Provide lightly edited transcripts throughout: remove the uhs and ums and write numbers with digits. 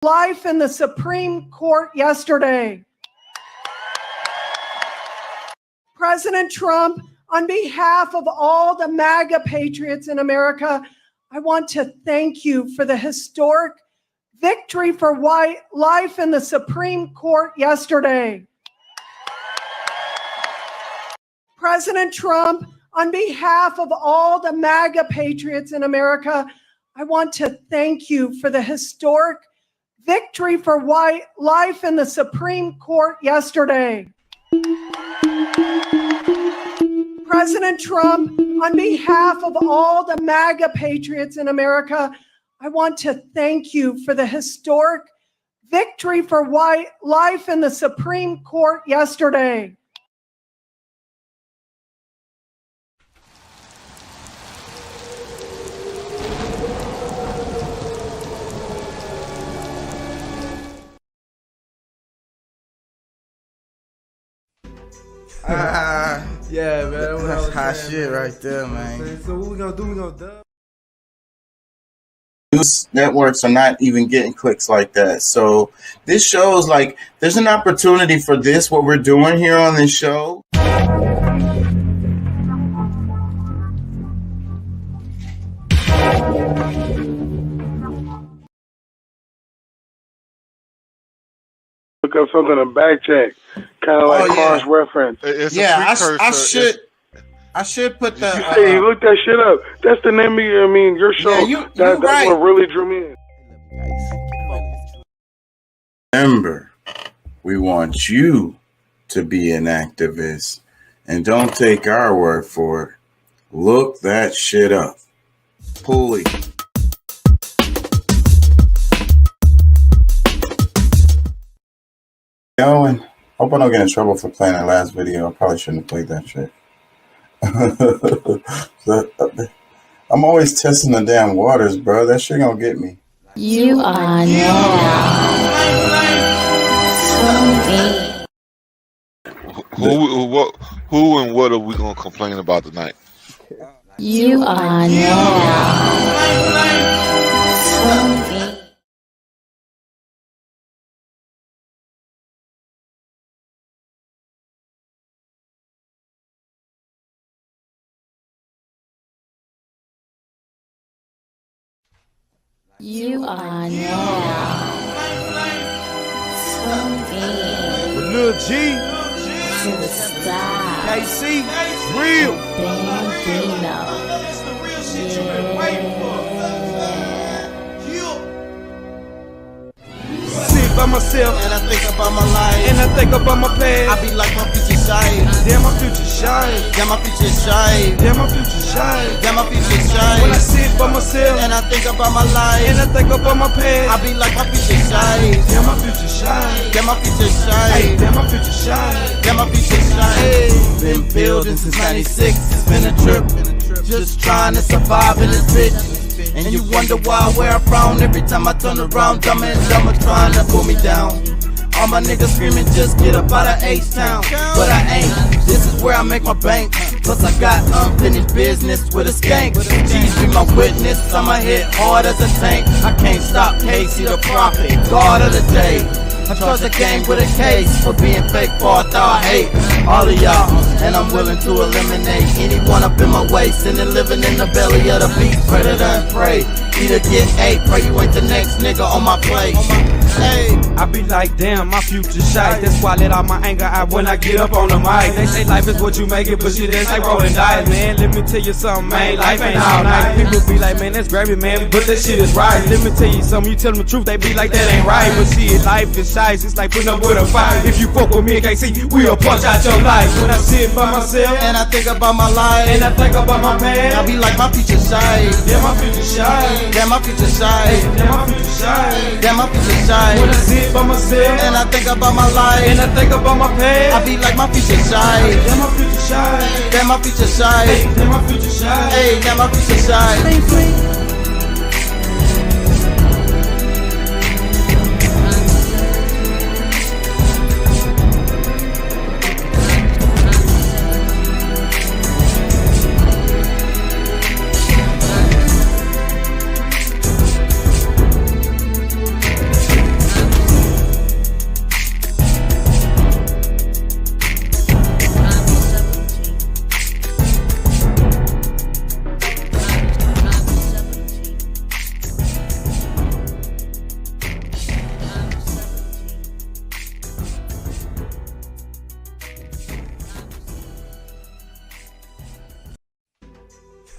Life in the Supreme Court yesterday. President Trump, on behalf of all the MAGA patriots in America, I want to thank you for the historic victory for life in the Supreme Court yesterday. President Trump, on behalf of all the MAGA patriots in America, I want to thank you for the historic victory for life in the Supreme Court yesterday. President Trump, on behalf of all the MAGA patriots in America, I want to thank you for the historic victory for life in the Supreme Court yesterday. Yeah, man. That's hot shit right there, man. So what we gonna do? We gonna dub? News networks are not even getting clicks like that. So this shows like there's an opportunity for this, what we're doing here on this show. Look up something to back check, kind of like cross reference. Yeah, I should put the. Hey, look that shit up. That's the name of your show. Yeah, that's right. What really drew me in. Remember, we want you to be an activist, and don't take our word for it. Look that shit up. Pulley. And hope I don't get in trouble for playing that last video. I probably shouldn't have played that shit. I'm always testing the damn waters, bro. That shit gonna get me. You are now Who and what are we gonna complain about tonight? You are now You are now With Lil G, to the sky. KC, real. Bambino. Sit by myself and I think about my life, and I think about my past. I be like my future shy. Damn, my future shine. Damn, my future shy. Damn, my future shine. Damn, my future shy. When I sit by myself and I think about my life, and I think about my past. I be like my future shy. Damn, my future shine. Damn, my future shy. Damn, my future shine. Damn, my future shy. Been building since '96. It's been a trip. Just trying to survive in this bitch. And you wonder why, where I'm from. Every time I turn around, dumber and dumber trying to pull me down. All my niggas screaming, just get up out of H-Town. But I ain't, this is where I make my bank. Plus I got unfinished business with a skank. G's be my witness, I'ma hit hard as a tank. I can't stop Casey the prophet, God of the day. I trust the game with a case for being fake, for I hate all of y'all, and I'm willing to eliminate anyone up in my way. Sitting living in the belly of the beast, predator and prey. Either get ate, pray you ain't the next nigga on my plate. Hey, I be like, damn, my future shy. That's why I let all my anger out when I get up on the mic. They say life is what you make it, but shit, that's like rolling dice, man. Let me tell you something, man. Life ain't all night. People be like, man, that's gravy, man, but that shit is right. Let me tell you something. You tell them the truth, they be like, that ain't right. But shit, life is shy. It's like putting up with a fight. If you fuck with me and can't see, we'll punch out your life. When I sit by myself and I think about my life, and I think about my past, I be like my future shy. Damn, my future shy. Damn, my future shy. Damn, my future shy. Damn, my future shy. When I sit by myself and I think about my life, and I think about my past, I be like my future shy. Damn, my future shy. Damn, my future shy. Damn, my future shy. Hey, damn, my future shy.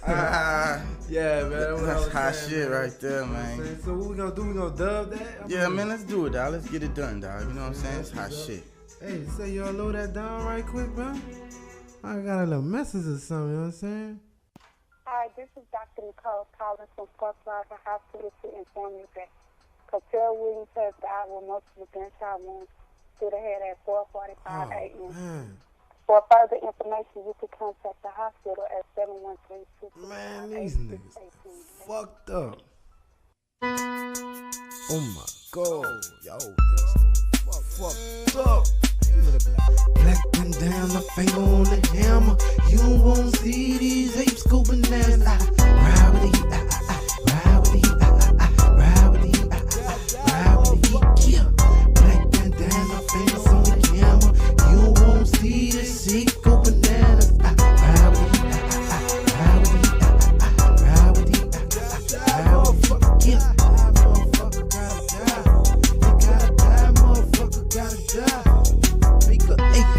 Yeah, man. That's hot shit right there, man. So what we gonna do? We gonna dub that? Yeah, man, let's do it, dog. Let's get it done, dog. You know what I'm saying? It's hot shit. Hey, say y'all load that down right quick, bro. I got a little message or something, you know what I'm saying? Hi, this is Dr. Nicole calling from Fort Plaza Hospital to inform you that Catrell Williams has died with multiple gunshot wounds to the head at 4:45 a.m. Man. For further information, you can contact the hospital at 713-225-8618. Man, these niggas fucked up. Oh my God, yo, fucked up. Black bandana, finger on the hammer. You won't see these apes go bananas. Ride with the heat, ride with the heat, ride with the heat, ride with the heat. Yeah. Black bandana, fingers on the hammer. You won't see the shit go bananas. Ride with the heat, ride with the heat, ride with the heat, ride with the heat. Yeah. Motherfucker gotta die. You gotta die, motherfucker gotta die.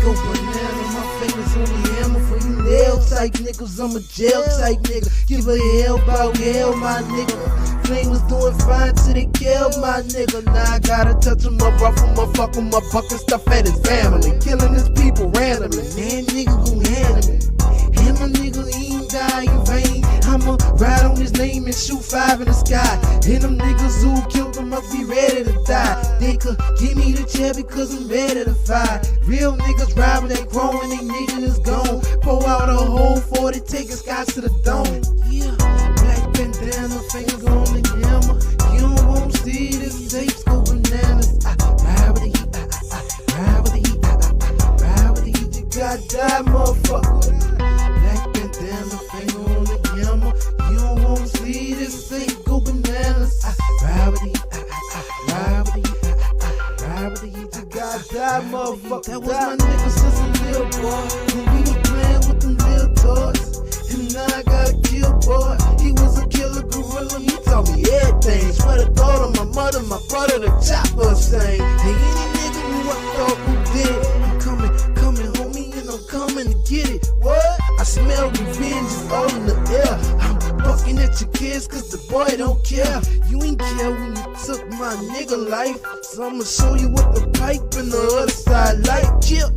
Go banana, my fingers on the hammer for you nail type niggas. I'm a jail type nigga. Give a hell about hell, my nigga. Flame was doing fine till they killed my nigga. Now I gotta touch him up, rough him up, fuck him up, fucking stuff at his family. Killing his people randomly. Man, nigga gon' handle me. Him a nigga, he ain't die in vain. I'ma ride on his name and shoot 5 in the sky. And them niggas who killed him must be ready to die. They could give me the chair because I'm ready to fight. Real niggas ride when they grown and they niggas is gone. Pull out a whole 40, taking skies to the dome. Yeah, black bandana, fingers on the hammer. You won't see the tapes go bananas. Ride with the heat, ride with the heat, ride with the heat. You gotta die, motherfucker. Black bandana, finger on the hammer. You won't see this thing go bananas. Ride with the heat, ride with the heat, ride with the heat. You gotta die, motherfucker. That was my nigga since a little boy. When we was playing with them little toys. And now I got a kill boy. He was a killer gorilla. He taught me everything. Swear to God on my mother, my brother, the chopper sang. Hey, any nigga who I thought who did it. I'm coming, homie, and I'm coming to get it. What? I smell revenge is all in the air. I'm bucking at your kids cause the boy don't care. You ain't care when you took my nigga life. So I'ma show you what the pipe and the other side like. Yeah.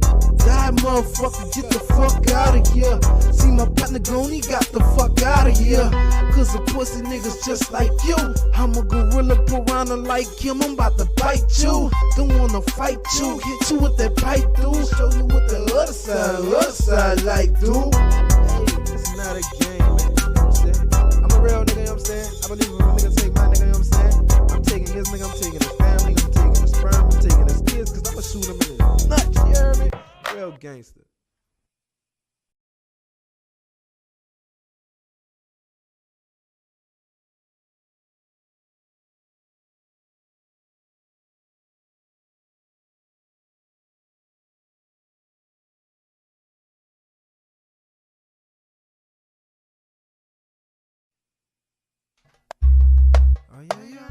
Die, motherfucker, get the fuck out of here. See my partner gone, he got the fuck out of here. Cause the pussy niggas just like you. I'm a gorilla piranha like him, I'm about to bite you. Don't wanna fight you, hit you with that pipe, dude. Show you what the other side like, dude. Hey, it's not a game, man, you know what I'm saying? I'm a real nigga, you know what I'm saying? I believe when a nigga take my nigga, you know what I'm saying? I'm taking his nigga, I'm taking his family, I'm taking his sperm, I'm taking his kids, cause I'ma shoot him in his nuts, you hear me? Real gangster. Oh yeah,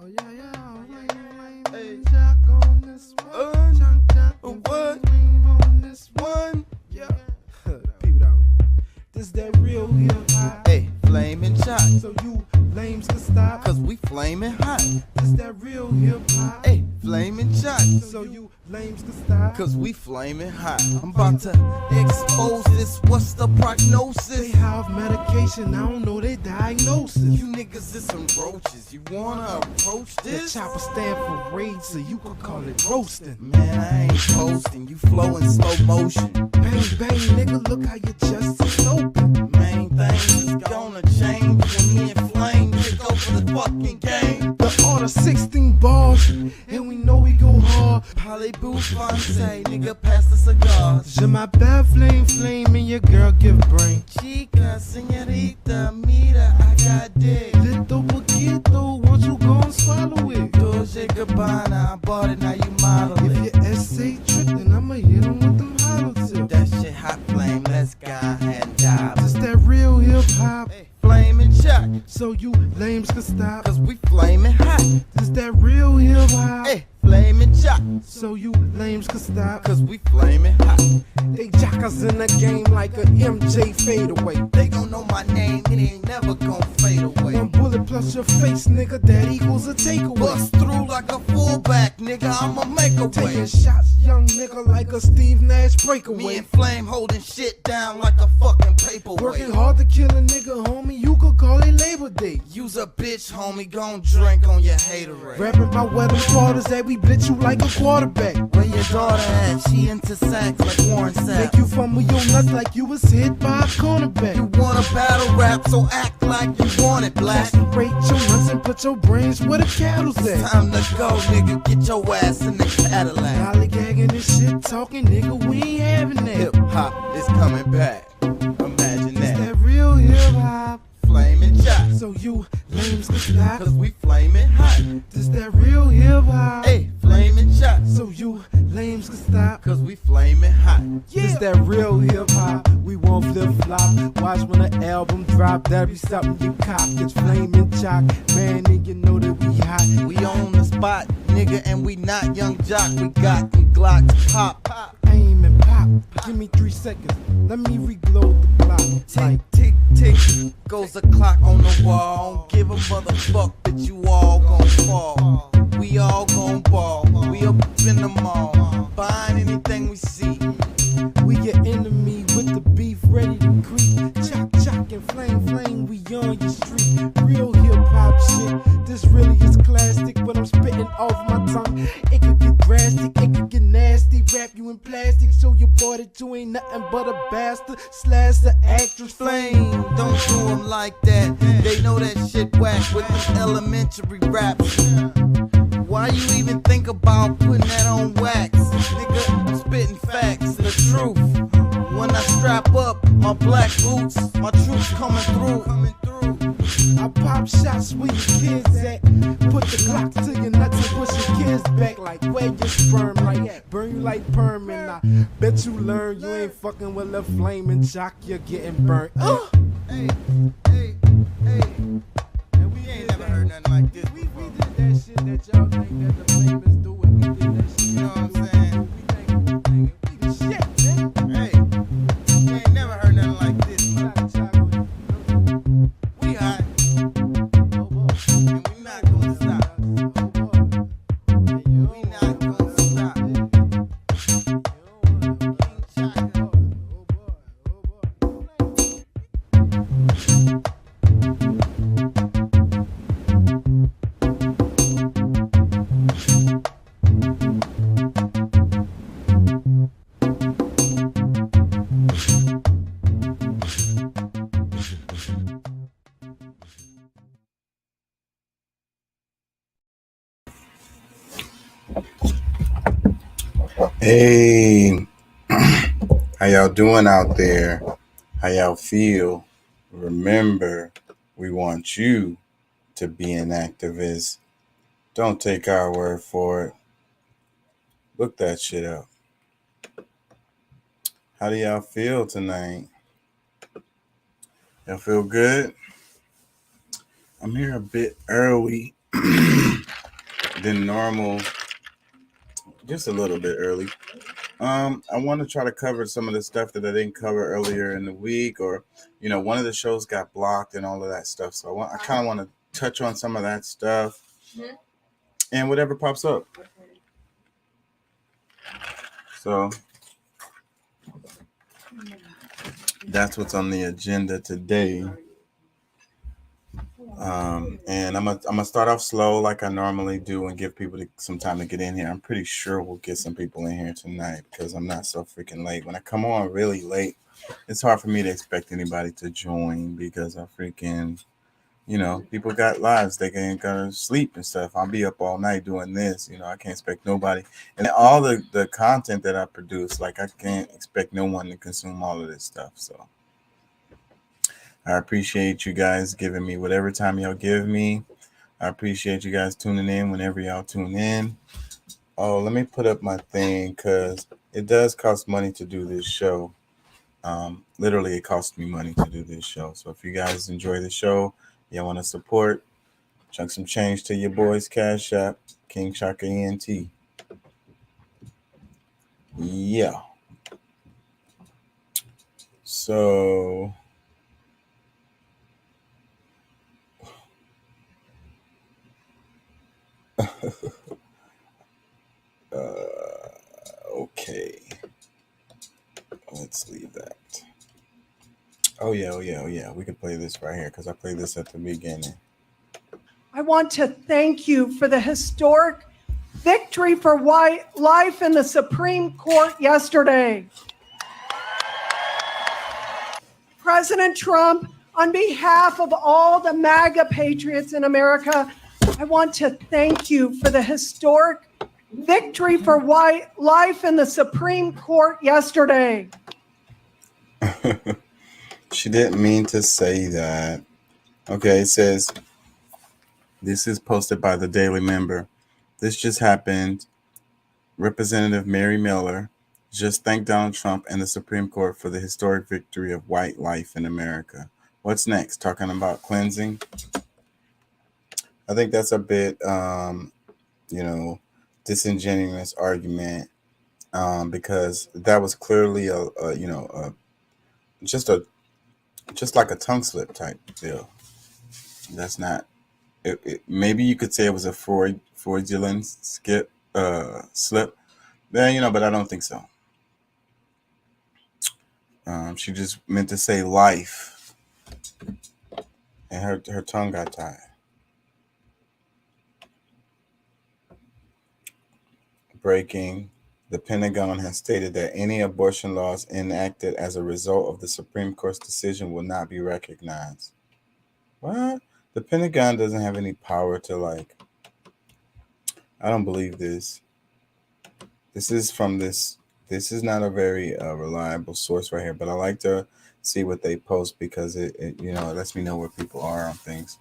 oh yeah, hey, Jack on this one, what? On this one, yeah. Peep it out. This that real hip hop. Hey, flaming shot. So you lames can stop. Cause we flaming hot. This that real hip hop. Hey, flaming shot. So you lames can stop. Cause we flaming hot. I'm about to expose this. What's the prognosis? They have medication, I don't know their diagnosis. You niggas is some roaches. You wanna approach The this? chopper stand for rage, so you can call it roasting. Man, I ain't posting. You flow in slow motion. Bang, bang, nigga, look how your chest is open. Main thing is gonna change when he inflamed. Take over the fucking game. The order 16 bars, and we know we go hard. Parlez-vous français, nigga, pass the cigars. Je m'appelle Flame, flame, and your girl give brain. Chica, señorita, mira, I got dick. Little poquito, won't you go and swallow it? Dolce Gabbana, I bought it, now you model If it. your essay trick, then I'ma hit him with them hollow tips. That shit hot flame, let's go and die. This that real hip hop. Hey, flaming shot, So you lames can stop. cause we flaming hot. This that real hip hop. Hey, flaming jock. So you lames can stop. Cause we flaming hot. They jock us in the game like a MJ fadeaway. They gon' know my name, it ain't never gon' fade away. One bullet plus your face, nigga, that equals a takeaway. Bust through like a fullback, nigga, I'ma make a way. Taking shots, young nigga, like a Steve Nash Me breakaway. and Flame holding shit down like a fucking paperweight. Working hard to kill a nigga, homie, you could call it Labor Day. Use a bitch, homie, gon' drink on your haterade. Rapping about where them quarters that we blitz you like a quarterback. Where your daughter at? She into sacks like Warren Sapp. Make you fumble your nuts like you was hit by a cornerback. You wanna battle rap, so act like you want it, black. Separate your nuts and put your brains where the cattle's at. Time to go, nigga, get your ass in the Cadillac. Lollygagging this shit, talking, nigga, we ain't having that. Hip hop is coming back. Imagine It's that. that real hip hop. Flaming jock. So you lames can stop. Cause we flaming hot. This that real hip hop. Hey, flaming jock. So you lames can stop. Cause we flaming hot. This that real hip hop. We won't flip flop. Watch when the album drop. That'll be something you cop. It's flaming jock. Man, nigga know that we hot. We on the spot, nigga, and we not young jock. We got them Glocks pop. Aim and pop. Give me 3 seconds. Let me reload the clock. Tick, tick, tick. Goes a clock on the wall. Don't give a motherfuck that you all gon' fall. We all gon' ball. We up in the mall. Buying anything we see. We your enemy with the beef ready to creep. Chock, chock, and flame, flame, we on your street. Real hip hop shit. This really is classic. When I'm spitting off my tongue, it could get drastic, it could get nasty. Wrap you in plastic, show your boy that you ain't nothing but a bastard. Slash the actress Flame, don't do them like that. They know that shit whack with them elementary raps. Why you even think about putting that on wax? Nigga, I'm spitting facts, the truth. When I strap up my black boots, my troops coming through. I pop shots where your kids at. Put the Glocks to your nuts and push your kids back like where your sperm like burn you like perm. And I bet you learn you ain't fucking with a flaming jock, you're getting burnt. Hey, hey, hey. And we ain't never heard nothing like this. We did that shit that y'all think that the flamers doing. We did that shit. You know what I'm saying? We the shit, nigga. Hey, we ain't never heard nothing like this. We hot, and we not gonna stop. We not gonna stop. Hey, how y'all doing out there? How y'all feel? Remember, we want you to be an activist. Don't take our word for it. Look that shit up. How do y'all feel tonight? Y'all feel good? I'm here a bit early than normal. Just a little bit early. I want to try to cover some of the stuff that I didn't cover earlier in the week, or one of the shows got blocked and all of that stuff. So I kind of want to touch on some of that stuff and whatever pops up. So that's what's on the agenda today. And I'm gonna start off slow like I normally do and give people some time to get in here. I'm pretty sure we'll get some people in here tonight because I'm not so freaking late. When I come on really late, it's hard for me to expect anybody to join because I freaking, people got lives. They ain't gonna sleep and stuff. I'll be up all night doing this. I can't expect nobody. And all the content that I produce, like I can't expect no one to consume all of this stuff. So I appreciate you guys giving me whatever time y'all give me. I appreciate you guys tuning in whenever y'all tune in. Oh, let me put up my thing because it does cost money to do this show. Literally, it costs me money to do this show. So if you guys enjoy the show, y'all want to support, chunk some change to your boys' Cash App, King Shaka ENT. Yeah. So okay. Let's leave that. Oh yeah. We can play this right here because I played this at the beginning. I want to thank you for the historic victory for life in the Supreme Court yesterday. President Trump, on behalf of all the MAGA patriots in America, I want to thank you for the historic victory for life in the Supreme Court yesterday. She didn't mean to say that. Okay, it says, this is posted by the Daily Member. This just happened. Representative Mary Miller just thanked Donald Trump and the Supreme Court for the historic victory of white life in America. What's next? Talking about cleansing? I think that's a bit, disingenuous argument because that was clearly just like a tongue slip type deal. That's not. Maybe you could say it was a fraudulent slip. Then but I don't think so. She just meant to say life, and her tongue got tied. Breaking. The Pentagon has stated that any abortion laws enacted as a result of the Supreme Court's decision will not be recognized. What? The Pentagon doesn't have any power to I don't believe this. This is from this. This is not a very reliable source right here, but I like to see what they post because it lets me know where people are on things.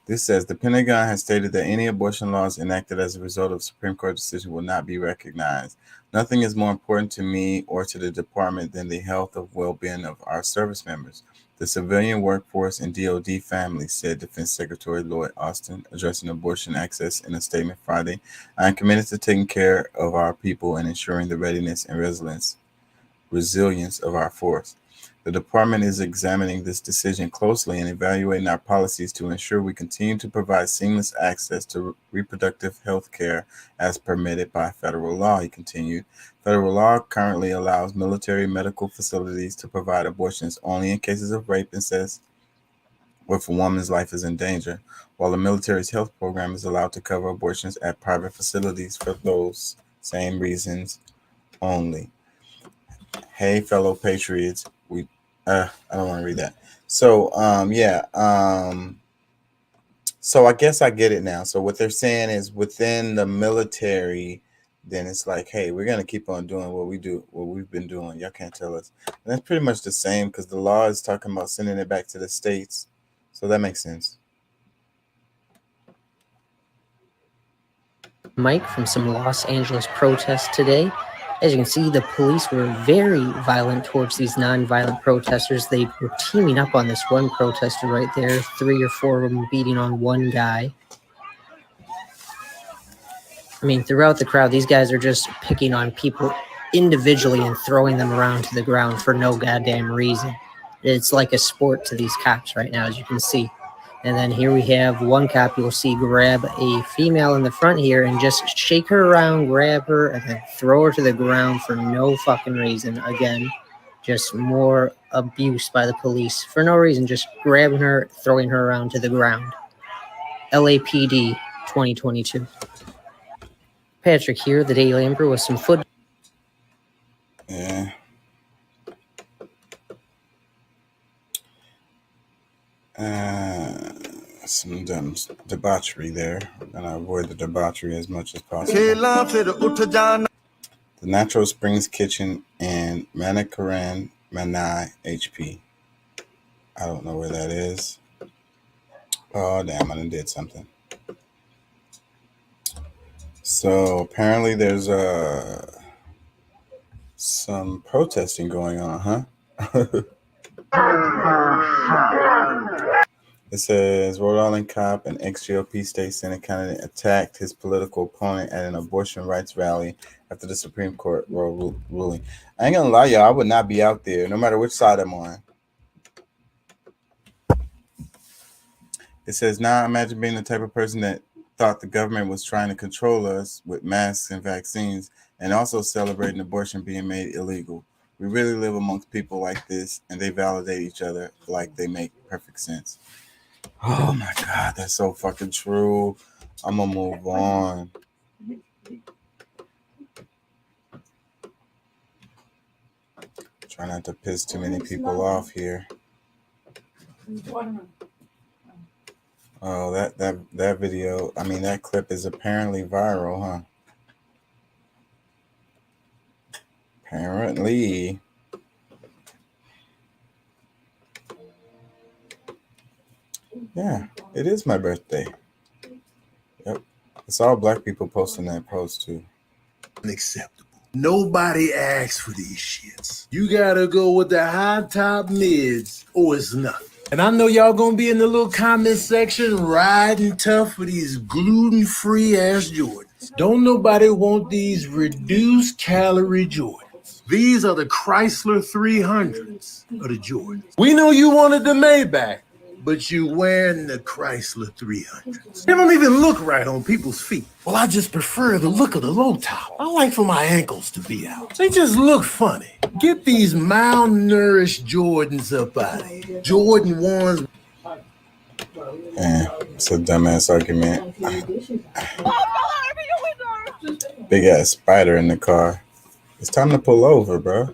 This says the Pentagon has stated that any abortion laws enacted as a result of Supreme Court decision will not be recognized. Nothing is more important to me or to the department than the health and well-being of our service members, the civilian workforce, and DoD families, said Defense Secretary Lloyd Austin, addressing abortion access in a statement Friday. I am committed to taking care of our people and ensuring the readiness and resilience of our force. The department is examining this decision closely and evaluating our policies to ensure we continue to provide seamless access to reproductive health care as permitted by federal law, he continued. Federal law currently allows military medical facilities to provide abortions only in cases of rape, incest, or if a woman's life is in danger, while the military's health program is allowed to cover abortions at private facilities for those same reasons only. Hey, fellow patriots, I don't want to read that. So, so I guess I get it now. So what they're saying is within the military, then it's like, hey, we're going to keep on doing what we've been doing. Y'all can't tell us. And that's pretty much the same because the law is talking about sending it back to the states. So that makes sense. Mike, from some Los Angeles protests today. As you can see, the police were very violent towards these non-violent protesters. They were teaming up on this one protester right there, 3 or 4 of them beating on one guy. I mean, throughout the crowd, these guys are just picking on people individually and throwing them around to the ground for no goddamn reason. It's like a sport to these cops right now, as you can see. And then here we have one cop you'll see grab a female in the front here and just shake her around, grab her, and then throw her to the ground for no fucking reason. Again, just more abuse by the police for no reason, just grabbing her, throwing her around to the ground. LAPD 2022. Patrick here, the Daily Emperor, with some foot. Yeah. Some debauchery there. We're going to avoid the debauchery as much as possible. The Natural Springs Kitchen and Manicaran Manai HP. I don't know where that is. Oh, damn, I done did something. So apparently there's some protesting going on, huh? It says Rhode Island cop and ex-GOP state Senate candidate attacked his political opponent at an abortion rights rally after the Supreme Court ruling. I ain't gonna lie, y'all. I would not be out there, no matter which side I'm on. It says, now imagine being the type of person that thought the government was trying to control us with masks and vaccines, and also celebrating abortion being made illegal. We really live amongst people like this, and they validate each other like they make perfect sense. Oh my God, that's so fucking true. I'm gonna move on. Try not to piss too many people off here. Oh, that video, I mean, that clip is apparently viral, huh? Apparently. Yeah, it is my birthday. Yep. It's all black people posting that post too. Unacceptable. Nobody asks for these shits. You gotta go with the high top mids or it's nothing. And I know y'all gonna be in the little comment section riding tough for these gluten-free ass Jordans. Don't nobody want these reduced calorie Jordans. These are the Chrysler 300s of the Jordans. We know you wanted the Maybach, but you wearing the Chrysler 300s. They don't even look right on people's feet. Well, I just prefer the look of the low top. I like for my ankles to be out. They just look funny. Get these malnourished Jordans up out of here. Jordan 1s. Yeah, it's a dumbass argument. Big ass spider in the car. It's time to pull over, bro.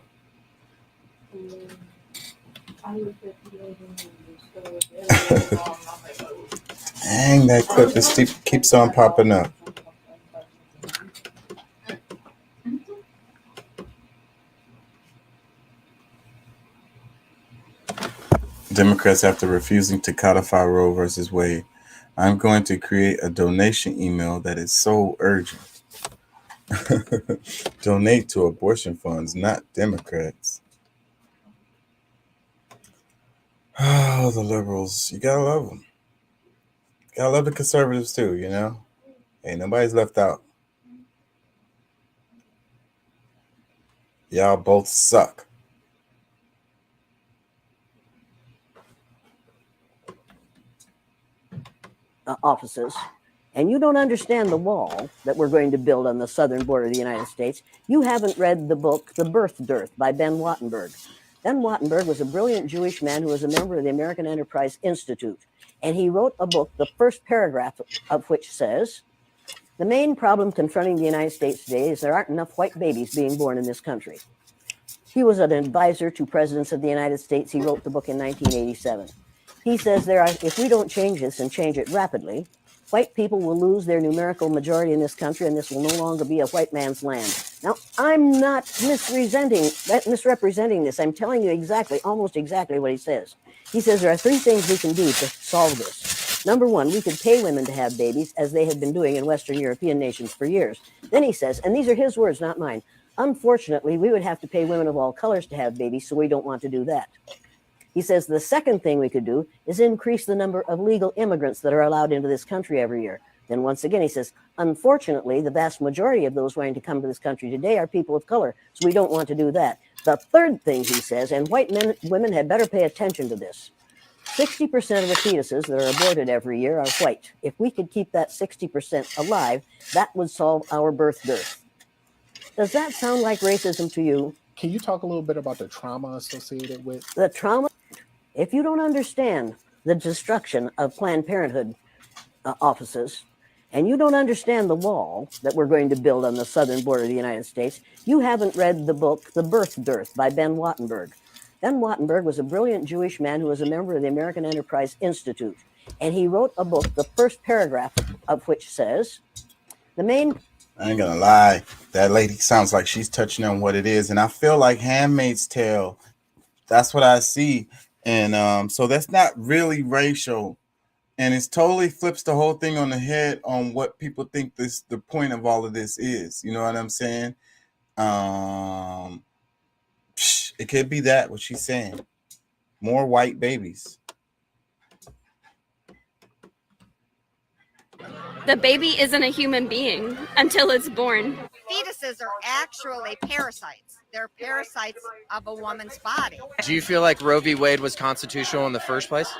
Dang, that clip keeps on popping up. Democrats, after refusing to codify Roe versus Wade, I'm going to create a donation email that is so urgent. Donate to abortion funds, not Democrats. Oh, the liberals. You gotta love them. Gotta love the conservatives too, you know? Hey, nobody's left out. Y'all both suck. Offices, and you don't understand the wall that we're going to build on the southern border of the United States, you haven't read the book The Birth Dearth by Ben Wattenberg. Ben Wattenberg was a brilliant Jewish man who was a member of the American Enterprise Institute, and he wrote a book, the first paragraph of which says, the main problem confronting the United States today is there aren't enough white babies being born in this country. He was an advisor to presidents of the United States. He wrote the book in 1987. He says if we don't change this and change it rapidly, white people will lose their numerical majority in this country, and this will no longer be a white man's land. Now, I'm not misrepresenting this. I'm telling you almost exactly what he says. He says there are three things we can do to solve this. Number one, we could pay women to have babies, as they have been doing in Western European nations for years. Then he says, and these are his words, not mine, unfortunately, we would have to pay women of all colors to have babies, so we don't want to do that. He says the second thing we could do is increase the number of legal immigrants that are allowed into this country every year. Then once again, he says, unfortunately, the vast majority of those wanting to come to this country today are people of color, so we don't want to do that. The third thing he says, and women had better pay attention to this, 60% of the fetuses that are aborted every year are white. If we could keep that 60% alive, that would solve our birth dearth. Does that sound like racism to you? Can you talk a little bit about the trauma associated with the trauma? If you don't understand the destruction of Planned Parenthood offices, and you don't understand the wall that we're going to build on the southern border of the United States, you haven't read the book The Birth Dearth by Ben Wattenberg. Ben Wattenberg was a brilliant Jewish man who was a member of the American Enterprise Institute, and he wrote a book, the first paragraph of which says, the main... I ain't gonna lie, that lady sounds like she's touching on what it is, and I feel like Handmaid's Tale. That's what I see, and so that's not really racial, and it totally flips the whole thing on the head on what people think the point of all of this is. You know what I'm saying? It could be that what she's saying, more white babies. The baby isn't a human being until it's born. Fetuses are actually parasites. They're parasites of a woman's body. Do you feel like Roe v. Wade was constitutional in the first place?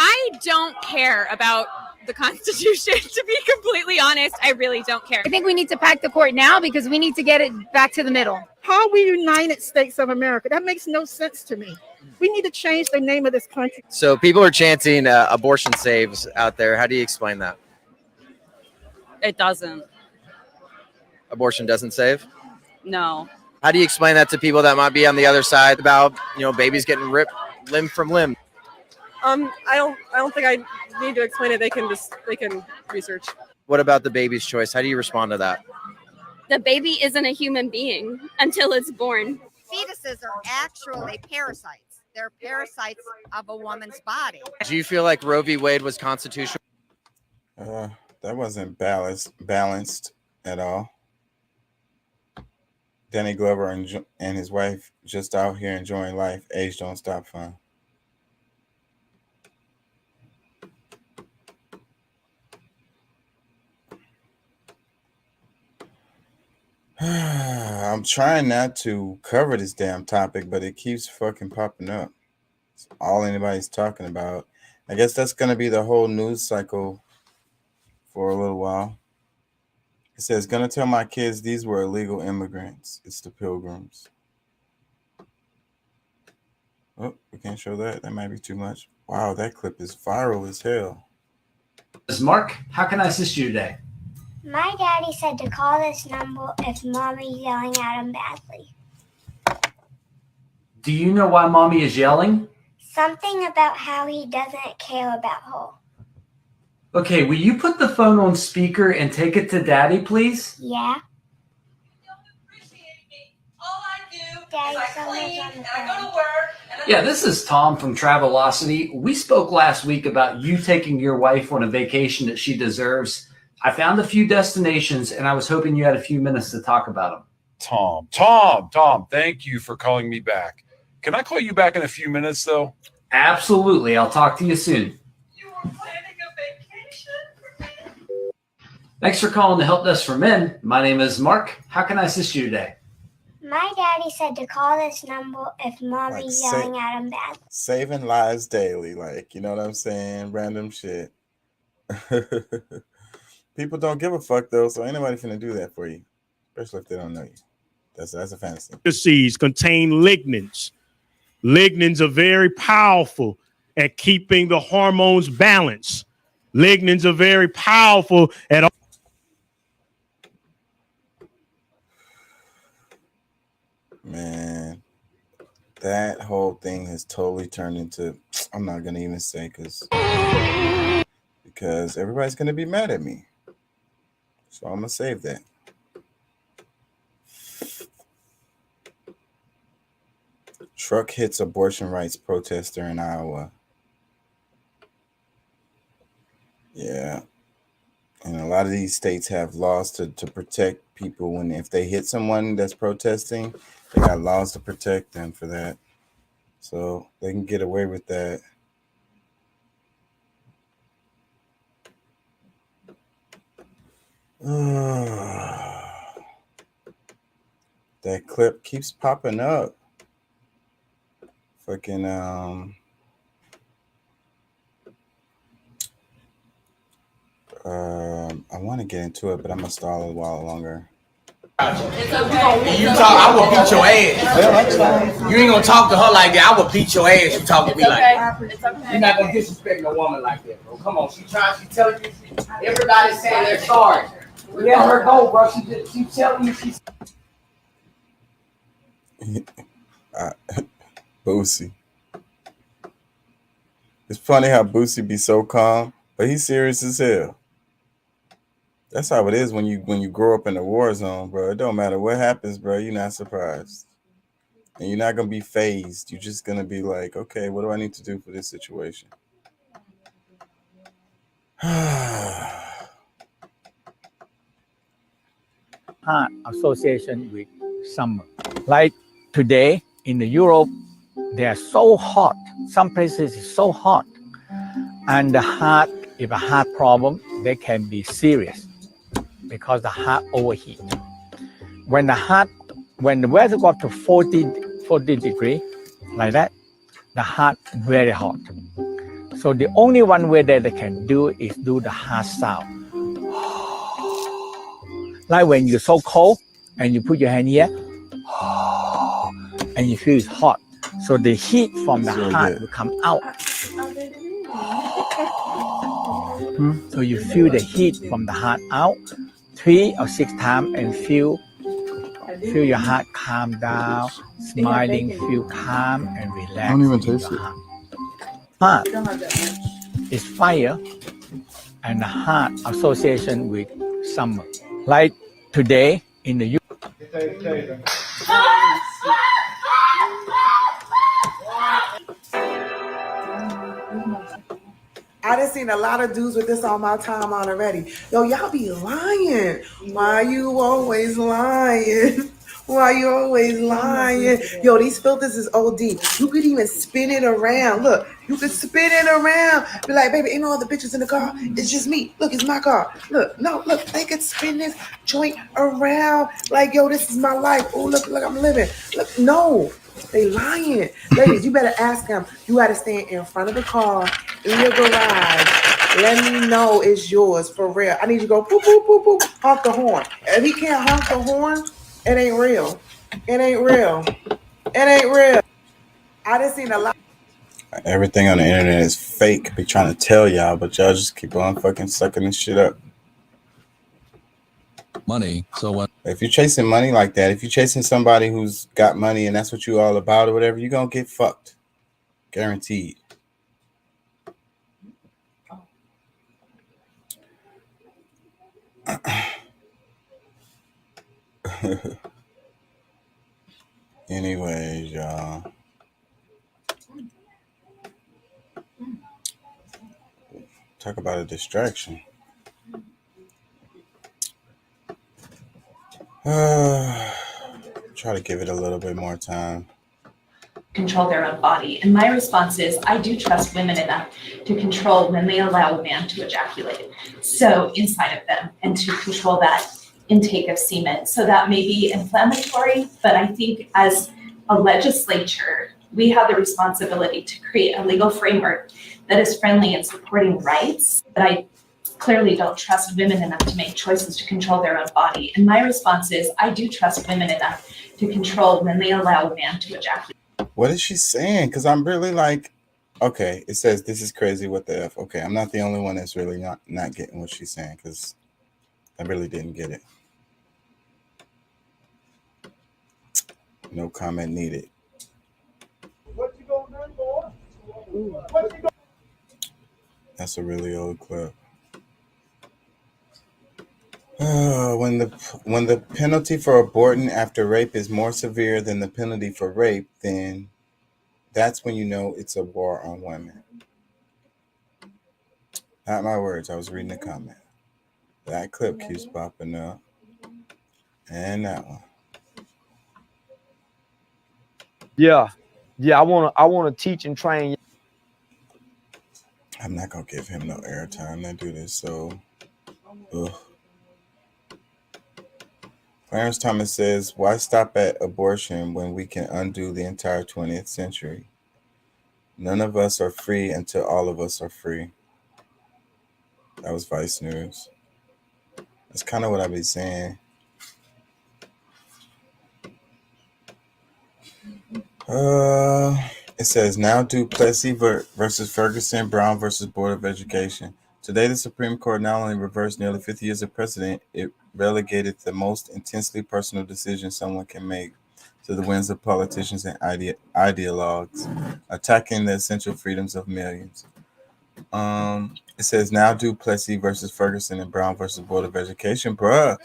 I don't care about the Constitution, to be completely honest. I really don't care. I think we need to pack the court now because we need to get it back to the middle. How are we United States of America? That makes no sense to me. We need to change the name of this country. So people are chanting abortion saves out there. How do you explain that? It doesn't. Abortion doesn't save? No. How do you explain that to people that might be on the other side about, babies getting ripped limb from limb? I don't think I need to explain it. They can research. What about the baby's choice? How do you respond to that? The baby isn't a human being until it's born. Fetuses are actually parasites. They're parasites of a woman's body. Do you feel like Roe v. Wade was constitutional? That wasn't balanced at all. Danny Glover and his wife just out here enjoying life. Age don't stop fun. I'm trying not to cover this damn topic, but it keeps fucking popping up. It's all anybody's talking about. I guess that's going to be the whole news cycle for a little while. It says, gonna tell my kids these were illegal immigrants. It's the Pilgrims. Oh, we can't show that. That might be too much. Wow, that clip is viral as hell. This is Mark. How can I assist you today? My daddy said to call this number if mommy's yelling at him badly. Do you know why mommy is yelling? Something about how he doesn't care about her. Okay, will you put the phone on speaker and take it to daddy, please? Yeah. Daddy, someone's on the phone. Yeah, this is Tom from Travelocity. We spoke last week about you taking your wife on a vacation that she deserves. I found a few destinations, and I was hoping you had a few minutes to talk about them. Tom, thank you for calling me back. Can I call you back in a few minutes, though? Absolutely. I'll talk to you soon. Thanks for calling the Help Desk for Men. My name is Mark. How can I assist you today? My daddy said to call this number if mommy's yelling at him badly. Saving lives daily, you know what I'm saying? Random shit. People don't give a fuck though, so ain't nobody finna do that for you, especially if they don't know you. That's a fantasy. Seeds contain lignans. Lignans are very powerful at keeping the hormones balanced. Lignans are very powerful at all. Man, that whole thing has totally turned into, I'm not gonna even say because everybody's gonna be mad at me. So I'm gonna save that. Truck hits abortion rights protester in Iowa. Yeah. And a lot of these states have laws to protect people if they hit someone that's protesting, they got laws to protect them for that. So they can get away with that. That clip keeps popping up. Fucking I want to get into it, but I'm gonna stall a while longer. You talk, I will beat your ass. You ain't gonna talk to her like that. I will beat your ass. You talk to me like that. You're not gonna disrespect a woman like that, bro. Come on, she telling you. Everybody's saying they're sorry. Let her go, bro. She telling you she's. Boosie. It's funny how Boosie be so calm, but he's serious as hell. That's how it is when you grow up in a war zone, bro. It don't matter what happens, bro. You're not surprised. And you're not going to be phased. You're just going to be like, okay, what do I need to do for this situation? Association with summer. Like today in the Europe, they are so hot. Some places is so hot. And the heart, if a heart problem, they can be serious because the heart overheat. When the weather got to 40 degree, like that, the heart very hot. So the only one way that they can do is do the heart sound. Like when you're so cold and you put your hand here, and you feel it's hot. So the heat from the heart will come out. So you feel the heat from the heart out 3 or 6 times and feel your heart calm down, smiling, feel calm and relaxed. Don't even taste it. Heart is fire and the heart association with summer. Like today in the I done seen a lot of dudes with this on my timeline already. Yo, y'all be lying. Why you always lying? Why you always lying? Yo, these filters is OD. You could even spin it around. Look, you could spin it around. Be like, baby, ain't no other bitches in the car. It's just me. Look, it's my car. Look, no, look, they could spin this joint around. Like, yo, this is my life. Oh, look, I'm living. Look, no, they lying. Ladies, you better ask them. You got to stand in front of the car in your garage. Let me know it's yours for real. I need you to go boop, boop, boop, boop, honk the horn. If he can't honk the horn, it ain't real. It ain't real. It ain't real. I done seen a lot. Everything on the internet is fake. Be trying to tell y'all, but y'all just keep on fucking sucking this shit up. Money. So what? If you're chasing money like that, if you're chasing somebody who's got money and that's what you all about or whatever, you're gonna get fucked. Guaranteed. Anyways, y'all. Talk about a distraction. Try to give it a little bit more time. Control their own body. And my response is, I do trust women enough to control when they allow a man to ejaculate. So inside of them, and to control that intake of semen. So that may be inflammatory, but I think as a legislature, we have the responsibility to create a legal framework that is friendly and supporting rights. But I clearly don't trust women enough to make choices to control their own body. And my response is, I do trust women enough to control when they allow a man to ejaculate. What is she saying? Because I'm really like, okay, it says this is crazy. What the F? Okay, I'm not the only one that's really not getting what she's saying because I really didn't get it. No comment needed. That's a really old clip. When the penalty for aborting after rape is more severe than the penalty for rape, then that's when you know it's a war on women. Not my words. I was reading the comment. That clip keeps popping up, and that one. Yeah. I wanna teach and train. I'm not gonna give him no airtime. That dude is so. Ugh. Clarence Thomas says, why stop at abortion when we can undo the entire 20th century? None of us are free until all of us are free. That was Vice News. That's kind of what I be saying. It says, now du Plessis versus Ferguson, Brown versus Board of Education. Today, the Supreme Court not only reversed nearly 50 years of precedent, it relegated the most intensely personal decision someone can make to the whims of politicians and ideologues, attacking the essential freedoms of millions. It says, now du Plessis versus Ferguson and Brown versus Board of Education. Bruh.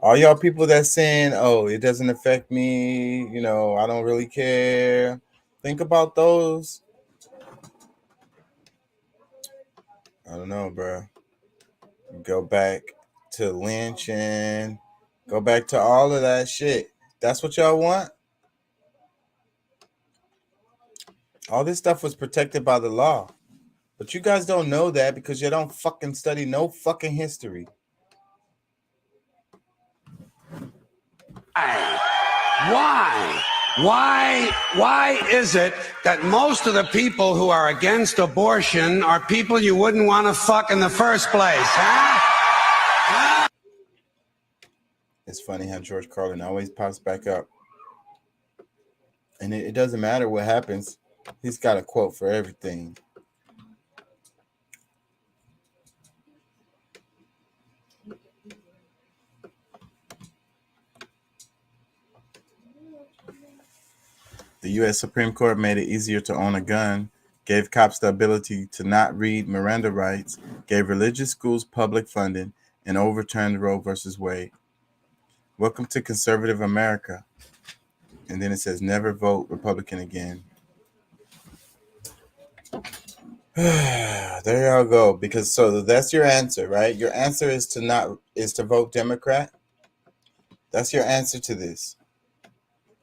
All y'all people that's saying, oh, it doesn't affect me, you know, I don't really care. Think about those. I don't know, bro. Go back to lynching. Go back to all of that shit. That's what y'all want? All this stuff was protected by the law. But you guys don't know that because you don't fucking study no fucking history. Why is it that most of the people who are against abortion are people you wouldn't want to fuck in the first place, huh? It's funny how George Carlin always pops back up. And it doesn't matter what happens. He's got a quote for everything. The U.S. Supreme Court made it easier to own a gun, gave cops the ability to not read Miranda rights, gave religious schools public funding, and overturned Roe versus Wade. Welcome to conservative America. And then it says, never vote Republican again. There y'all go. Because so that's your answer, right? Your answer is to vote Democrat. That's your answer to this.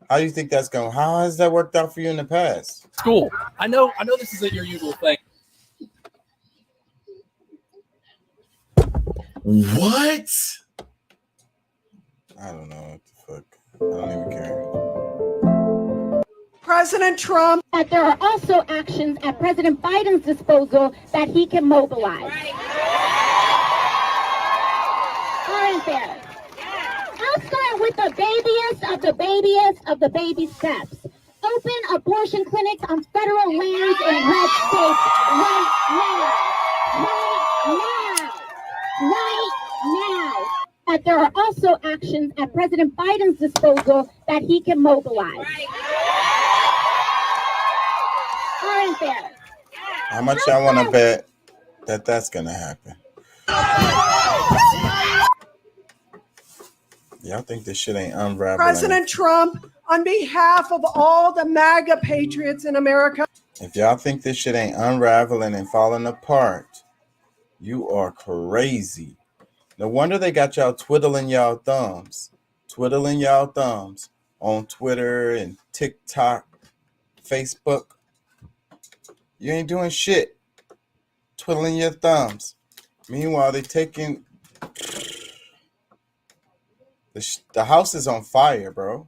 How do you think that's going? How has that worked out for you in the past? School. I know this isn't your usual thing. What? I don't know what the fuck. I don't even care. President Trump. That there are also actions at President Biden's disposal that he can mobilize. Aren't there? I'll start with the babyest of the babyest of the baby steps. Open abortion clinics on federal lands in red states right now. Right now. That there are also actions at President Biden's disposal that he can mobilize. Aren't there? How much y'all want to bet that that's going to happen? Y'all think this shit ain't unraveling? President Trump, on behalf of all the MAGA patriots in America. If y'all think this shit ain't unraveling and falling apart, you are crazy. No wonder they got y'all twiddling y'all thumbs on Twitter and TikTok, Facebook. You ain't doing shit. Twiddling your thumbs. Meanwhile, they taking... The house is on fire, bro.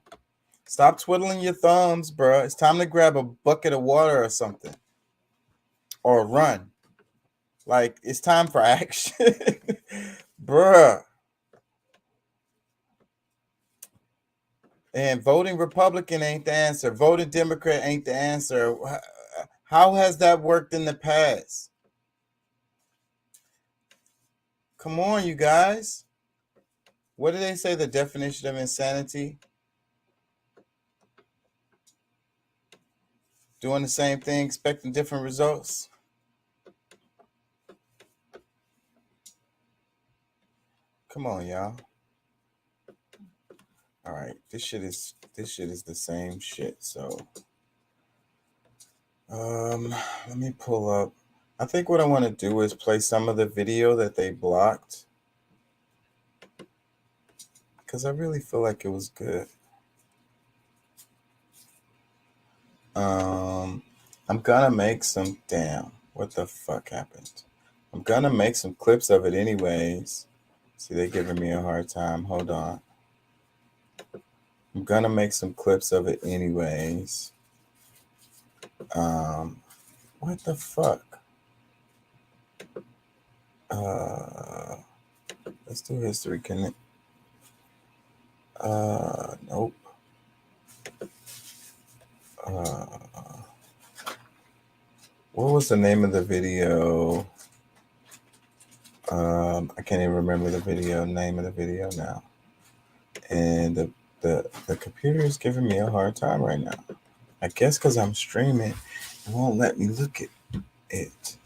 Stop twiddling your thumbs, bro. It's time to grab a bucket of water or something. Or run. Like, it's time for action. Bruh. And voting Republican ain't the answer. Voting Democrat ain't the answer. How has that worked in the past? Come on, you guys. What do they say the definition of insanity? Doing the same thing, expecting different results. Come on, y'all. All right, this shit is the same shit. So, let me pull up. I think what I want to do is play some of the video that they blocked, because I really feel like it was good. I'm gonna make some, damn, what the fuck happened? I'm gonna make some clips of it anyways. See, they're giving me a hard time. Hold on. I'm gonna make some clips of it anyways. What the fuck? Let's do history. Can it? Nope. What was the name of the video? I can't even remember the name of the video now. And the computer is giving me a hard time right now. I guess because I'm streaming, it won't let me look at it.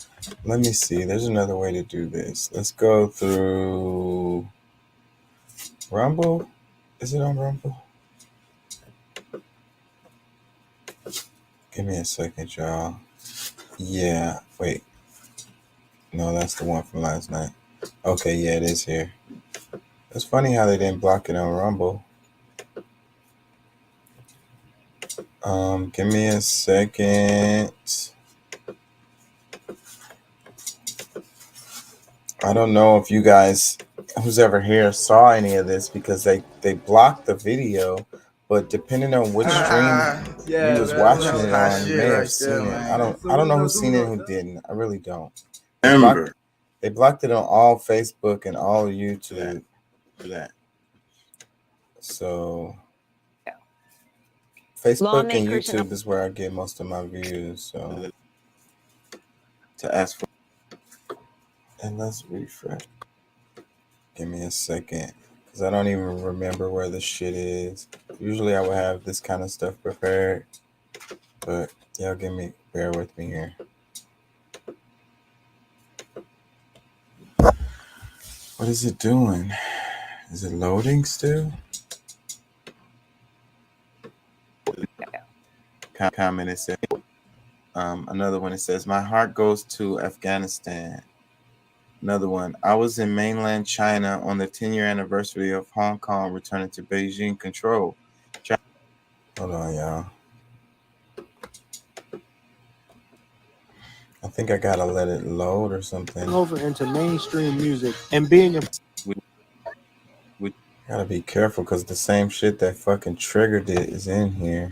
Let me see. There's another way to do this. Let's go through Rumble. Is it on Rumble? Give me a second, y'all. Yeah, wait. No, that's the one from last night. Okay, yeah, it is here. It's funny how they didn't block it on Rumble. Give me a second. I don't know if you guys, who's ever here, saw any of this because they blocked the video. But depending on which stream you was watching it on, you may have seen it. I don't know who's seen it and who didn't. I really don't. They blocked it on all Facebook and all YouTube for that. So Facebook and YouTube is where I get most of my views. So to ask for, and let's refresh. Give me a second, because I don't even remember where the shit is. Usually I would have this kind of stuff prepared, but y'all bear with me here. What is it doing? Is it loading still? Comment, it says, another one, it says, my heart goes to Afghanistan. Another one, I was in mainland China on the 10-year anniversary of Hong Kong returning to Beijing control. Hold on, y'all. I think I gotta let it load or something. Over into mainstream music and being a... We gotta be careful because the same shit that fucking triggered it is in here.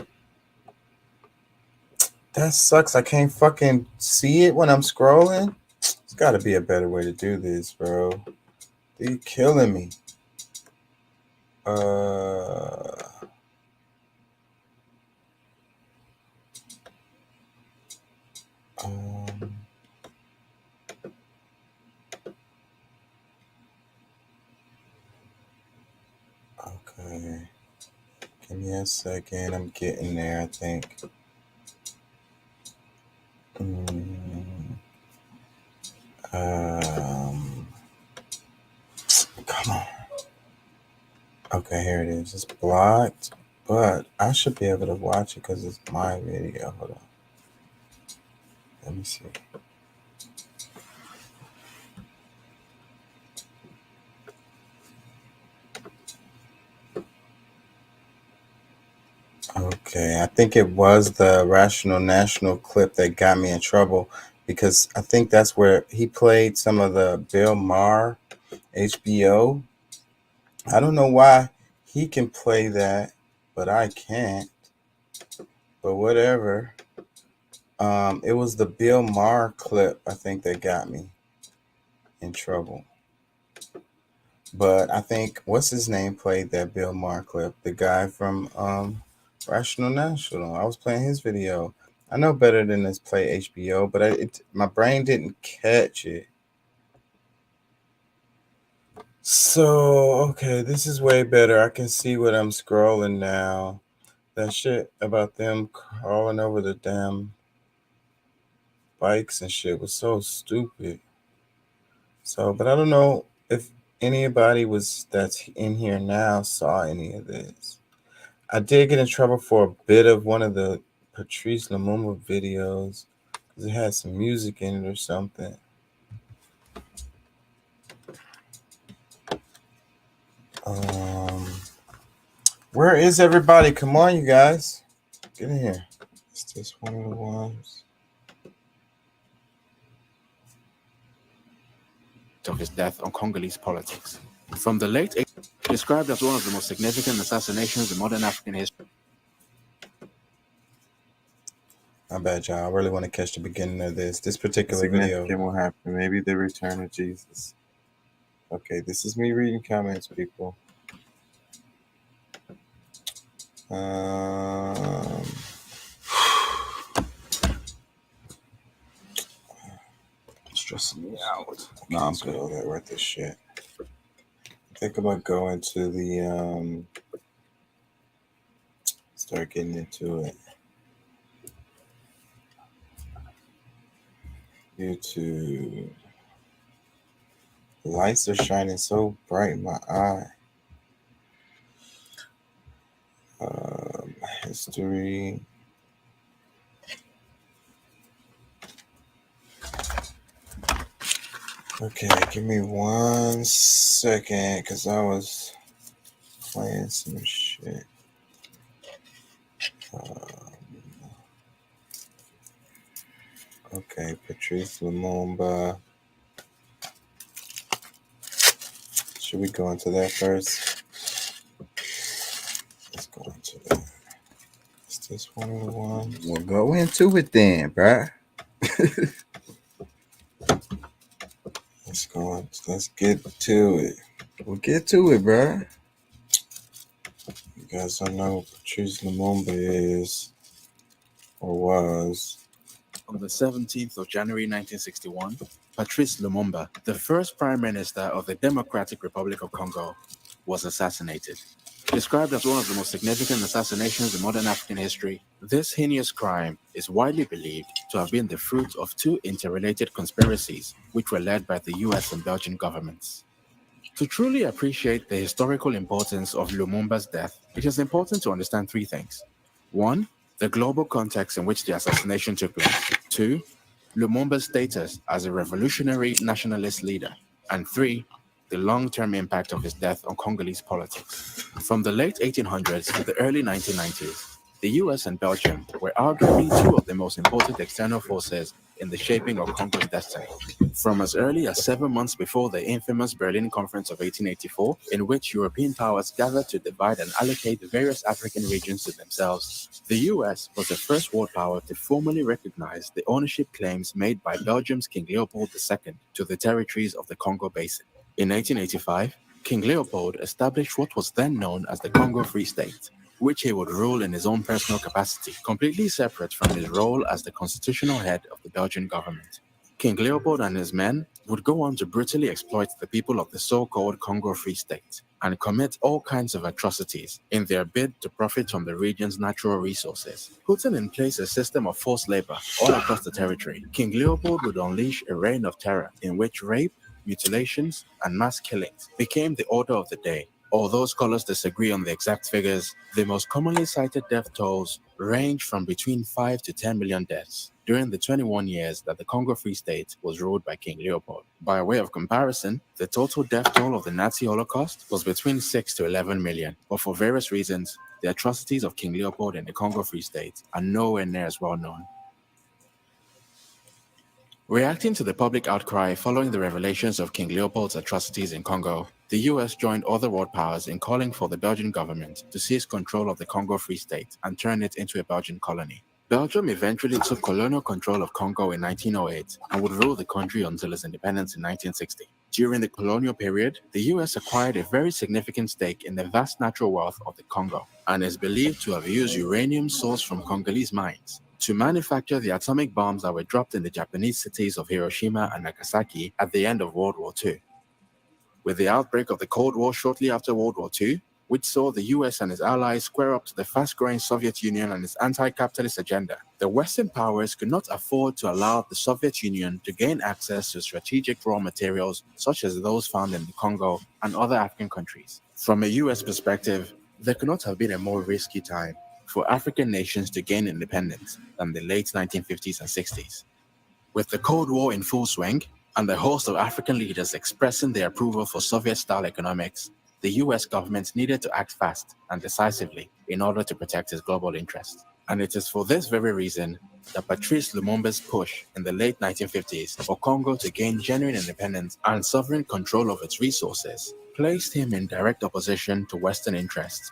That sucks. I can't fucking see it when I'm scrolling. There's gotta be a better way to do this, bro. You're killing me. Okay. Give me a second. I'm getting there, I think. Come on. Okay, here it is. It's blocked, but I should be able to watch it because it's my video. Hold on. Let me see. Okay, I think it was the Rational National clip that got me in trouble because I think that's where he played some of the Bill Maher HBO. I don't know why he can play that, but I can't. But whatever. It was the Bill Maher clip, I think, that got me in trouble. But I think, what's his name played that Bill Maher clip? The guy from Rational National. I was playing his video. I know better than this play HBO, but my brain didn't catch it. So, okay, this is way better. I can see what I'm scrolling now. That shit about them crawling over the damn bikes and shit was so stupid. So, but I don't know if anybody that's in here now saw any of this. I did get in trouble for a bit of one of the Patrice Lumumba videos because it had some music in it or something. Where is everybody? Come on, you guys. Get in here. Is this one of the ones? Of his death on Congolese politics. From the late 80s, described as one of the most significant assassinations in modern African history. My bad, y'all. I really want to catch the beginning of this particular video. What happened? Maybe the return of Jesus. Okay, this is me reading comments, people. Stressing me out. No, I'm good. All that right, this shit. I think I'm gonna go into the start getting into it. YouTube. The lights are shining so bright in my eye. History. Okay, give me 1 second because I was playing some shit. Okay, Patrice Lumumba. Should we go into that first? Let's go into that. Is this one of the ones? We'll go into it then, bruh. Let's get to it. We'll get to it, bruh. You guys don't know who Patrice Lumumba is or was. On the 17th of January 1961, Patrice Lumumba, the first Prime Minister of the Democratic Republic of Congo, was assassinated. Described as one of the most significant assassinations in modern African history, this heinous crime is widely believed to have been the fruit of two interrelated conspiracies which were led by the US and Belgian governments. To truly appreciate the historical importance of Lumumba's death, it is important to understand three things. 1. The global context in which the assassination took place. 2. Lumumba's status as a revolutionary nationalist leader. And 3. The long-term impact of his death on Congolese politics. From the late 1800s to the early 1990s, the US and Belgium were arguably two of the most important external forces in the shaping of Congo's destiny. From as early as 7 months before the infamous Berlin Conference of 1884, in which European powers gathered to divide and allocate various African regions to themselves, the US was the first world power to formally recognize the ownership claims made by Belgium's King Leopold II to the territories of the Congo Basin. In 1885, King Leopold established what was then known as the Congo Free State, which he would rule in his own personal capacity, completely separate from his role as the constitutional head of the Belgian government. King Leopold and his men would go on to brutally exploit the people of the so-called Congo Free State and commit all kinds of atrocities in their bid to profit from the region's natural resources. Putting in place a system of forced labor all across the territory, King Leopold would unleash a reign of terror in which rape, mutilations, and mass killings became the order of the day. Although scholars disagree on the exact figures, the most commonly cited death tolls range from between 5 to 10 million deaths during the 21 years that the Congo Free State was ruled by King Leopold. By way of comparison, the total death toll of the Nazi Holocaust was between 6 to 11 million, but for various reasons, the atrocities of King Leopold in the Congo Free State are nowhere near as well known. Reacting to the public outcry following the revelations of King Leopold's atrocities in Congo, the US joined other world powers in calling for the Belgian government to seize control of the Congo Free State and turn it into a Belgian colony. Belgium eventually took colonial control of Congo in 1908 and would rule the country until its independence in 1960. During the colonial period, the US acquired a very significant stake in the vast natural wealth of the Congo and is believed to have used uranium sourced from Congolese mines to manufacture the atomic bombs that were dropped in the Japanese cities of Hiroshima and Nagasaki at the end of World War II. With the outbreak of the Cold War shortly after World War II, which saw the US and its allies square up to the fast-growing Soviet Union and its anti-capitalist agenda, the Western powers could not afford to allow the Soviet Union to gain access to strategic raw materials such as those found in the Congo and other African countries. From a US perspective, there could not have been a more risky time for African nations to gain independence than the late 1950s and 60s. With the Cold War in full swing and a host of African leaders expressing their approval for Soviet-style economics, the US government needed to act fast and decisively in order to protect its global interests. And it is for this very reason that Patrice Lumumba's push in the late 1950s for Congo to gain genuine independence and sovereign control of its resources placed him in direct opposition to Western interests.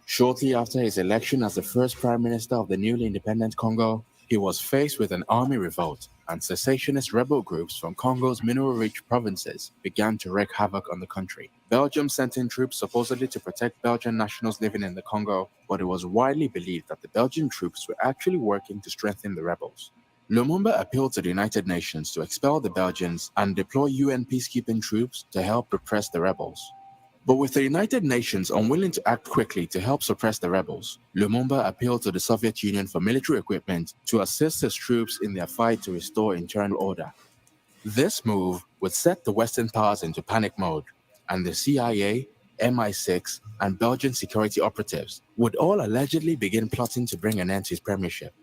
Shortly after his election as the first prime minister of the newly independent Congo, he was faced with an army revolt, and secessionist rebel groups from Congo's mineral-rich provinces began to wreak havoc on the country. Belgium sent in troops supposedly to protect Belgian nationals living in the Congo, but it was widely believed that the Belgian troops were actually working to strengthen the rebels. Lumumba appealed to the United Nations to expel the Belgians and deploy UN peacekeeping troops to help repress the rebels. But with the United Nations unwilling to act quickly to help suppress the rebels, Lumumba appealed to the Soviet Union for military equipment to assist his troops in their fight to restore internal order. This move would set the Western powers into panic mode, and the CIA, MI6, and Belgian security operatives would all allegedly begin plotting to bring an end to his premiership.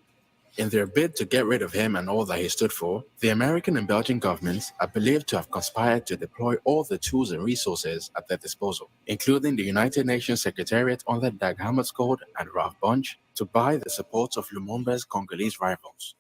In their bid to get rid of him and all that he stood for, the American and Belgian governments are believed to have conspired to deploy all the tools and resources at their disposal, including the United Nations Secretariat under Dag Hammarskjöld and Ralph Bunche, to buy the support of Lumumba's Congolese rivals.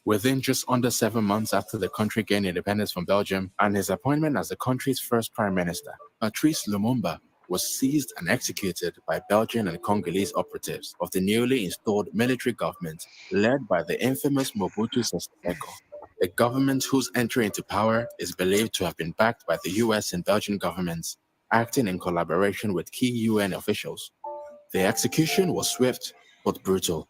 within just under 7 months after the country gained independence from Belgium, and his appointment as the country's first prime minister. Patrice Lumumba was seized and executed by Belgian and Congolese operatives of the newly installed military government led by the infamous Mobutu Sese Seko, a government whose entry into power is believed to have been backed by the US and Belgian governments, acting in collaboration with key UN officials. The execution was swift but brutal.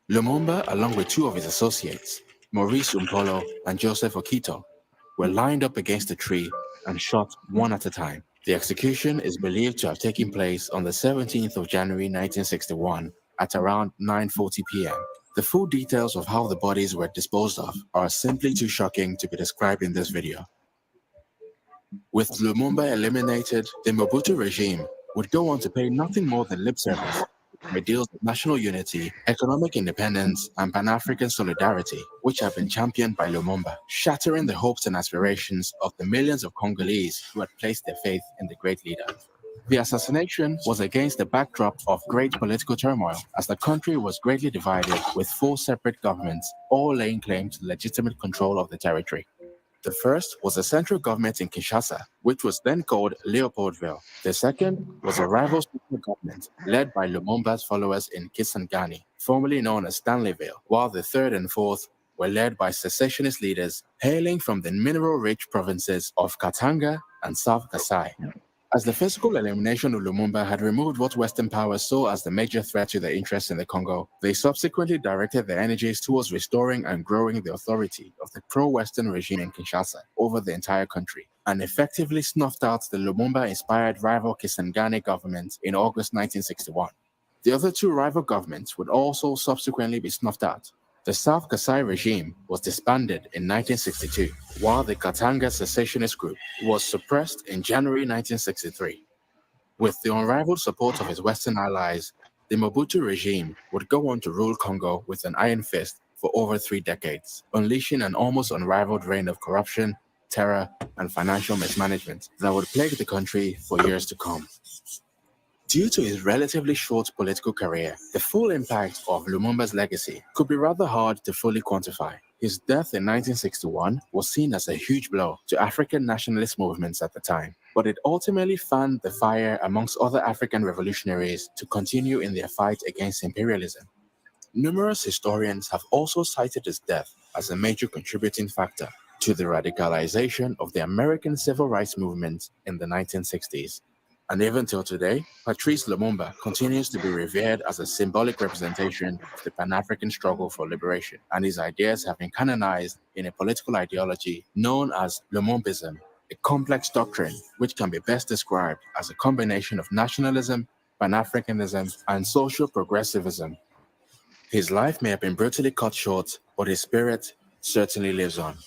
Lumumba, along with two of his associates, Maurice Umpolo and Joseph Okito, were lined up against a tree and shot one at a time. The execution is believed to have taken place on the 17th of January 1961 at around 9:40 p.m. The full details of how the bodies were disposed of are simply too shocking to be described in this video. With Lumumba eliminated, the Mobutu regime would go on to pay nothing more than lip service to ideals of national unity, economic independence, and Pan-African solidarity, which have been championed by Lumumba, shattering the hopes and aspirations of the millions of Congolese who had placed their faith in the great leader. The assassination was against the backdrop of great political turmoil, as the country was greatly divided, with 4 separate governments, all laying claim to legitimate control of the territory. The first was a central government in Kinshasa, which was then called Leopoldville. The second was a rival central government led by Lumumba's followers in Kisangani, formerly known as Stanleyville, while the third and fourth were led by secessionist leaders hailing from the mineral-rich provinces of Katanga and South Kasai. As the physical elimination of Lumumba had removed what Western powers saw as the major threat to their interests in the Congo, they subsequently directed their energies towards restoring and growing the authority of the pro-Western regime in Kinshasa over the entire country, and effectively snuffed out the Lumumba-inspired rival Kisangani government in August 1961. The other 2 rival governments would also subsequently be snuffed out. The South Kasai regime was disbanded in 1962, while the Katanga secessionist group was suppressed in January 1963. With the unrivaled support of his Western allies, the Mobutu regime would go on to rule Congo with an iron fist for over 3 decades, unleashing an almost unrivaled reign of corruption, terror, and financial mismanagement that would plague the country for years to come. Due to his relatively short political career, the full impact of Lumumba's legacy could be rather hard to fully quantify. His death in 1961 was seen as a huge blow to African nationalist movements at the time, but it ultimately fanned the fire amongst other African revolutionaries to continue in their fight against imperialism. Numerous historians have also cited his death as a major contributing factor to the radicalization of the American civil rights movement in the 1960s. And even till today, Patrice Lumumba continues to be revered as a symbolic representation of the Pan-African struggle for liberation, and his ideas have been canonized in a political ideology known as Lumumbism, a complex doctrine which can be best described as a combination of nationalism, Pan-Africanism, and social progressivism. His life may have been brutally cut short, but his spirit certainly lives on.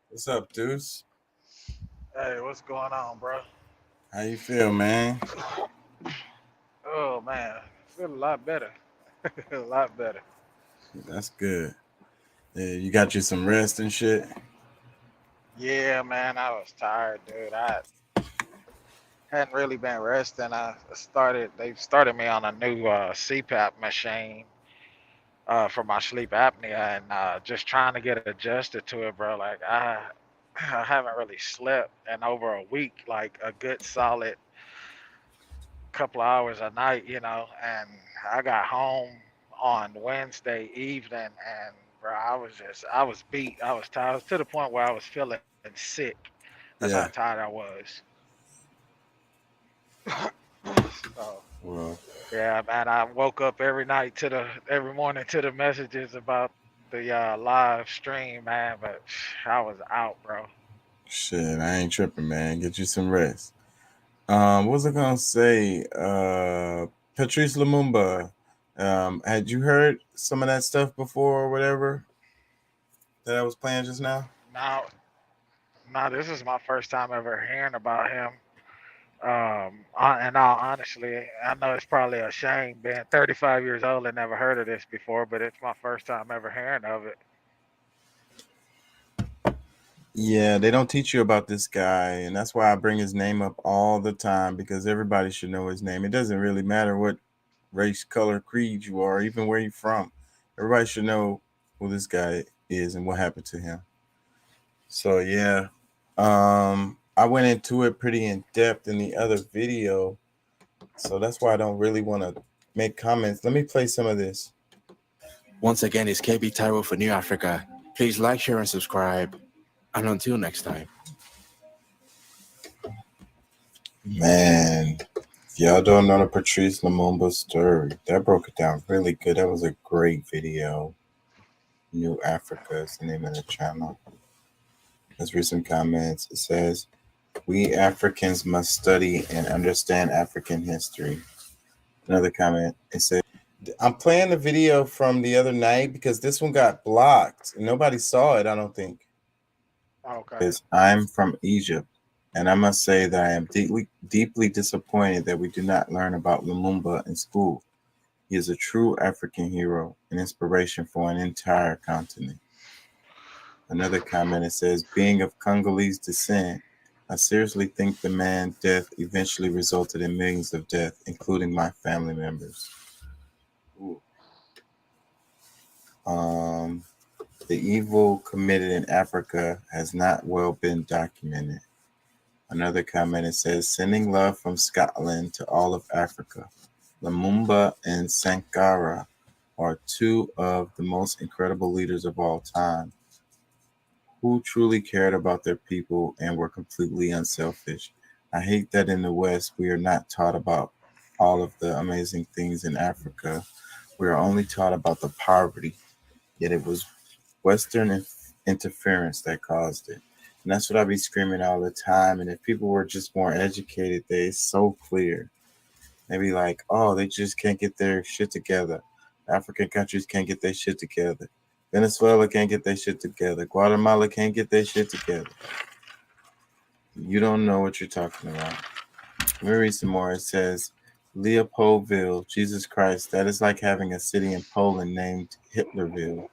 What's up, Deuce? Hey, what's going on, bro? How you feel, man? Oh man, feel a lot better. A lot better. That's good. Yeah, you got you some rest and shit? Yeah, man, I was tired, dude. I hadn't really been resting. They started me on a new CPAP machine for my sleep apnea, and just trying to get adjusted to it, bro. Like I haven't really slept in over a week, like a good solid couple of hours a night, you know. And I got home on Wednesday evening, and bro, I was beat. I was tired. I was to the point where I was feeling sick. That's how tired I was. So, well, yeah, man, I woke up every morning to the messages about the live stream, man, but I was out, bro. Shit, I ain't tripping, man. Get you some rest. What was I gonna say? Patrice Lumumba. Had you heard some of that stuff before or whatever that I was playing just now? No, this is my first time ever hearing about him. And honestly, I know it's probably a shame being 35 years old and never heard of this before, but it's my first time ever hearing of it. Yeah, they don't teach you about this guy, and that's why I bring his name up all the time, because everybody should know his name. It doesn't really matter what race, color, creed you are, even where you're from. Everybody should know who this guy is and what happened to him. So yeah, I went into it pretty in depth in the other video, so that's why I don't really want to make comments. Let me play some of this. Once again, it's KB Taiwo for New Africa. Please like, share, and subscribe. And until next time. Man, if y'all don't know the Patrice Lumumba story, that broke it down really good. That was a great video. New Africa is the name of the channel. Let's read some comments. It says, we Africans must study and understand African history. Another comment. It says, I'm playing the video from the other night because this one got blocked. Nobody saw it, I don't think. Okay. Because I'm from Egypt, and I must say that I am deeply disappointed that we do not learn about Lumumba in school. He is a true African hero, an inspiration for an entire continent. Another comment, it says, being of Congolese descent, I seriously think the man's death eventually resulted in millions of deaths, including my family members. Ooh. The evil committed in Africa has not well been documented. Another comment, it says, sending love from Scotland to all of Africa. Lumumba and Sankara are two of the most incredible leaders of all time, who truly cared about their people and were completely unselfish. I hate that in the West, we are not taught about all of the amazing things in Africa. We are only taught about the poverty, yet it was Western interference that caused it. And that's what I be screaming all the time. And if people were just more educated, it's so clear. They be like, oh, they just can't get their shit together. African countries can't get their shit together. Venezuela can't get their shit together. Guatemala can't get their shit together. You don't know what you're talking about. Let me read some more. It says, Leopoldville, Jesus Christ, that is like having a city in Poland named Hitlerville.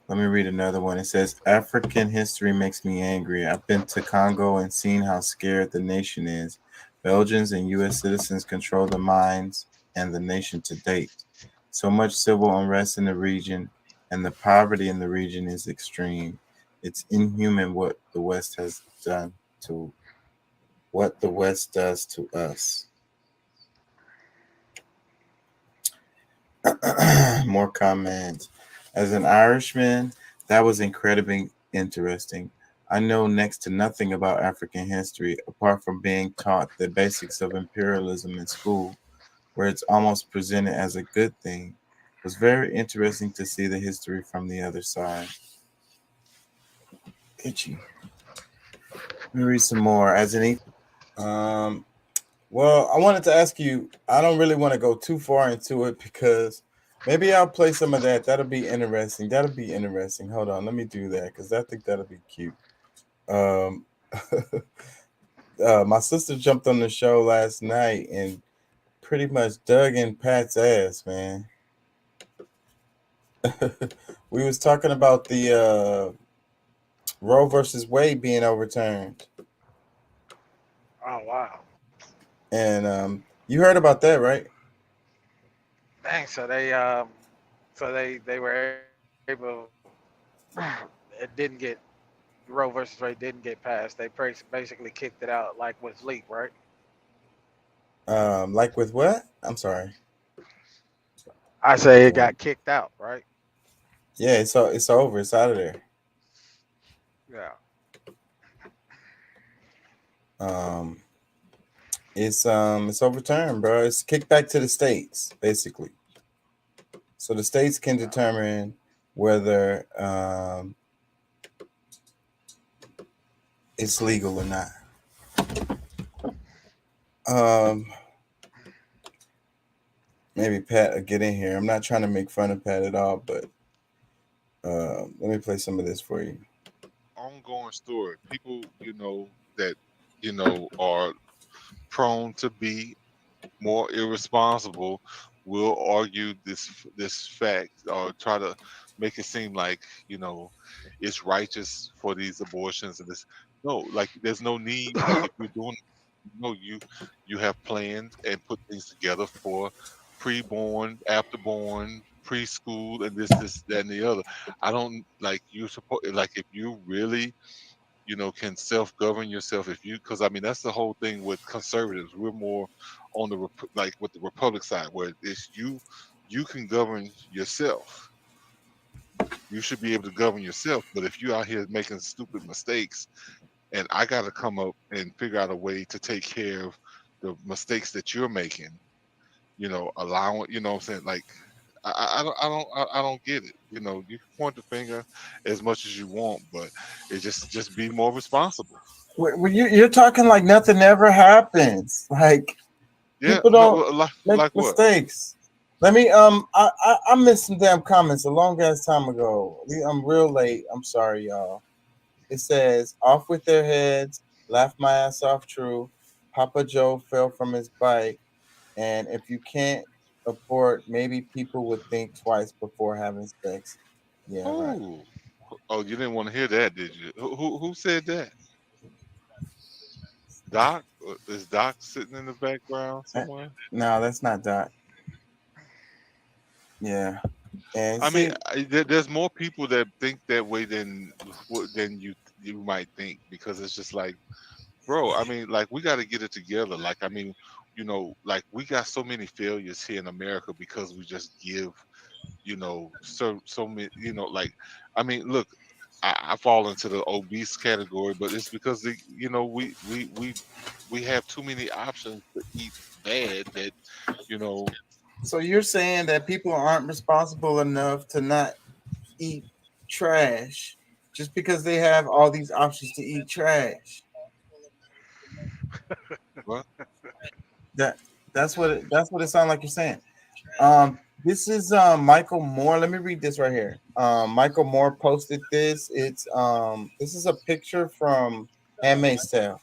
Let me read another one. It says, African history makes me angry. I've been to Congo and seen how scared the nation is. Belgians and U.S. citizens control the minds and the nation to date. So much civil unrest in the region, and the poverty in the region is extreme. It's inhuman what the West has done to what the West does to us. More comments. As an Irishman, that was incredibly interesting. I know next to nothing about African history, apart from being taught the basics of imperialism in school, where it's almost presented as a good thing. It was very interesting to see the history from the other side. Itchy. Let me read some more. Well, I wanted to ask you, I don't really want to go too far into it because maybe I'll play some of that. That'll be interesting. Hold on, let me do that because I think that'll be cute. My sister jumped on the show last night and pretty much dug in Pat's ass, man. We was talking about the Roe versus Wade being overturned. Oh wow. And you heard about that, right? Dang, so they were able, it didn't get, Roe versus Wade didn't get passed. They basically kicked it out like with Leap, right? Like with what? I'm sorry. I say it got kicked out, right? Yeah, it's over. It's out of there. Yeah. It's overturned, bro. It's kicked back to the states, basically. So the states can determine whether it's legal or not. Maybe Pat will get in here. I'm not trying to make fun of Pat at all, but let me play some of this for you. Ongoing story. People, that, are prone to be more irresponsible will argue this fact or try to make it seem like, it's righteous for these abortions and this. No, like there's no need. Like, if you're doing you have planned and put things together for preborn, afterborn, preschool, and this, that, and the other. I don't like you support like if you really can self-govern yourself if you because I mean that's the whole thing with conservatives. We're more on the like with the Republic side where it's you can govern yourself. You should be able to govern yourself. But if you're out here making stupid mistakes and I got to come up and figure out a way to take care of the mistakes that you're making, allowing, what I'm saying? Like, I don't get it. You can point the finger as much as you want, but it just be more responsible. When you're talking like nothing ever happens. Like people don't make mistakes. Let me I missed some damn comments a long ass time ago. I'm real late. I'm sorry, y'all. It says off with their heads, laugh my ass off. True. Papa Joe fell from his bike, and if you can't abort, maybe people would think twice before having sex. Yeah. Right. Oh, you didn't want to hear that, did you? Who said that? Doc? Is Doc sitting in the background somewhere? No, that's not Doc. Yeah. And I mean, there's more people that think that way than you might think, because it's just like, bro, I mean, like we got to get it together. Like, I mean, like we got so many failures here in America because we just give, so many, like, I mean, look, I fall into the obese category, but it's because we have too many options to eat bad that, So you're saying that people aren't responsible enough to not eat trash just because they have all these options to eat trash? What? That's what it sounds like you're saying. This is Michael Moore. Let me read this right here. Michael Moore posted this. It's this is a picture from Handmaid's Tale,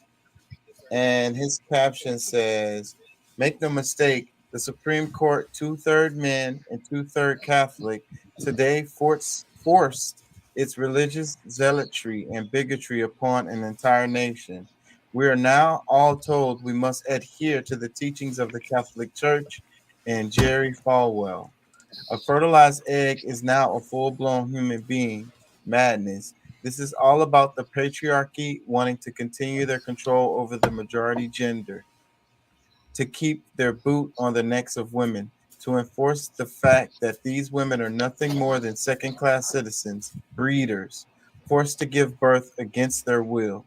and his caption says, "Make no mistake, the Supreme Court, 2/3 men and 2/3 Catholic, today forced its religious zealotry and bigotry upon an entire nation. We are now all told we must adhere to the teachings of the Catholic Church and Jerry Falwell. A fertilized egg is now a full-blown human being. Madness. This is all about the patriarchy wanting to continue their control over the majority gender, to keep their boot on the necks of women, to enforce the fact that these women are nothing more than second-class citizens, breeders, forced to give birth against their will.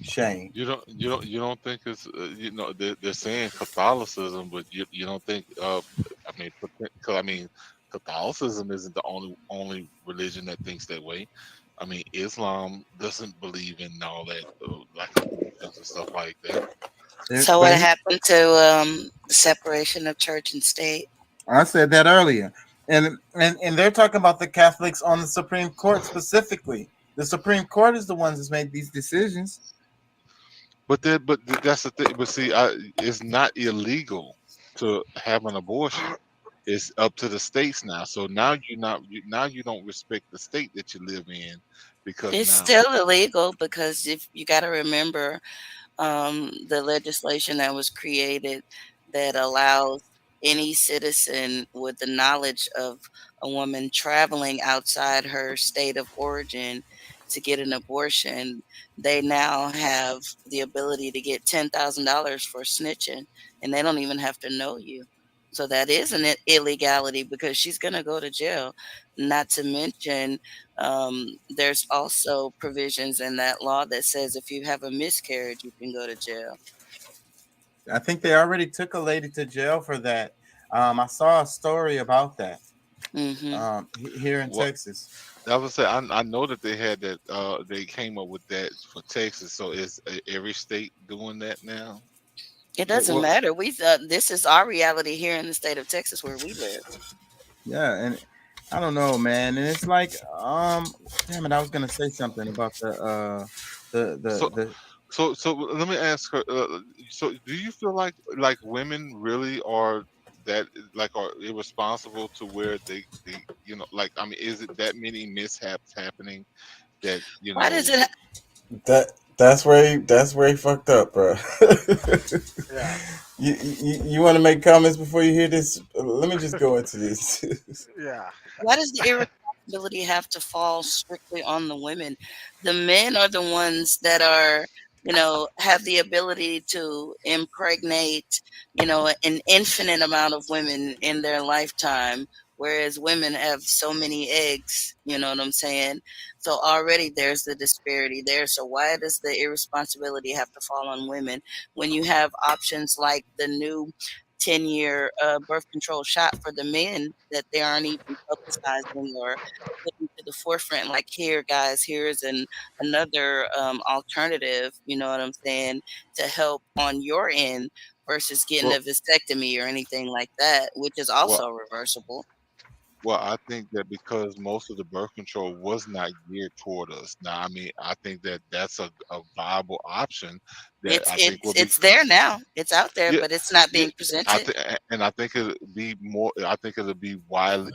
Shame." You don't think it's they're saying Catholicism, but you don't think I mean Catholicism isn't the only religion that thinks that way. I mean, Islam doesn't believe in all that like and stuff like that. So what happened to the separation of church and state? I said that earlier, and they're talking about the Catholics on the Supreme Court specifically. The Supreme Court is the ones that's made these decisions. But that's the thing. But see, it's not illegal to have an abortion. It's up to the states now. So now you don't respect the state that you live in, because It's now, still illegal, because if you got to remember the legislation that was created that allows any citizen with the knowledge of a woman traveling outside her state of origin to get an abortion, they now have the ability to get $10,000 for snitching, and they don't even have to know you. So that is an illegality, because she's going to go to jail. Not to mention, there's also provisions in that law that says if you have a miscarriage, you can go to jail. I think they already took a lady to jail for that. I saw a story about that here in Texas. I would say I know that they had that. They came up with that for Texas. So is every state doing that now? It doesn't matter. This is our reality here in the state of Texas where we live. Yeah, and I don't know, man. And it's like, damn it, I was gonna say something about the. So let me ask her. So do you feel like women really are that are irresponsible to where they like, I mean, is it that many mishaps happening that Why does it? That's where he fucked up, bro. Yeah. You want to make comments before you hear this? Let me just go into this. Yeah. Why does the irresponsibility have to fall strictly on the women? The men are the ones that are, have the ability to impregnate, an infinite amount of women in their lifetime, whereas women have so many eggs, you know what I'm saying? So already there's the disparity there. So why does the irresponsibility have to fall on women when you have options like the new 10-year birth control shot for the men that they aren't even publicizing or putting to the forefront? Like, here, guys, here's another alternative, you know what I'm saying, to help on your end versus getting Well, a vasectomy or anything like that, which is well, also reversible. Well, I think that because most of the birth control was not geared toward us. Now, I mean, I think that that's a viable option that It's I think will it's be. it's there now. It's out there, Yeah, but it's not yeah. being presented. I think it'll be more. I think it'll be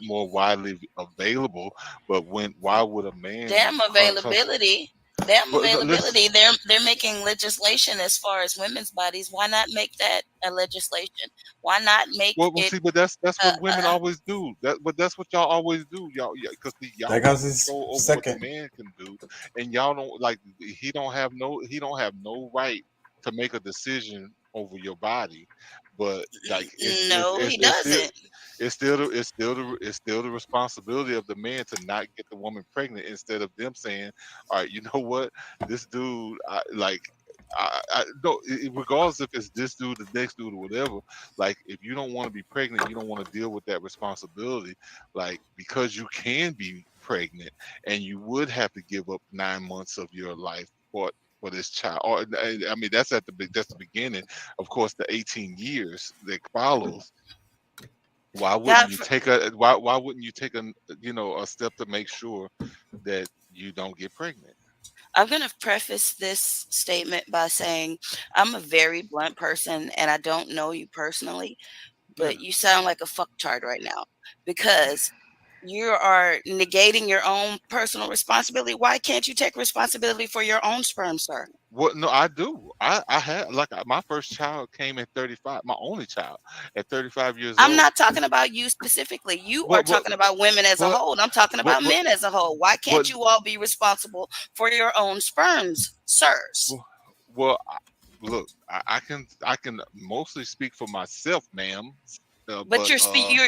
more widely available. But why would a man? Damn availability. Damn But no, listen. availability. They're making legislation as far as women's bodies. Why not make that a legislation? Why not make Well, it see, but that's uh, what women uh, always do. But that's what y'all always do, y'all. Yeah, because y'all There want goes his control over what the second. man can do, and y'all don't like. He don't have no right to make a decision over your body. But like, no, he doesn't. it's still the responsibility of the man to not get the woman pregnant instead of them saying, all right, you know what, this dude, I no, regardless if it's this dude, the next dude, or whatever. Like, if you don't want to be pregnant, you don't want to deal with that responsibility. Like, because you can be pregnant, and you would have to give up 9 months of your life for this child. Or I mean, that's the beginning. Of course, the 18 years that follows. Why wouldn't you take why wouldn't you take a step to make sure that you don't get pregnant? I'm going to preface this statement by saying I'm a very blunt person and I don't know you personally, but you sound like a fucktard right now because you are negating your own personal responsibility. Why can't you take responsibility for your own sperm, sir? Well, no, I do. I had my first child came at 35, my only child at 35 years I'm old. not talking about you specifically. You are But talking about women as a but whole. I'm talking but about men as a whole. Why can't but you all be responsible for your own sperms, sirs? well, look, I can mostly speak for myself, ma'am. But you're speaking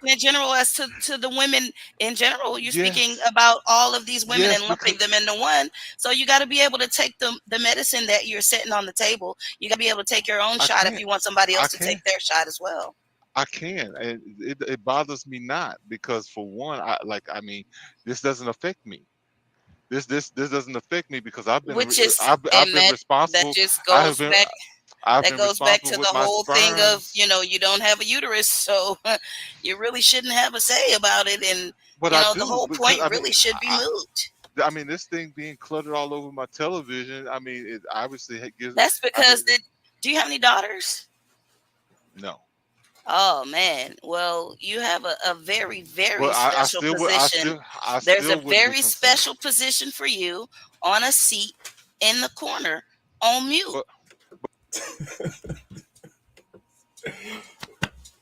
in general as to the women in general. You're speaking about all of these women yes, and lumping them into one. So you got to be able to take the medicine that you're setting on the table. You got to be able to take your own I shot if can't. you want somebody I else to can't. take their shot as well. I can, and it bothers me not because for one, I mean, this doesn't affect me. This doesn't affect me because I've been Which is I've and been that responsible. just I have goes been back. I've That been goes back responsible to with the my whole thing of, sperms. you don't have a uterus, so you really shouldn't have a say about it. And, But I the do whole because point really should be moot. I mean, this thing being cluttered all over my television. I mean, it obviously gives. That's because do you have any daughters? No. Oh man, well you have a very very Well, I special still would. position. I There's a still wouldn't be very concerned. special position for you on a seat in the corner on mute.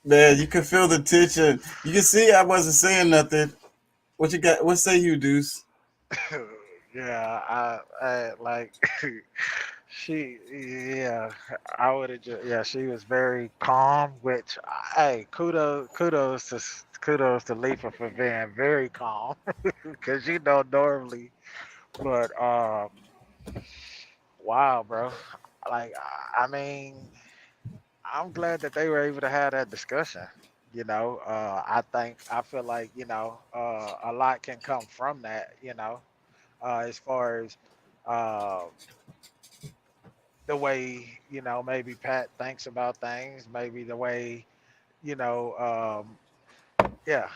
Man, you can feel the tension. You can see I wasn't saying nothing. What you got? What say you, Deuce? Yeah, I like I would have just she was very calm, which hey, kudos to Leaper for being very calm because normally, but wow, bro, like I mean, I'm glad that they were able to have that discussion. I feel like a lot can come from that. As far as uh, the way maybe Pat thinks about things, maybe the way you know, yeah,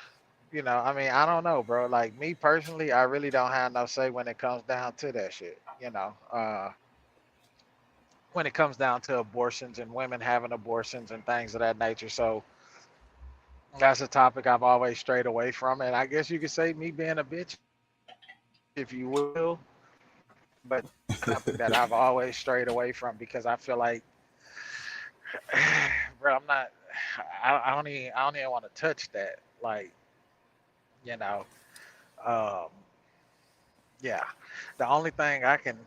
I mean, I don't know, bro. Like me personally, I really don't have no say when it comes down to that shit. When it comes down to abortions and women having abortions and things of that nature. So that's a topic I've always strayed away from, and I guess you could say me being a bitch, if you will. But topic that I've always strayed away from because I feel like, bro, I'm not. I don't even want to touch that. Like, you know, um, yeah. The only thing I can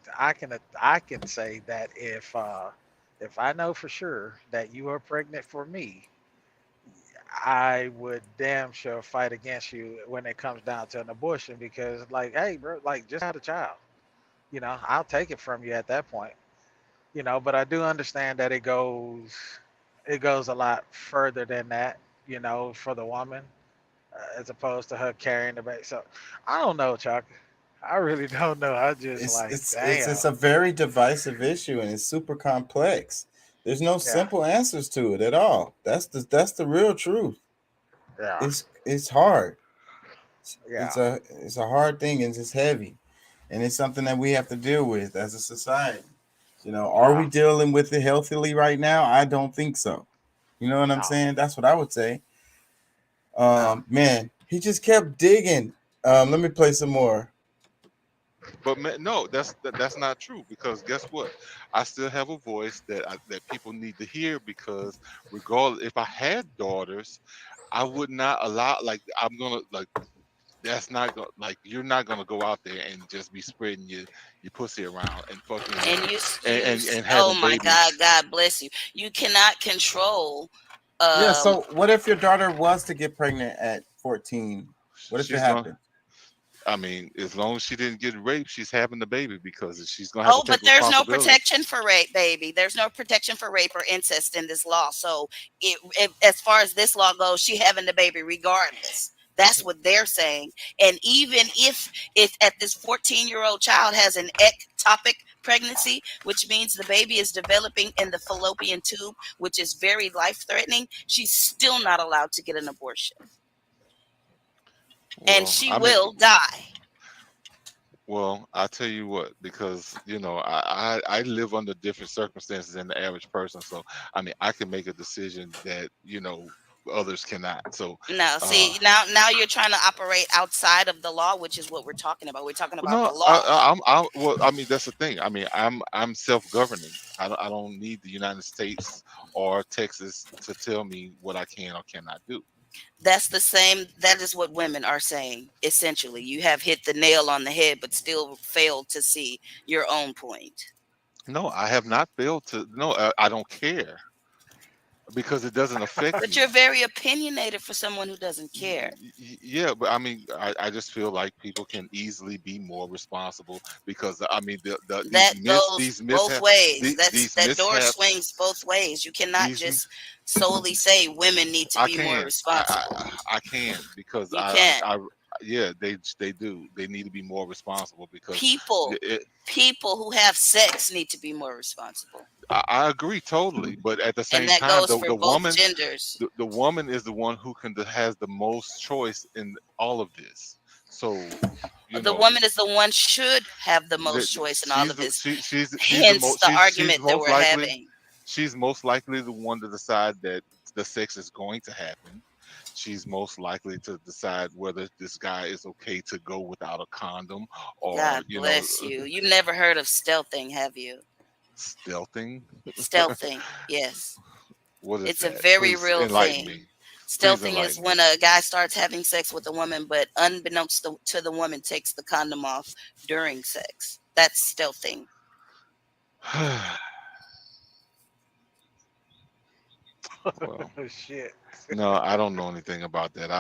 say that if I know for sure that you are pregnant for me, I would damn sure fight against you when it comes down to an abortion because, like, hey, bro, like, just have a child. I'll take it from you at that point. But I do understand that it goes a lot further than that. For the woman, as opposed to her carrying the baby. So I don't know, Chuck. I really don't know. I just like, damn. It's a very divisive issue and it's super complex. There's no Yeah, simple answers to it at all. That's the real truth. yeah, It's hard. yeah. It's a hard thing and it's heavy. And it's something that we have to deal with as a society. Are we No, dealing with it healthily right now? I don't think so. You know what I'm no, saying? That's what I would say. no. Man, he just kept digging. Let me play some more. But man, no, that's not true because guess what? I still have a voice that people need to hear because regardless, if I had daughters, I would not allow. Like I'm gonna like that's not gonna like you're not gonna go out there and just be spreading your pussy around and fucking And and oh having my God, babies. God bless you. You cannot control. Yeah, Um, so what if your daughter was to get pregnant at 14? What if it She's gonna. happened? I mean, as long as she didn't get raped, she's having the baby because she's gonna have to oh, but take there's no responsibility. protection for rape, baby. There's no protection for rape or incest in this law. So, as far as this law goes, she having the baby regardless. That's what they're saying. And even if at this 14-year-old child has an ectopic pregnancy, which means the baby is developing in the fallopian tube, which is very life-threatening, she's still not allowed to get an abortion, and Well, she I mean, will die. well, I tell you what, because I live under different circumstances than the average person, so I mean, I can make a decision that others cannot. So, No, uh, see, now you're trying to operate outside of the law, which is what we're talking about. We're talking about the no, law. well, I mean, that's the thing. I mean, I'm self-governing. I don't need the United States or Texas to tell me what I can or cannot do. That's the same. That is what women are saying. Essentially, you have hit the nail on the head, but still failed to see your own point. No, I have not failed to. No, I don't care because it doesn't affect But me. you're very opinionated for someone who doesn't care. Yeah, but I mean, I just feel like people can easily be more responsible because I mean, That goes these both mishap, ways. these That door mishaps, swings both ways. You cannot these just solely say women need to I be more can, responsible. I can because You can't. yeah, they do. They need to be more responsible because People people who have sex need to be more responsible. I agree totally, but at the And same that time, goes for the both woman, genders. the woman is the one who has the most choice in all of this. So, The woman is the one should have the most choice in all she's of the this. she's the Hence most the she's argument that most we're likely having. she's most likely the one to decide that the sex is going to happen. She's most likely to decide whether this guy is okay to go without a condom or God bless you. You've never heard of stealthing, have you? stealthing. Stealthing, yes. What is It's a that? very Please real enlighten thing. me. Please Stealthing is enlighten me. when a guy starts having sex with a woman, but unbeknownst to the woman, takes the condom off during sex. That's stealthing. Well, Oh shit. no, I don't know anything about that.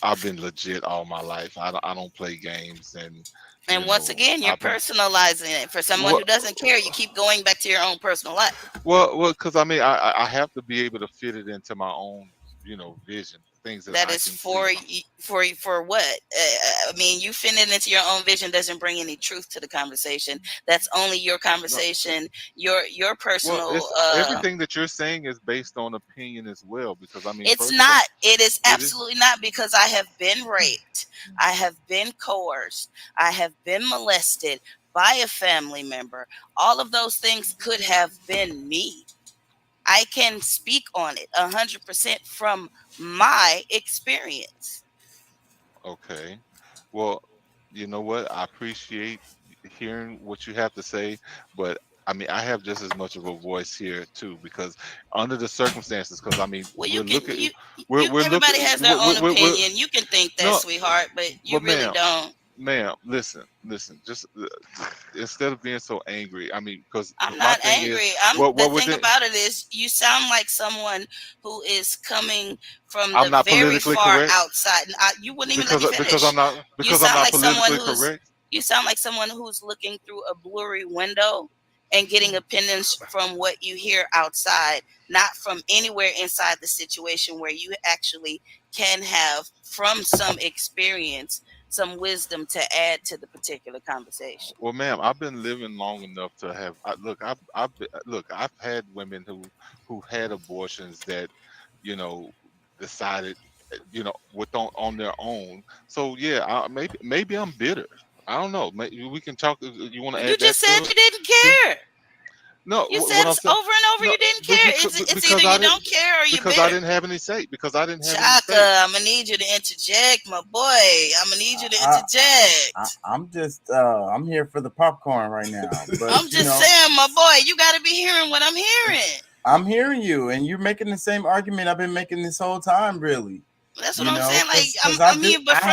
I've been legit all my life. I don't play games, and And once again, you're I've been personalizing it. For someone well, who doesn't care, you keep going back to your own personal life. because I mean, I have to be able to fit it into my own, vision, things that That I is can see. for what? I mean, you fitting it into your own vision doesn't bring any truth to the conversation. That's only your No, conversation, your well, personal. it's everything that you're saying is based on opinion as well. Because I mean, It's first of all, not. It is it is. absolutely not, because I have been raped. I have been coerced. I have been molested by a family member. All of those things could have been me. I can speak on it 100% from my experience. Okay. Well, you know what? I appreciate hearing what you have to say, but I mean, I have just as much of a voice here too, because under the circumstances, because I mean, Well, we're looking, everybody has their own opinion. You can think that, no, sweetheart, but you but really don't. ma'am, listen, just instead of being so angry, I mean, because I'm my not thing angry. is, The thing about it is, you sound like someone who is coming from I'm the not very politically far correct outside. You wouldn't even let me finish. because I'm not You sound like someone politically who's correct. you sound like someone who's looking through a blurry window and getting opinions from what you hear outside, not from anywhere inside the situation where you actually can have, from some experience, some wisdom to add to the particular conversation. Well, ma'am, I've been living long enough to have. I've had women who had abortions that, you know, decided, on their own. So yeah, maybe I'm bitter. I don't know. Maybe we can talk. You want to add You that just to said it? you didn't care. No, You what said I'm saying. over and over you didn't care. It's either you don't care or you because bitter. I didn't have any say. Because I didn't have any Chaka, say. I'm gonna need you to interject, my boy. I'm gonna need you to interject. I'm just I'm here for the popcorn right now. But I'm just saying, my boy, you got to be hearing what I'm hearing. I'm hearing you, and you're making the same argument I've been making this whole time, really. That's what I'm saying. Like, I'm here, but from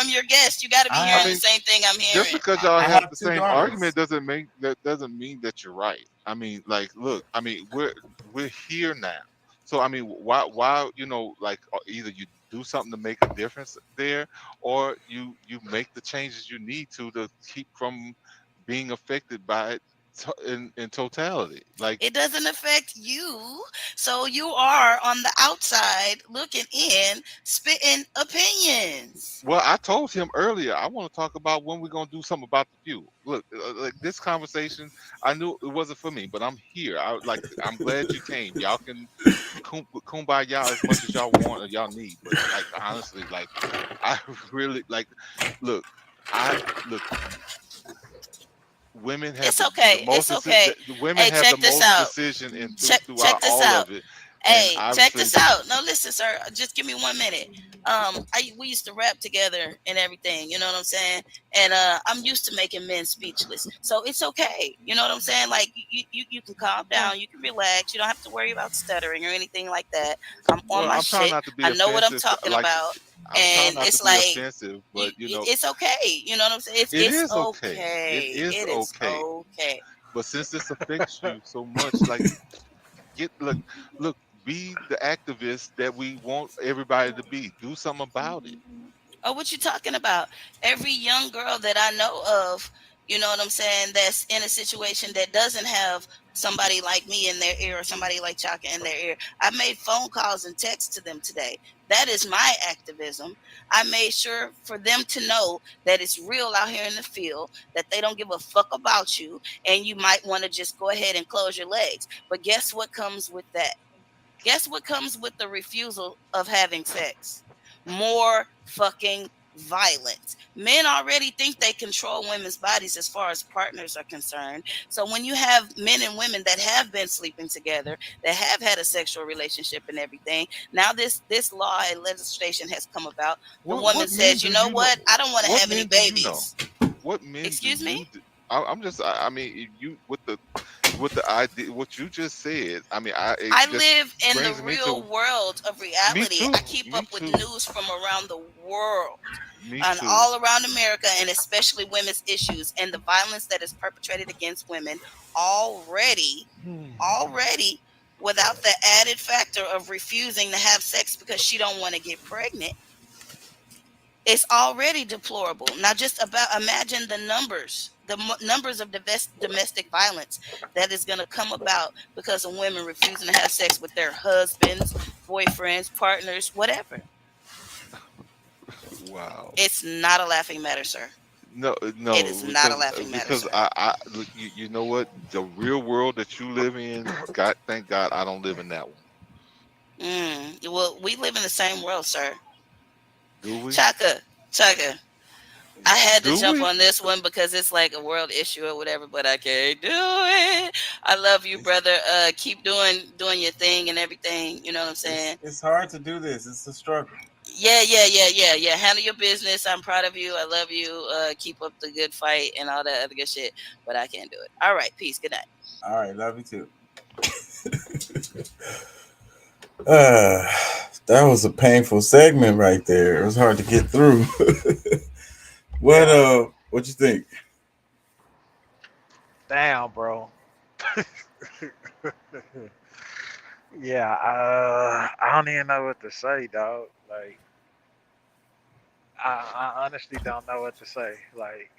your guest, you got to be hearing the same thing I'm hearing. Just because y'all have the same argument doesn't mean that you're right. I mean, like, look, I mean, we're here now. So I mean, why like, either you do something to make a difference there, or you make the changes you need to keep from being affected by it in totality. Like, it doesn't affect you, so you are on the outside looking in, spitting opinions. well, I told him earlier, I want to talk about when we're going to do something about the fuel. Look, like this conversation, I knew it wasn't for me, but I'm here. I'm glad you came. Y'all can kumbaya as much as y'all want or y'all need, but like, honestly, like, I really look. Women have women have the most decision in throughout all of it. Hey, check this out. No, listen, sir. Just give me 1 minute. We used to rap together and everything. You know what I'm saying? And I'm used to making men speechless, so it's okay. You know what I'm saying? Like, you can calm down, you can relax. You don't have to worry about stuttering or anything like that. I'm on my shit. I know what I'm talking about. And it's like offensive, but it's okay. You know what I'm saying? It is okay. It is okay. But since this affects you so much, like, look, be the activist that we want everybody to be. Do something about it. Oh, what you talking about? Every young girl that I know of, you know what I'm saying, that's in a situation that doesn't have somebody like me in their ear or somebody like Chaka in their ear. I made phone calls and texts to them today. That is my activism. I made sure for them to know that it's real out here in the field, that they don't give a fuck about you, and you might want to just go ahead and close your legs. But guess what comes with that? Guess what comes with the refusal of having sex? More fucking violence. Men already think they control women's bodies as far as partners are concerned. So when you have men and women that have been sleeping together, that have had a sexual relationship and everything, now this law and legislation has come about. The woman says, you know what? I don't want to have any babies. What men? Excuse me? I'm just. I mean, you with the idea, what you just said. I mean, I live in the real world of reality. I keep up with news from around the world and all around America, and especially women's issues and the violence that is perpetrated against women already, without the added factor of refusing to have sex because she don't want to get pregnant. It's already deplorable. Now, just imagine the numbers of domestic violence that is going to come about because of women refusing to have sex with their husbands, boyfriends, partners, whatever. Wow. It's not a laughing matter, sir. No, it is not a laughing matter. Because I look, you know what? The real world that you live in, God, thank God, I don't live in that one. Well, we live in the same world, sir. Do we? Chaka, I had to jump on this one because it's like a world issue or whatever, but I can't do it. I love you, brother. Keep doing your thing and everything. You know what I'm saying? It's hard to do this. It's a struggle. Yeah. Handle your business. I'm proud of you. I love you. Keep up the good fight and all that other good shit. But I can't do it. All right. Peace. Good night. All right, love you too. That was a painful segment right there. It was hard to get through. What you think? Damn, bro. Yeah, I don't even know what to say, dog. Like, I honestly don't know what to say. Like,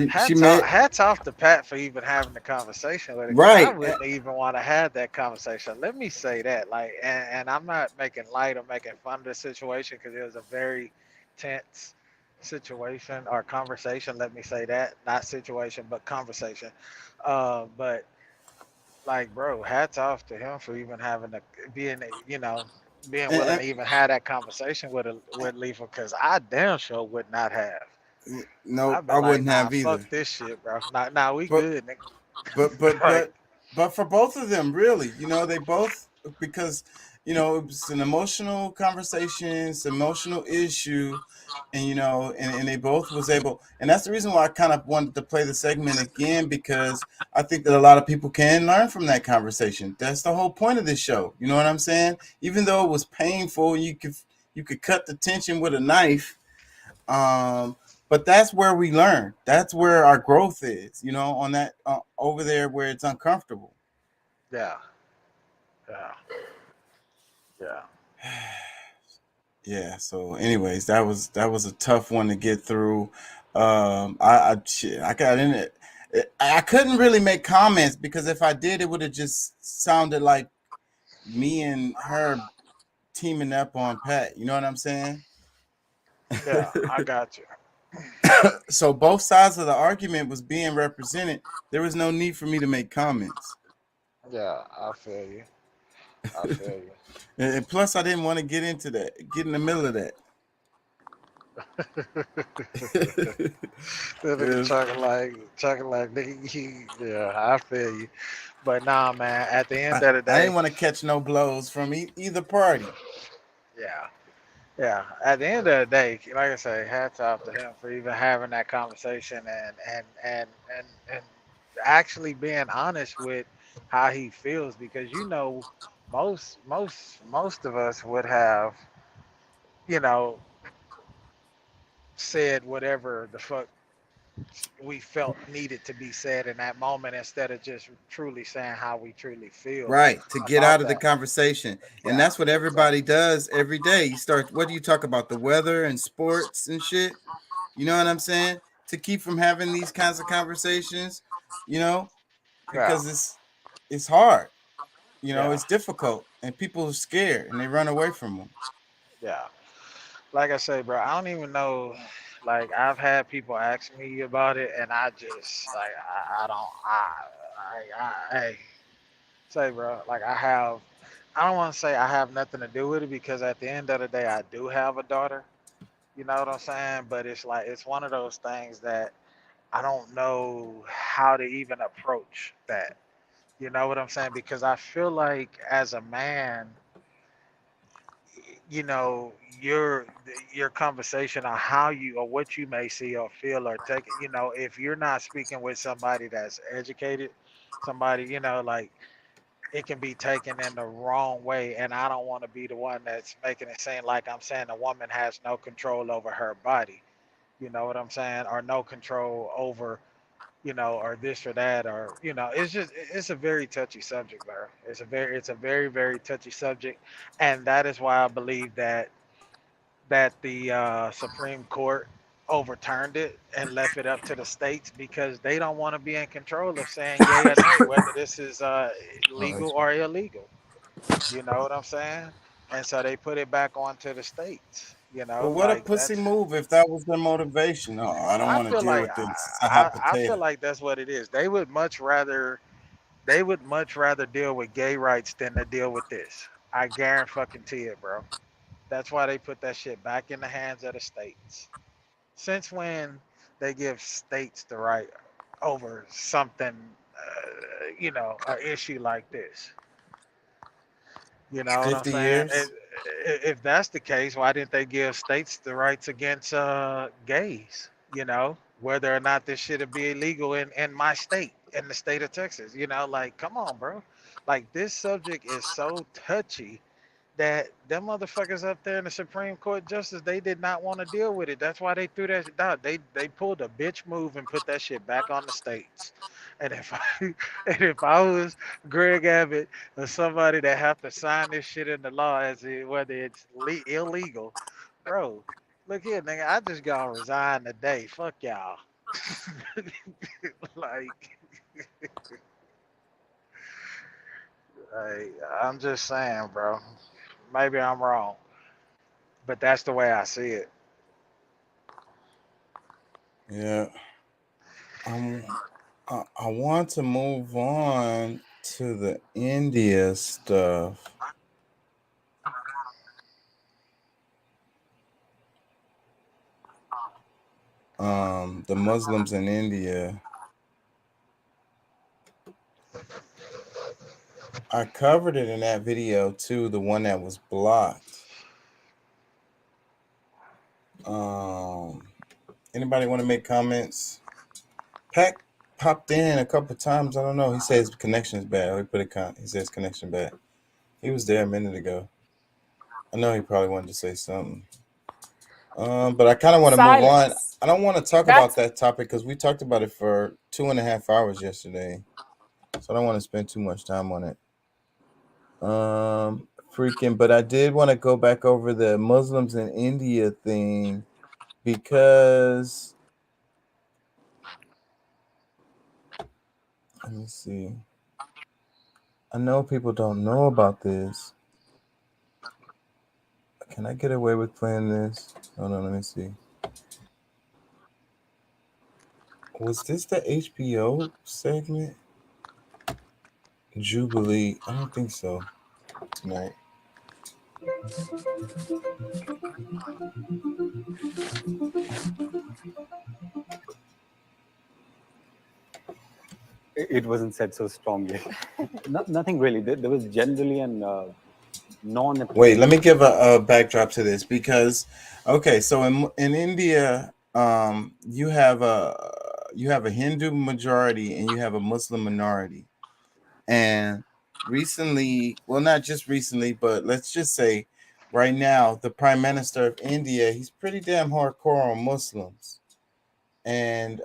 hats off to Pat for even having the conversation with it. 'Cause I Right. wouldn't even want to have that conversation. Let me say that. Like, and I'm not making light or making fun of the situation because it was a very tense situation or conversation. Let me say that, not situation, but conversation. But like, bro, hats off to him for even having being willing to even have that conversation with Leafer, because I damn sure would not have. No, I'd be I like, wouldn't nah, have either. fuck this shit, bro. Nah, we But good, nigga. but for both of them, really, they both, because it was an emotional conversation, it's an emotional issue, and and they both was able, and that's the reason why I kind of wanted to play the segment again, because I think that a lot of people can learn from that conversation. That's the whole point of this show. You know what I'm saying? Even though it was painful, you could cut the tension with a knife. But that's where we learn. That's where our growth is, on that over there where it's uncomfortable. Yeah. Yeah. So, anyways, that was a tough one to get through. I got in it. I couldn't really make comments because if I did, it would have just sounded like me and her teaming up on Pat. You know what I'm saying? Yeah, I got you. So both sides of the argument was being represented. There was no need for me to make comments. Yeah, I feel you. And plus, I didn't want to get in the middle of that. That nigga talking like nigga. Yeah, I feel you. But nah, man. At the end of the I day, didn't want to catch no blows from either party. yeah. At the end of the day, like I say, hats off to him for even having that conversation and actually being honest with how he feels, because most of us would have, you know, said whatever the fuck we felt needed to be said in that moment instead of just truly saying how we truly feel Right, to get about out of the that. conversation. And that's what everybody does every day. What do you talk about? The weather and sports and shit? You know what I'm saying? To keep from having these kinds of conversations, because it's hard. It's difficult and people are scared and they run away from them. Yeah. Like I say, bro, I don't even know. Like, I've had people ask me about it, and I just like I don't hey, say, bro, like I don't want to say I have nothing to do with it, because at the end of the day I do have a daughter. You know what I'm saying? But it's like it's one of those things that I don't know how to even approach that. You know what I'm saying? Because I feel like as a man, you know, your conversation on how you or what you may see or feel or take it, if you're not speaking with somebody that's educated, somebody, like, it can be taken in the wrong way, and I don't want to be the one that's making it seem like I'm saying a woman has no control over her body. You know what I'm saying? Or no control over, or this or that, or it's a very touchy subject, bro. It's a very, very touchy subject, and that is why I believe that the Supreme Court overturned it and left it up to the states, because they don't want to be in control of saying yay or nay whether this is legal or illegal. You know what I'm saying? And so they put it back onto the states. Well, what a Like pussy that's. move if that was their motivation. Oh, I don't I want to feel deal like with this. It's a hot I feel potato. like that's what it is. They would much rather deal with gay rights than to deal with this. I guarantee it, bro. That's why they put that shit back in the hands of the states. Since when they give states the right over something, an issue like this? You know what I'm 50 saying? years. If that's the case, why didn't they give states the rights against gays? You know, whether or not this shit would be illegal in my state, in the state of Texas. You know, like, come on, bro. Like, this subject is so touchy that them motherfuckers up there in the Supreme Court justice, they did not want to deal with it. That's why they threw that shit down. They pulled a bitch move and put that shit back on the states. And if I was Greg Abbott or somebody that have to sign this shit into law whether it's illegal, bro, look here, nigga, I just gonna resign today. Fuck y'all. like, I'm just saying, bro. Maybe I'm wrong, but that's the way I see it. Yeah. I want to move on to the India stuff. The Muslims in India. I covered it in that video too, the one that was blocked. Anybody want to make comments? Pac popped in a couple times. I don't know. He says connection is bad. He says connection bad. He was there a minute ago. I know he probably wanted to say something. But I kind of want to move on. I don't want to talk about that topic because we talked about it for 2.5 hours yesterday. So I don't want to spend too much time on it. But I did want to go back over the Muslims in India thing because let me see. I know people don't know about this. Can I get away with playing this? Hold on, let me see. Was this the HBO segment? Jubilee? I don't think so. Tonight. It wasn't said so strongly. Nothing really. There was generally an non. Wait, let me give a backdrop to this because, okay, so in India, you have a Hindu majority and you have a Muslim minority, and recently, well, not just recently, but let's just say right now, the Prime Minister of India, he's pretty damn hardcore on Muslims, and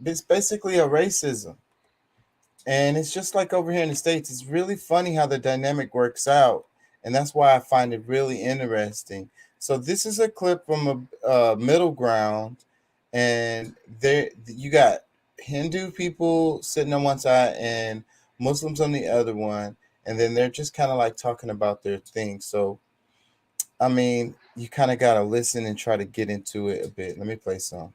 it's basically a racism. And it's just like over here in the States, it's really funny how the dynamic works out. And that's why I find it really interesting. So this is a clip from a middle ground. And there you got Hindu people sitting on one side and Muslims on the other one. And then they're just kind of like talking about their thing. So, I mean, you kind of got to listen and try to get into it a bit. Let me play some.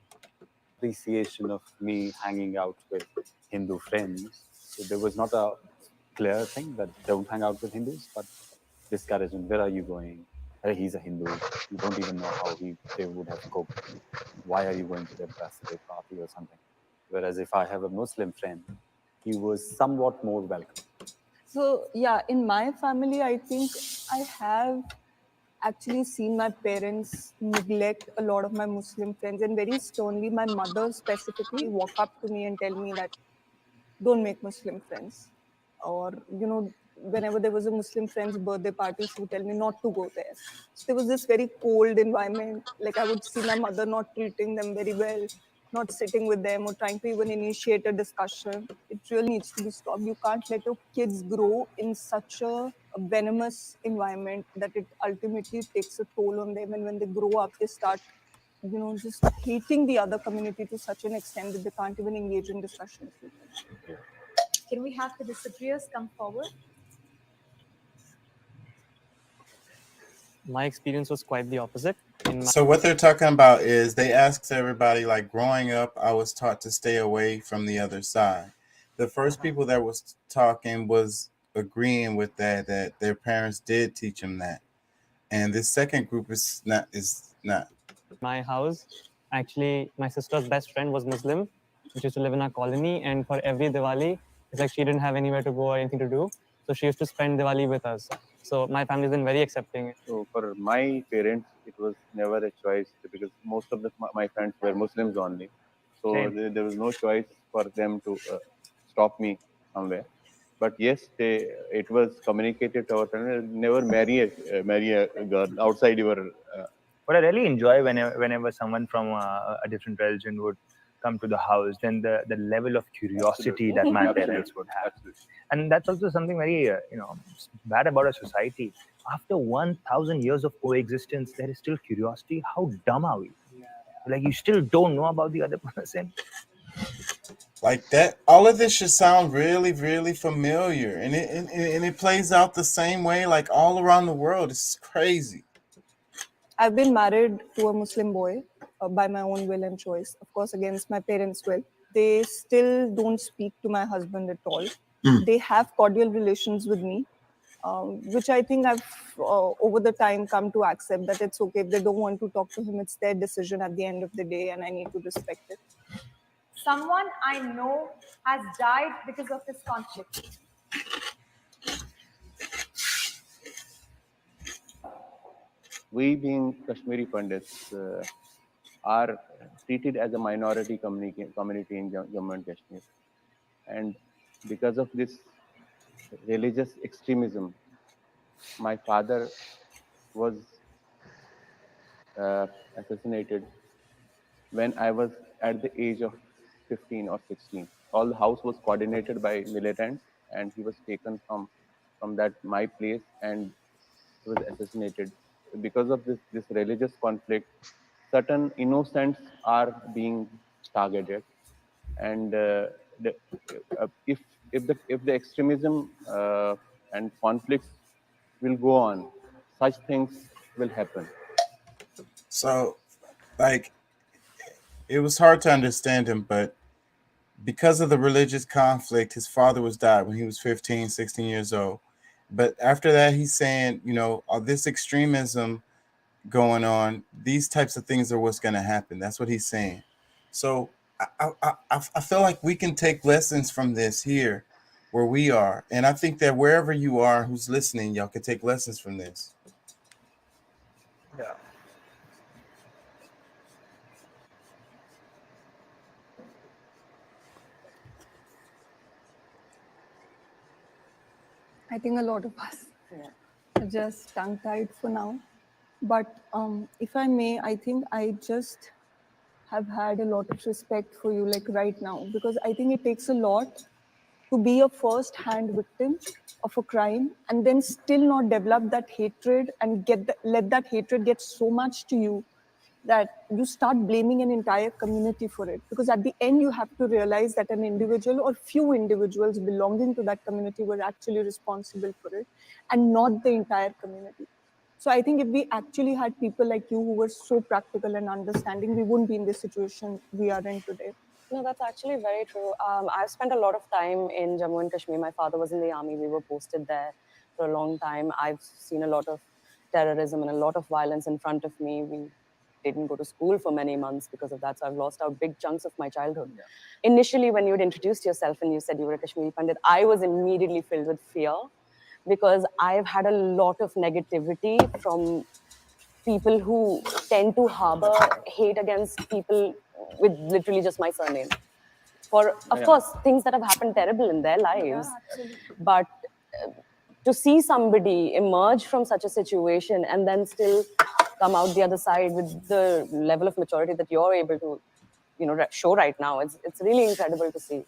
Appreciation of me hanging out with Hindu friends. So there was not a clear thing that don't hang out with Hindus, but discouragement. Where are you going? Hey, he's a Hindu. You don't even know how they would have coped. Why are you going to their birthday party or something? Whereas if I have a Muslim friend, he was somewhat more welcome. So yeah, in my family, I think I have actually seen my parents neglect a lot of my Muslim friends, and very sternly, my mother specifically walk up to me and tell me that don't make Muslim friends. Or, whenever there was a Muslim friend's birthday party, she would tell me not to go there. So there was this very cold environment. Like I would see my mother not treating them very well, not sitting with them or trying to even initiate a discussion. It really needs to be stopped. You can't let your kids grow in such a venomous environment that it ultimately takes a toll on them. And when they grow up, they start just hating the other community to such an extent that they can't even engage in discussions with them. Can we have the disappears come forward? My experience was quite the opposite. So what they're talking about is they asked everybody, like growing up, I was taught to stay away from the other side. The first people that was talking was agreeing with that their parents did teach them that. And this second group is not. My house, actually, my sister's best friend was Muslim. She used to live in our colony, and for every Diwali, it's like she didn't have anywhere to go or anything to do. So she used to spend Diwali with us. So my family's been very accepting. So for my parents, it was never a choice because most of my friends were Muslims only. So there was no choice for them to stop me somewhere. But yes, it was communicated to our parents, never marry a girl outside your. What I really enjoy whenever someone from a different religion would come to the house, then the level of curiosity that my parents would have. And that's also something very bad about our society. After 1,000 years of coexistence, there is still curiosity. How dumb are we? Like, you still don't know about the other person. Like that, all of this should sound really, really familiar, and it plays out the same way, like all around the world. It's crazy. I've been married to a Muslim boy by my own will and choice, of course, against my parents' will. They still don't speak to my husband at all. They have cordial relations with me, which I think I've over the time come to accept that it's okay. If they don't want to talk to him, it's their decision at the end of the day, and I need to respect it. Someone I know has died because of this conflict. We being Kashmiri Pandits are treated as a minority community in Jammu and Kashmir. And because of this religious extremism, my father was assassinated when I was at the age of 15 or 16. All the house was coordinated by militants, and he was taken from my place and he was assassinated. Because of this religious conflict, certain innocents are being targeted, and if the extremism and conflicts will go on, such things will happen. So, like, it was hard to understand him, but because of the religious conflict, his father was died when he was 15, 16 years old. But after that, he's saying, all this extremism going on, these types of things are what's going to happen. That's what he's saying. So I feel like we can take lessons from this here where we are. And I think that wherever you are, who's listening, y'all can take lessons from this. Yeah. I think a lot of us are just tongue-tied for now. But if I may, I think I just have had a lot of respect for you, like right now, because I think it takes a lot to be a first-hand victim of a crime and then still not develop that hatred and let that hatred get so much to you that you start blaming an entire community for it. Because at the end, you have to realize that an individual or few individuals belonging to that community were actually responsible for it and not the entire community. So I think if we actually had people like you who were so practical and understanding, we wouldn't be in this situation we are in today. No, that's actually very true. I've spent a lot of time in Jammu and Kashmir. My father was in the army. We were posted there for a long time. I've seen a lot of terrorism and a lot of violence in front of me. We didn't go to school for many months because of that. So I've lost out big chunks of my childhood. Yeah. Initially, when you had introduced yourself and you said you were a Kashmiri Pandit, I was immediately filled with fear because I've had a lot of negativity from people who tend to harbor hate against people with literally just my surname. For, of course, things that have happened terrible in their lives. Yeah, but to see somebody emerge from such a situation and then still come out the other side with the level of maturity that you're able to, show right now, it's really incredible to see.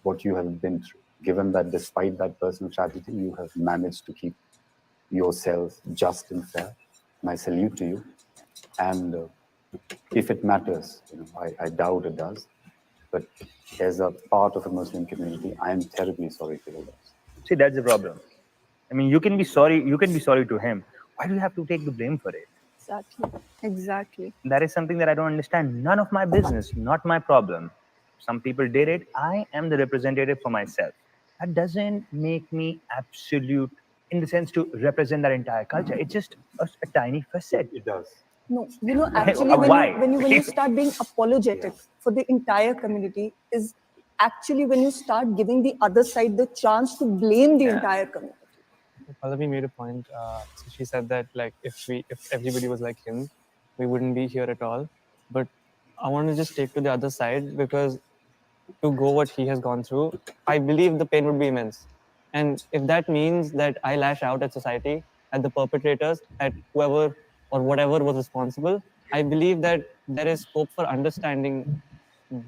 What you have been through, given that despite that personal tragedy, you have managed to keep yourself just and fair. And I salute to you. And if it matters, I doubt it does. But as a part of a Muslim community, I am terribly sorry for your loss. See, that's the problem. I mean, you can be sorry to him. Why do you have to take the blame for it? Exactly. That is something that I don't understand. None of my business, not my problem. Some people did it. I am the representative for myself. That doesn't make me absolute in the sense to represent that entire culture. It's just a tiny facet. It does. No, actually, when you start being apologetic for the entire community is actually when you start giving the other side the chance to blame the entire community. Pallavi made a point. So she said that like if everybody was like him, we wouldn't be here at all. But I want to just take to the other side, because to go what he has gone through, I believe the pain would be immense. And if that means that I lash out at society, at the perpetrators, at whoever or whatever was responsible, I believe that there is scope for understanding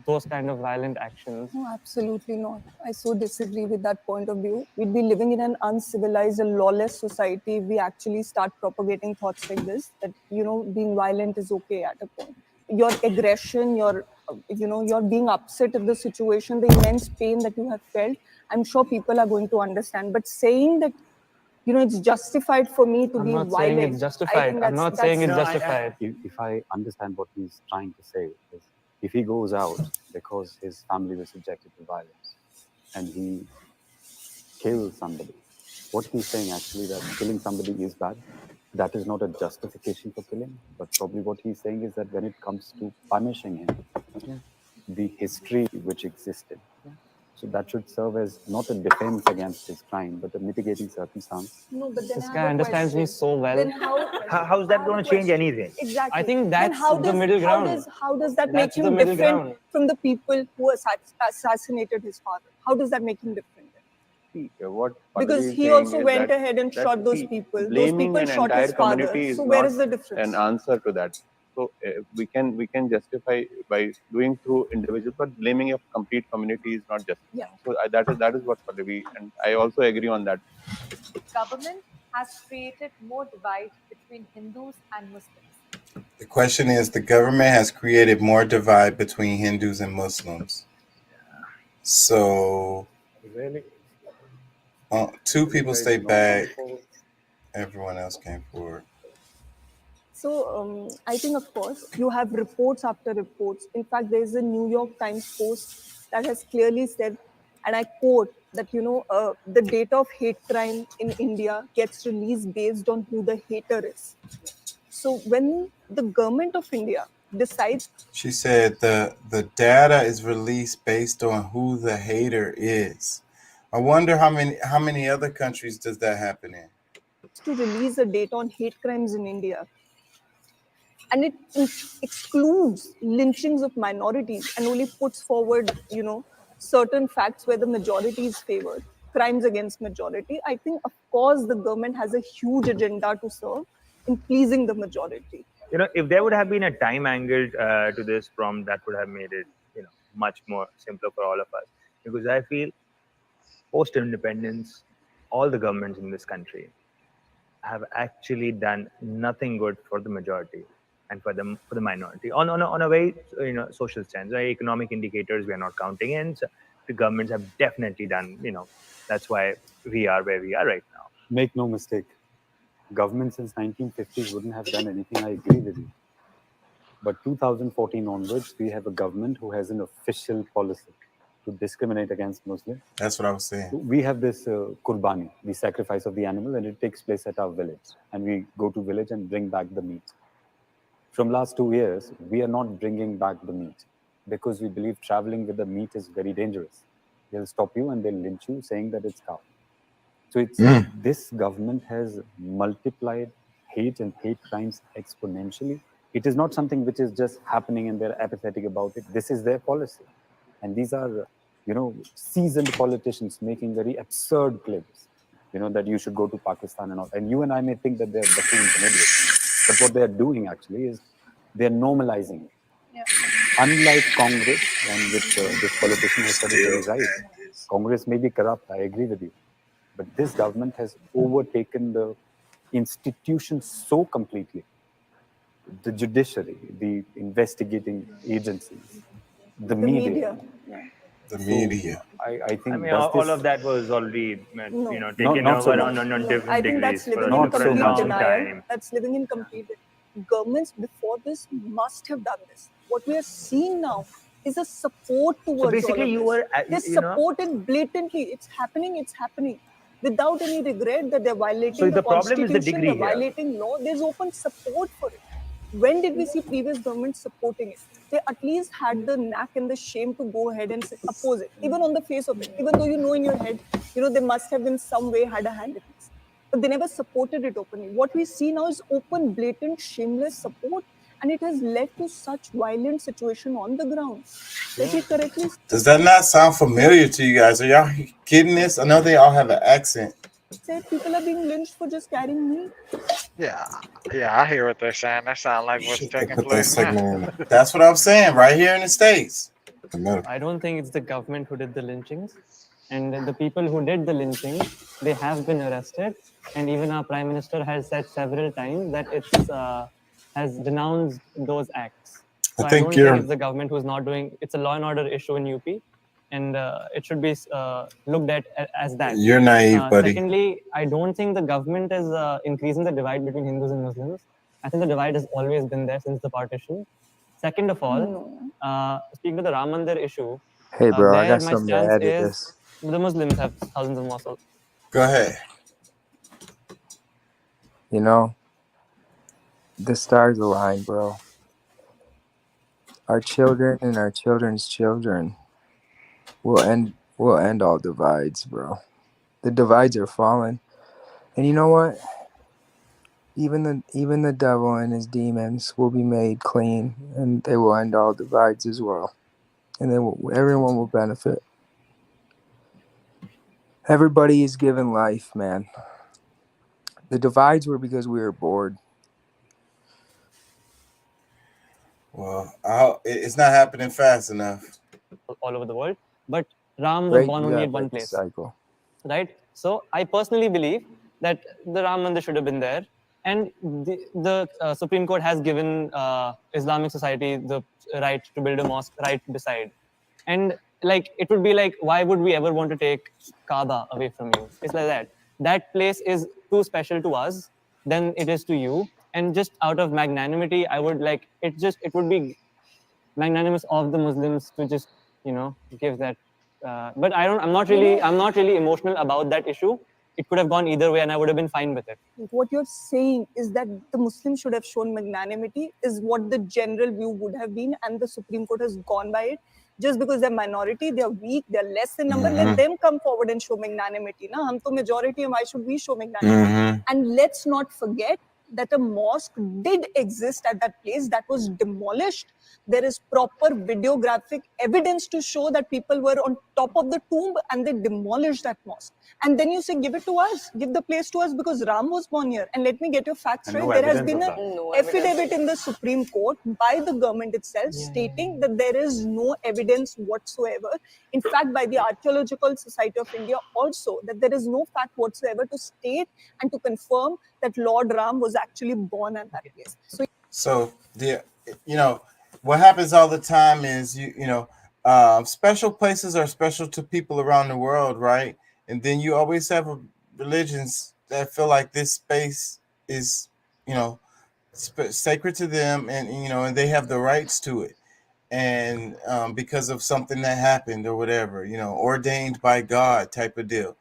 those kind of violent actions. No, absolutely not. I so disagree with that point of view. We'd be living in an uncivilized and lawless society if we actually start propagating thoughts like this, that, being violent is okay at a point. Your aggression, your being upset at the situation, the immense pain that you have felt, I'm sure people are going to understand. But saying that, it's justified for me to be not violent. saying it's justified. I'm not saying it's justified. If I understand what he's trying to say, is if he goes out because his family was subjected to violence and he kills somebody, what he's saying actually that killing somebody is bad, that is not a justification for killing, but probably what he's saying is that when it comes to punishing him, the history which existed, so that should serve as not a defense against his crime, but a mitigating circumstance. No, but then This guy understands me so well. Then How's that going to change anything? Exactly. I think Then that's the middle ground. How does that That's make the him middle different ground. from the people who assassinated his father? How does that make him different? What Because Pallavi is he saying also is went that- ahead and that shot those see, people. Those blaming people an shot entire his father. community is So where not is the difference? an answer to that. So we can justify by doing through individuals, but blaming a complete community is not just. Yeah. So that is what Pallavi, and I also agree on that. Government has created more divide between Hindus and Muslims. The question is, the government has created more divide between Hindus and Muslims. So, Really? two people stayed back. Everyone else came forward. So I think, of course, you have reports after reports. In fact, there is a New York Times post that has clearly said, and I quote, that the data of hate crime in India gets released based on who the hater is. So when the government of India decides, She said the data is released based on who the hater is. I wonder how many other countries does that happen in? to release the data on hate crimes in India, and it excludes lynchings of minorities and only puts forward, certain facts where the majority is favored, crimes against majority, I think, of course, the government has a huge agenda to serve in pleasing the majority. If there would have been a time angle to this prompt, that would have made it, much more simpler for all of us. Because I feel post-independence, all the governments in this country have actually done nothing good for the majority and for the minority on a very social sense. Economic indicators we are not counting in. So the governments have definitely done. That's why we are where we are right now. Make no mistake, government since 1950s wouldn't have done anything. I agree with you. But 2014 onwards, we have a government who has an official policy to discriminate against Muslims. That's what I was saying. We have this kurbani, the sacrifice of the animal, and it takes place at our village. And we go to village and bring back the meat. From last 2 years, we are not bringing back the meat because we believe traveling with the meat is very dangerous. They'll stop you and they'll lynch you saying that it's cow. So this government has multiplied hate and hate crimes exponentially. It is not something which is just happening and they're apathetic about it. This is their policy. And these are, seasoned politicians making very absurd claims, that you should go to Pakistan and all. And you and I may think that they're buffoons and idiots. But what they're doing actually is they're normalizing it. Yeah. Unlike Congress, and which this politician has said is very right, Congress may be corrupt, I agree with you. But this government has overtaken the institutions so completely. The judiciary, the investigating agencies, the media. Yeah. The media. I think all of that was already, taken not so over much. on I different think that's degrees living in for a complete long denial. time. That's living in complete. Governments before this must have done this. What we are seeing now is a support towards basically all of you this. were, They support it blatantly. It's happening. Without any regret that they're violating So the problem is the constitution, degree they're here. violating law. There's open support for it. When did we see previous governments supporting it? They at least had the knack and the shame to go ahead and oppose it, even on the face of it. Even though in your head, they must have in some way had a hand in this. but they never supported it openly. What we see now is open, blatant, shameless support, and it has led to such violent situation on the ground. Let me correctly Does that not sound familiar to you guys? Are y'all getting this? I know they all have an accent. say people are being lynched for just carrying meat. Yeah, I hear what they're saying. That sounds like what's taking Put that place now. segment in. That's what I'm saying, right here in the States. I don't think it's the government who did the lynchings. And the people who did the lynching, they have been arrested. And even our prime minister has said several times that it's has denounced those acts. So I don't think it's the government who's not doing. It's a law and order issue in UP, and it should be looked at as that. You're naive, buddy. Secondly, I don't think the government is increasing the divide between Hindus and Muslims. I think the divide has always been there since the partition. Second of all, speaking to the Ram Mandir issue, Hey, bro, I there got my something to stance add to is this. the Muslims have thousands of mosques. Go ahead. You know, the stars align, bro. Our children and our children's children will end all divides, bro. The divides are falling. And you know what? Even the devil and his demons will be made clean, and they will end all divides as well. And everyone will benefit. Everybody is given life, man. The divides were because we were bored. Well, it's not happening fast enough. All over the world, but Ram was born only at one place, cycle. right? So I personally believe that the Ram Mandir should have been there, and the Supreme Court has given Islamic society the right to build a mosque right beside, and like it would be like, why would we ever want to take Kaaba away from you? It's like that. That place is too special to us than it is to you, and just out of magnanimity, I would like it would be magnanimous of the Muslims to just give that. But I'm not really emotional about that issue. It could have gone either way, and I would have been fine with it. What you're saying is that the Muslims should have shown magnanimity, is what the general view would have been, and the Supreme Court has gone by it. Just because they're minority, they're weak, they're less in number, let them come forward and show magnanimity. Na? Hum to majority, why should we show magnanimity? And let's not forget that a mosque did exist at that place that was demolished. There is proper videographic evidence to show that people were on top of the tomb and they demolished that mosque. And then you say, give it to us, give the place to us because Ram was born here. And let me get your facts right. There has been an affidavit in the Supreme Court by the government itself stating that there is no evidence whatsoever. In fact, by the Archaeological Society of India also, that there is no fact whatsoever to state and to confirm that Lord Ram was actually born at that place. So what happens all the time is special places are special to people around the world, right? And then you always have religions that feel like this space is sacred to them, and they have the rights to it, and because of something that happened or whatever, ordained by God type of deal.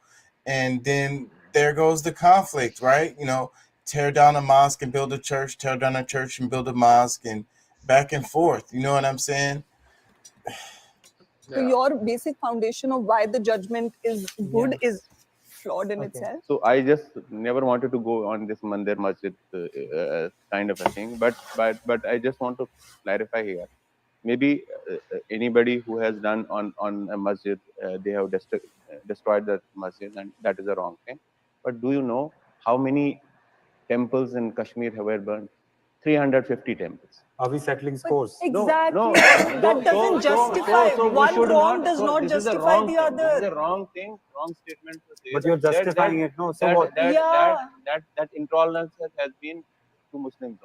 And then there goes the conflict, right? Tear down a mosque and build a church, tear down a church and build a mosque, and back and forth. You know what I'm saying? So your basic foundation of why the judgment is good is flawed in itself. So I just never wanted to go on this Mandir Masjid kind of a thing, but I just want to clarify here. Maybe anybody who has done on a masjid, they have destroyed that masjid, and that is a wrong thing. But do you know how many temples in Kashmir have burned? 350 temples. Are we settling scores? Exactly. That doesn't justify. One wrong does not justify the other. This is a wrong thing, wrong statement to say. But you're justifying it, no? So what? That intolerance has been to Muslims.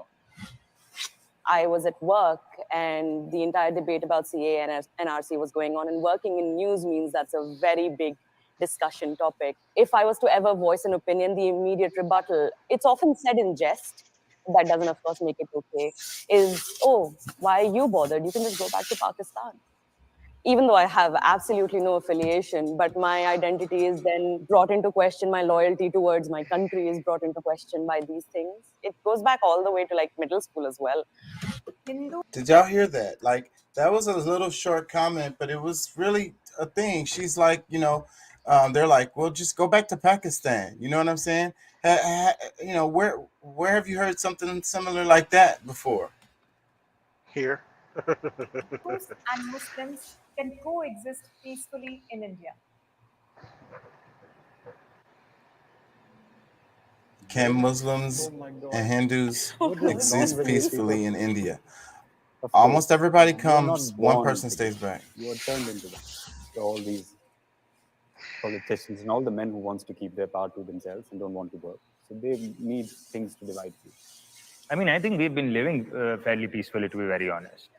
I was at work and the entire debate about CA and NRC was going on, and working in news means that's a very big discussion topic. If I was to ever voice an opinion, the immediate rebuttal, it's often said in jest, that doesn't of course make it okay, is, oh, why are you bothered? You can just go back to Pakistan. Even though I have absolutely no affiliation, but my identity is then brought into question, my loyalty towards my country is brought into question by these things. It goes back all the way to like middle school as well. Did y'all hear that? Like, that was a little short comment, but it was really a thing. She's like, they're like, well, just go back to Pakistan. You know what I'm saying? You know, where have you heard something similar like that before? Here. Hindus and Muslims can coexist peacefully in India. Can Muslims and Hindus What is wrong exist with these peacefully people? in India? Of Almost course, everybody you are not comes, one born person into stays this. back. You are turned into that. So all these politicians and all the men who wants to keep their power to themselves and don't want to work. So they need things to divide you. I mean, I think we've been living fairly peacefully, to be very honest.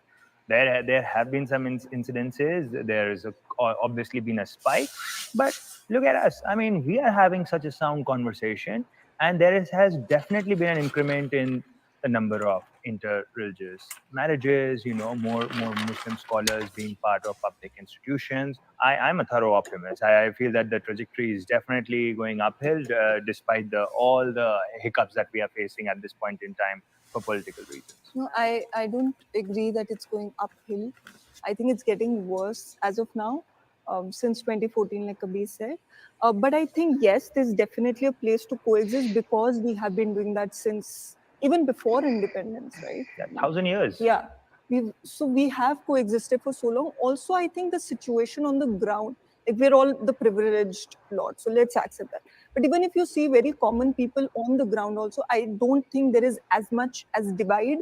There have been some incidences. There's obviously been a spike, but look at us. I mean, we are having such a sound conversation, and has definitely been an increment in the number of inter-religious marriages. More Muslim scholars being part of public institutions. I'm a thorough optimist. I feel that the trajectory is definitely going uphill, despite all the hiccups that we are facing at this point in time for political reasons. No, I don't agree that it's going uphill. I think it's getting worse as of now, since 2014, like Kabir said. But I think, yes, there's definitely a place to coexist because we have been doing that since even before independence, right? Yeah, 1,000 years. Yeah. We have coexisted for so long. Also, I think the situation on the ground, like we're all the privileged lot, so let's accept that. But even if you see very common people on the ground also, I don't think there is as much as divide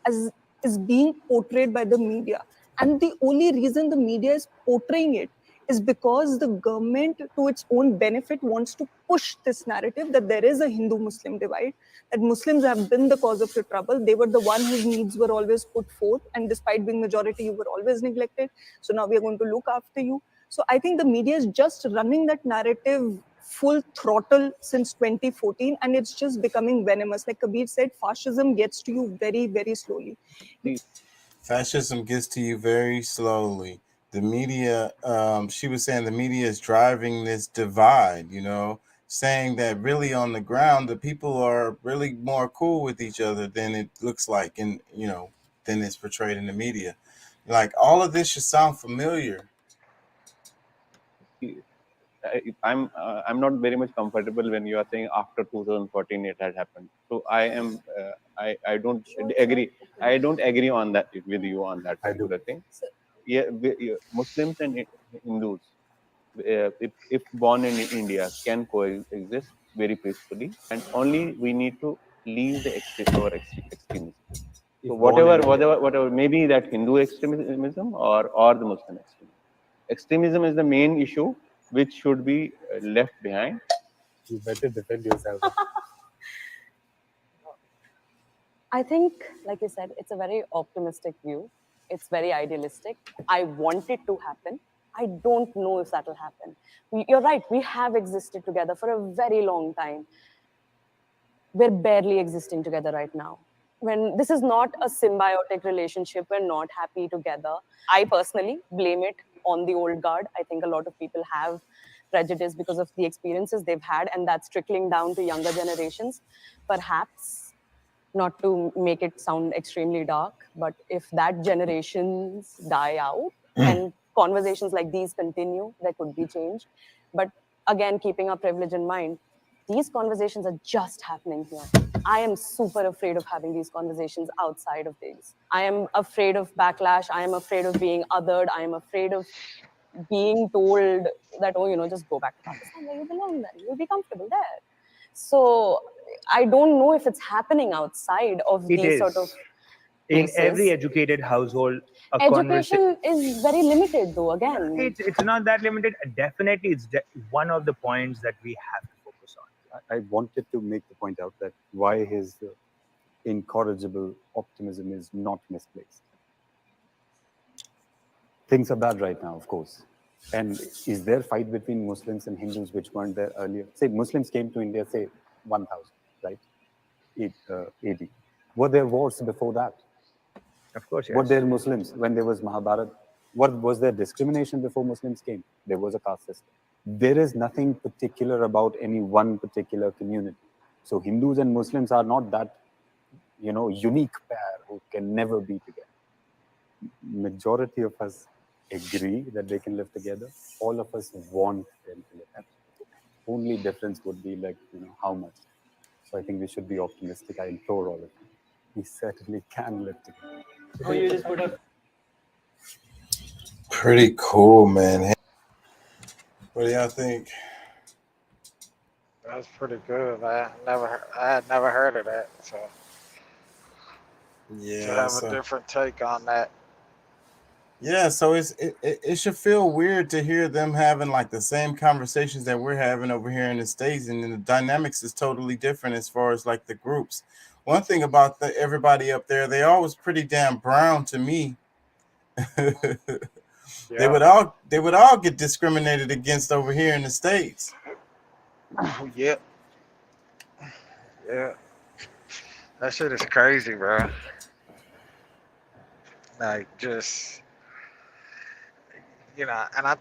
as is being portrayed by the media. And the only reason the media is portraying it is because the government, to its own benefit, wants to push this narrative that there is a Hindu-Muslim divide, that Muslims have been the cause of your trouble. They were the one whose needs were always put forth, and despite being majority, you were always neglected. So now we are going to look after you. So I think the media is just running that narrative full throttle since 2014, and it's just becoming venomous. Like Kabir said, fascism gets to you very, very slowly. Fascism gets to you very slowly. The media, she was saying the media is driving this divide, saying that really on the ground, the people are really more cool with each other than it looks like, and, than it's portrayed in the media. Like, all of this should sound familiar. I'm not very much comfortable when you are saying after 2014 it had happened. So I don't agree. I don't agree on that with you on that particular thing. Yeah, Muslims and Hindus, if born in India, can coexist very peacefully, and only we need to leave the extremism. So whatever, maybe that Hindu extremism or the Muslim extremism. Extremism is the main issue which should be left behind. You better defend yourself. I think, like you said, it's a very optimistic view. It's very idealistic. I want it to happen. I don't know if that will happen. You're right, we have existed together for a very long time. We're barely existing together right now. When this is not a symbiotic relationship, we're not happy together. I personally blame it on the old guard. I think a lot of people have prejudice because of the experiences they've had, and that's trickling down to younger generations. Perhaps, not to make it sound extremely dark, but if that generations die out and conversations like these continue, there could be change. But again, keeping our privilege in mind, these conversations are just happening here. I am super afraid of having these conversations outside of these. I am afraid of backlash. I am afraid of being othered. I am afraid of being told that, oh, just go back to Pakistan where you belong then. You'll be comfortable there. So I don't know if it's happening outside of these sort of places. In every educated household, education is very limited though, again. It's not that limited. Definitely, it's one of the points that we have to focus on. I wanted to make the point out that why his incorrigible optimism is not misplaced. Things are bad right now, of course. And is there fight between Muslims and Hindus which weren't there earlier? Say Muslims came to India, say 1000, right? AD. Were there wars before that? Of course, yes. Were there Muslims when there was Mahabharata? What was there discrimination before Muslims came? There was a caste system. There is nothing particular about any one particular community. So Hindus and Muslims are not that, unique pair who can never be together. Majority of us agree that they can live together. All of us want them to live together. Only difference would be like, how much. So I think we should be optimistic. I implore all of you. We certainly can live together. Oh, you just put up. Pretty cool, man. Hey, what do y'all think? That's pretty good, man. I had never heard of that. So to Yeah, have a so different take on that. so it should feel weird to hear them having like the same conversations that we're having over here in the States, and then the dynamics is totally different as far as like the groups. One thing about everybody up there, they always pretty damn brown to me. They would all get discriminated against over here in the States. Yep. Yeah. That shit is crazy, bro. Like just and I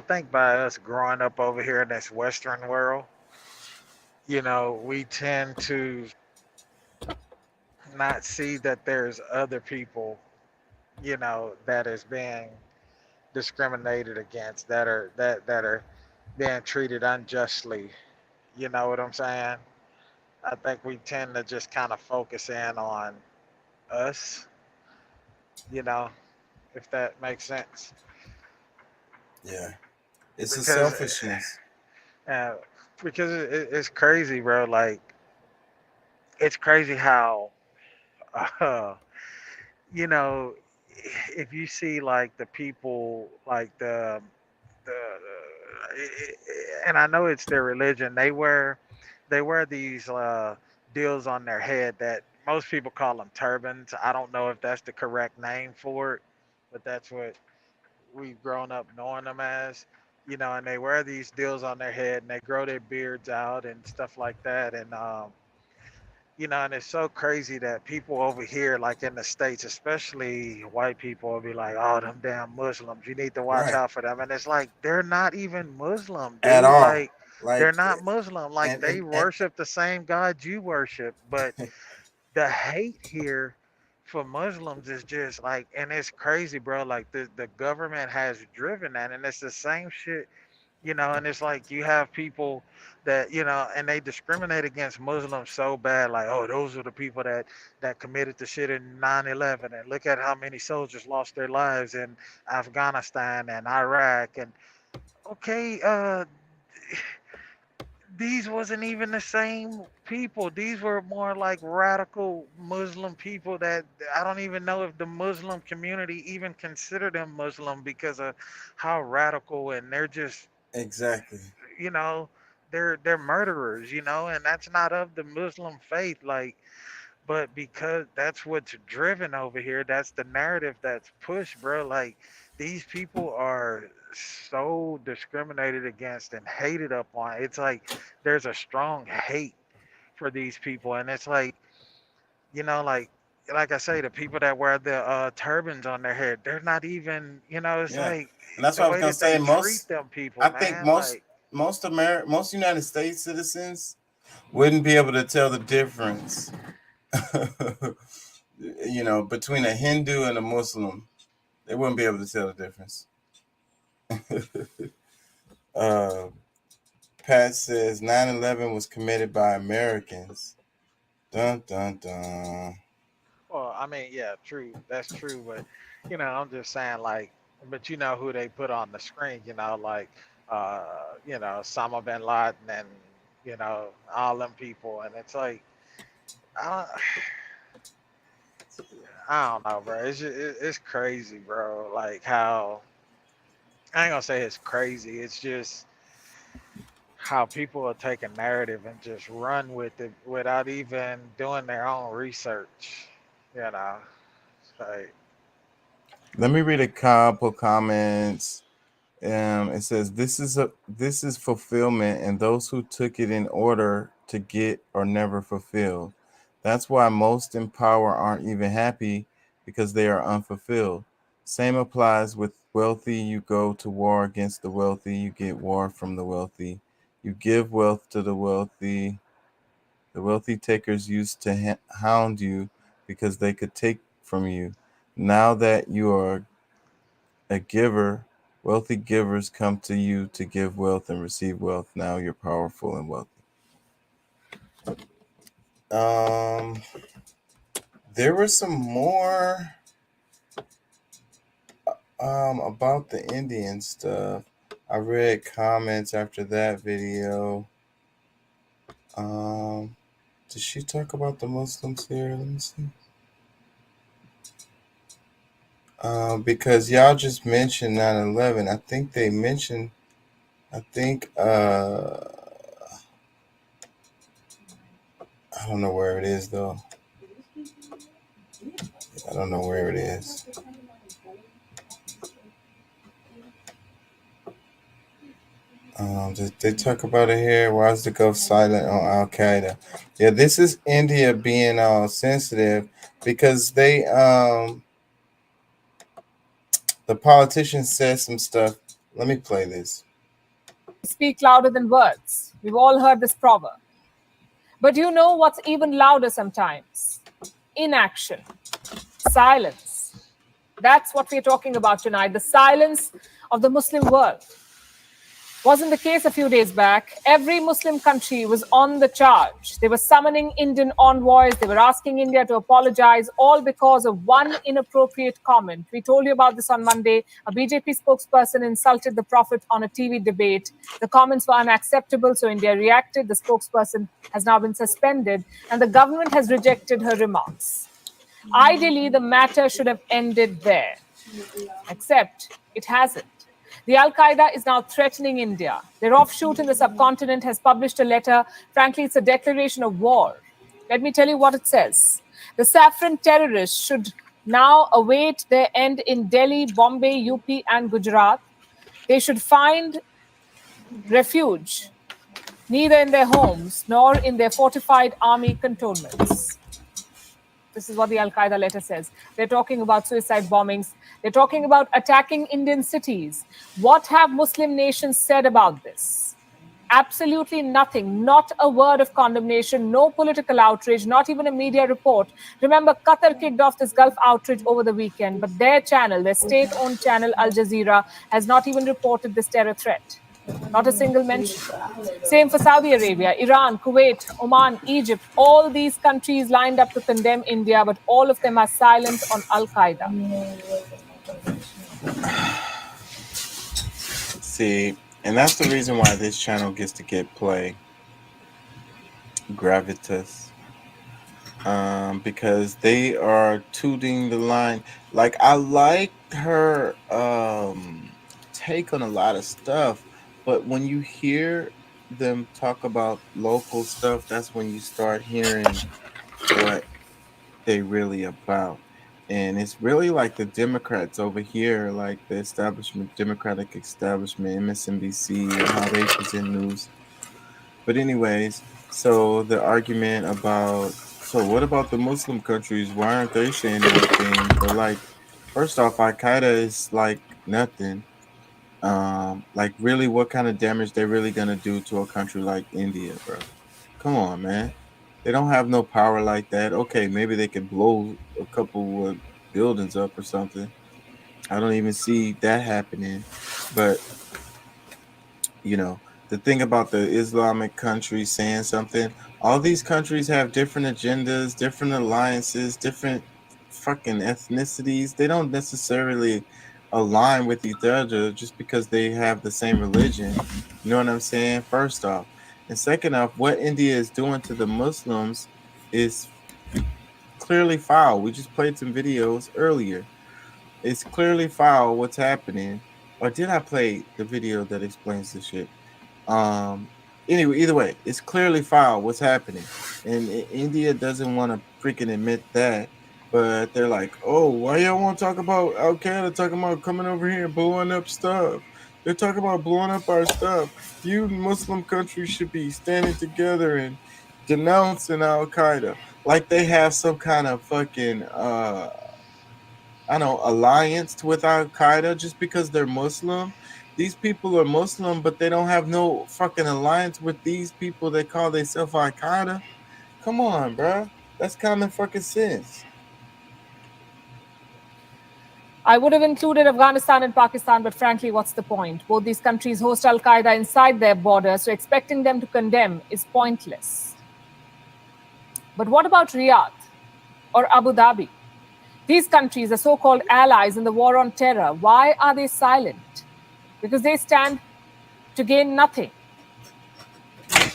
think by us growing up over here in this Western world, we tend to not see that there's other people, that is being discriminated against, that are being treated unjustly. You know what I'm saying? I think we tend to just kind of focus in on us, if that makes sense. Yeah, it's a Because selfishness. because it's crazy, bro. Like it's crazy how, uh, if you see like the people, like and I know it's their religion. They wear these deals on their head that most people call them turbans. I don't know if that's the correct name for it, but that's what we've grown up knowing them as. And they wear these deals on their head and they grow their beards out and stuff like that. And it's so crazy that people over here, like in the States, especially white people, will be like, oh, them damn Muslims, you need to watch Right. out for them. And it's like, they're not even Muslim, dude. At all. Like, Like, they're not Muslim. Like, and they worship the same God you worship. But the hate here for Muslims is just like, and it's crazy, bro. Like, the government has driven that. And it's the same shit. And it's like you have people that, and they discriminate against Muslims so bad, like, oh, those are the people that committed the shit in 9/11, and look at how many soldiers lost their lives in Afghanistan and Iraq. And okay, these wasn't even the same people. These were more like radical Muslim people that I don't even know if the Muslim community even consider them Muslim because of how radical, and they're just, exactly. you know, they're murderers, and that's not of the Muslim faith. Like, but because that's what's driven over here, that's the narrative that's pushed, bro. Like, these people are so discriminated against and hated upon. It's like there's a strong hate for these people, and it's like, like I say, the people that wear the turbans on their head, they're not even, it's Yeah, like and that's the what I was way gonna that they say. treat Most, them people, I think man. most Like, most United States citizens wouldn't be able to tell the difference, between a Hindu and a Muslim. They wouldn't be able to tell the difference. Pat says 9/11 was committed by Americans. Dun dun dun. well, I mean, yeah, true. That's true. But, I'm just saying, like, but you know who they put on the screen, like, Osama bin Laden and, all them people. And it's like, I I don't know, bro. It's crazy, bro. Like how, I ain't gonna say it's crazy. It's just how people will take a narrative and just run with it without even doing their own research. It's like, Let me read a couple comments. It says this is fulfillment, and those who took it in order to get are never fulfilled. That's why most in power aren't even happy, because they are unfulfilled. Same applies with wealthy. You go to war against the wealthy, you get war from the wealthy. You give wealth to the wealthy. The wealthy takers used to hound you because they could take from you. Now that you are a giver. Wealthy givers come to you to give wealth and receive wealth. Now you're powerful and wealthy. There were some more about the Indian stuff. I read comments after that video. Did she talk about the Muslims here? Let me see. Because y'all just mentioned 9/11. I think they mentioned, I don't know where it is though. I don't know where it is. Did they talk about it here? Why is the Gulf silent on Al Qaeda? Yeah, this is India being all sensitive because they the politicians said some stuff. Let me play this. Speak louder than words. We've all heard this proverb. But you know what's even louder sometimes? Inaction, silence. That's what we're talking about tonight, the silence of the Muslim world. Wasn't the case a few days back. Every Muslim country was on the charge. They were summoning Indian envoys. They were asking India to apologize, all because of one inappropriate comment. We told you about this on Monday. A BJP spokesperson insulted the Prophet on a TV debate. The comments were unacceptable, so India reacted. The spokesperson has now been suspended, and the government has rejected her remarks. Ideally, the matter should have ended there, except it hasn't. The Al-Qaeda is now threatening India. Their offshoot in the subcontinent has published a letter. Frankly, it's a declaration of war. Let me tell you what it says. The saffron terrorists should now await their end in Delhi, Bombay, UP, and Gujarat. They should find refuge neither in their homes nor in their fortified army cantonments. This is what the Al-Qaeda letter says. They're talking about suicide bombings. They're talking about attacking Indian cities. What have Muslim nations said about this? Absolutely nothing. Not a word of condemnation, no political outrage, not even a media report. Remember, Qatar kicked off this Gulf outrage over the weekend, but their channel, their state-owned channel, Al Jazeera, has not even reported this terror threat. Not a single mention. Same for Saudi Arabia, Iran, Kuwait, Oman, Egypt. All these countries lined up to condemn India, but all of them are silent on Al-Qaeda. See, and that's the reason why this channel gets to get play. Gravitas. Because they are tooting the line. Like, I liked her take on a lot of stuff, but when you hear them talk about local stuff, that's when you start hearing what they really about. And it's really like the Democrats over here, like the establishment, Democratic establishment, MSNBC, and how they present news. But anyways, so the argument about, so what about the Muslim countries? Why aren't they saying anything? But like, first off, Al-Qaeda is like nothing. Like really, what kind of damage they really gonna do to a country like India, bro? Come on, man. They don't have no power like that. Okay, maybe they could blow a couple buildings up or something. I don't even see that happening. But you know, the thing about the Islamic countries saying something, all these countries have different agendas, different alliances, different fucking ethnicities. They don't necessarily align with each other just because they have the same religion. You know what I'm saying? First off. And second off, what India is doing to the Muslims is clearly foul. We just played some videos earlier. It's clearly foul what's happening. Or did I play the video that explains this shit? Anyway, either way, it's clearly foul what's happening. And India doesn't want to freaking admit that. But they're like, oh, why y'all want to talk about Al-Qaeda talking about coming over here and blowing up stuff? They're talking about blowing up our stuff. You Muslim countries should be standing together and denouncing Al-Qaeda. Like they have some kind of fucking, I don't know, alliance with Al-Qaeda just because they're Muslim. These people are Muslim, but they don't have no fucking alliance with these people that call themselves Al-Qaeda. Come on, bro. That's common fucking sense. I would have included Afghanistan and Pakistan, but frankly, what's the point? Both these countries host Al-Qaeda inside their borders, so expecting them to condemn is pointless. But what about Riyadh or Abu Dhabi? These countries are so-called allies in the war on terror. Why are they silent? Because they stand to gain nothing.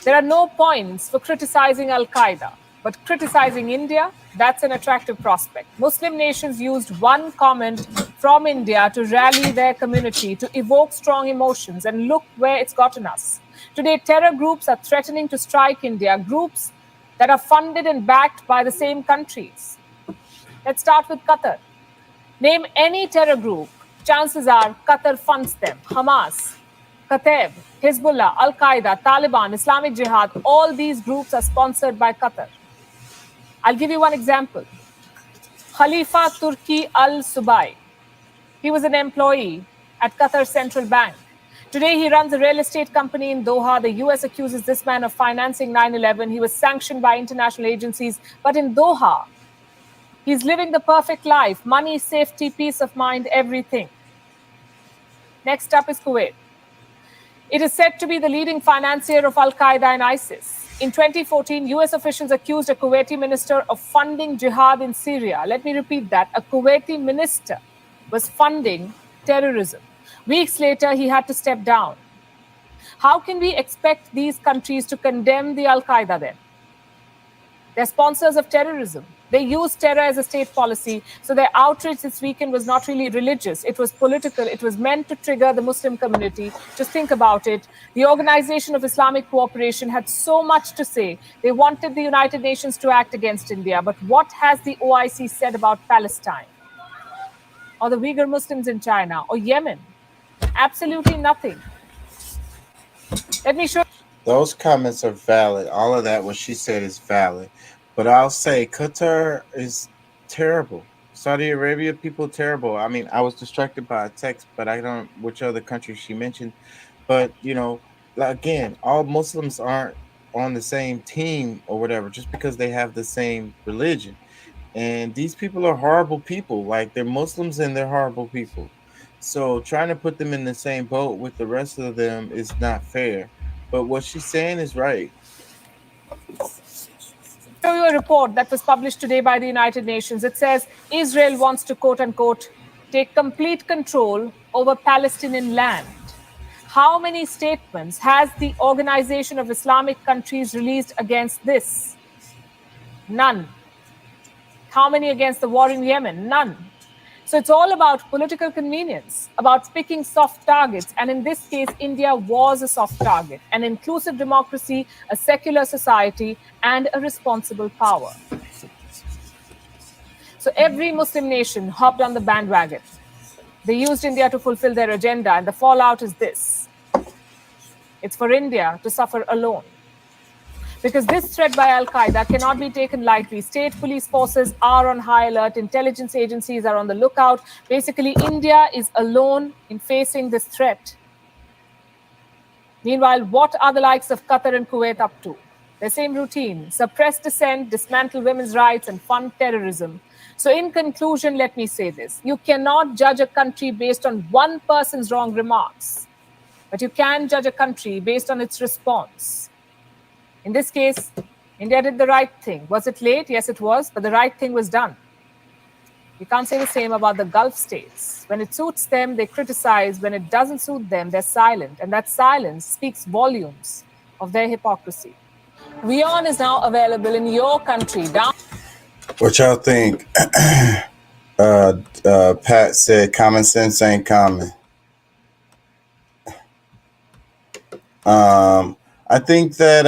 There are no points for criticizing Al-Qaeda, but criticizing India, that's an attractive prospect. Muslim nations used one comment from India to rally their community, to evoke strong emotions, and look where it's gotten us. Today, terror groups are threatening to strike India, groups that are funded and backed by the same countries. Let's start with Qatar. Name any terror group. Chances are Qatar funds them. Hamas, Kataib, Hezbollah, Al-Qaeda, Taliban, Islamic Jihad, all these groups are sponsored by Qatar. I'll give you one example. Khalifa Turki Al-Subai. He was an employee at Qatar Central Bank. Today, he runs a real estate company in Doha. The US accuses this man of financing 9/11. He was sanctioned by international agencies. But in Doha, he's living the perfect life. Money, safety, peace of mind, everything. Next up is Kuwait. It is said to be the leading financier of Al-Qaeda and ISIS. In 2014, US officials accused a Kuwaiti minister of funding jihad in Syria. Let me repeat that. A Kuwaiti minister was funding terrorism. Weeks later, he had to step down. How can we expect these countries to condemn the Al-Qaeda then? They're sponsors of terrorism. They use terror as a state policy, so their outrage this weekend was not really religious. It was political. It was meant to trigger the Muslim community. Just think about it. The Organization of Islamic Cooperation had so much to say. They wanted the United Nations to act against India. But what has the OIC said about Palestine? Or the Uyghur Muslims in China? Or Yemen? Absolutely nothing. Let me show. Those comments are valid. All of that, what she said, is valid. But I'll say Qatar is terrible. Saudi Arabia, people terrible. I mean, I was distracted by a text, but I don't which other country she mentioned. But, you know, again, all Muslims aren't on the same team or whatever, just because they have the same religion. And these people are horrible people. Like, they're Muslims and they're horrible people. So trying to put them in the same boat with the rest of them is not fair. But what she's saying is right. Show you a report that was published today by the United Nations. It says Israel wants to, quote unquote, take complete control over Palestinian land. How many statements has the Organization of Islamic Countries released against this? None. How many against the war in Yemen? None. So it's all about political convenience, about picking soft targets. And in this case, India was a soft target, an inclusive democracy, a secular society, and a responsible power. So every Muslim nation hopped on the bandwagon. They used India to fulfill their agenda, and the fallout is this. It's for India to suffer alone. Because this threat by Al-Qaeda cannot be taken lightly. State police forces are on high alert. Intelligence agencies are on the lookout. Basically, India is alone in facing this threat. Meanwhile, what are the likes of Qatar and Kuwait up to? The same routine: suppress dissent, dismantle women's rights, and fund terrorism. So in conclusion, let me say this. You cannot judge a country based on one person's wrong remarks, but you can judge a country based on its response. In this case, India did the right thing. Was it late? Yes, it was, but the right thing was done. You can't say the same about the Gulf states. When it suits them, they criticize. When it doesn't suit them, they're silent. And that silence speaks volumes of their hypocrisy. WION is now available in your country. What y'all think? Pat said common sense ain't common. I think that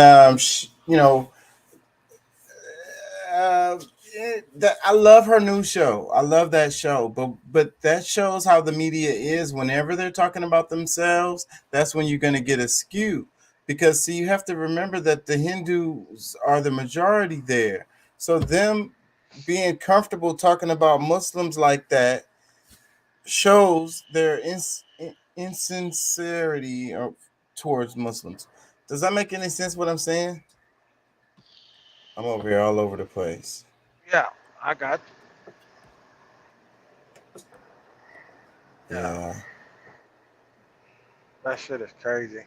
I love her new show. I love that show, but that shows how the media is. Whenever they're talking about themselves, that's when you're going to get a skew. Because see, you have to remember that the Hindus are the majority there. So them being comfortable talking about Muslims like that shows their insincerity towards Muslims. Does that make any sense what I'm saying? I'm over here all over the place. Yeah, I got you. Yeah. That shit is crazy.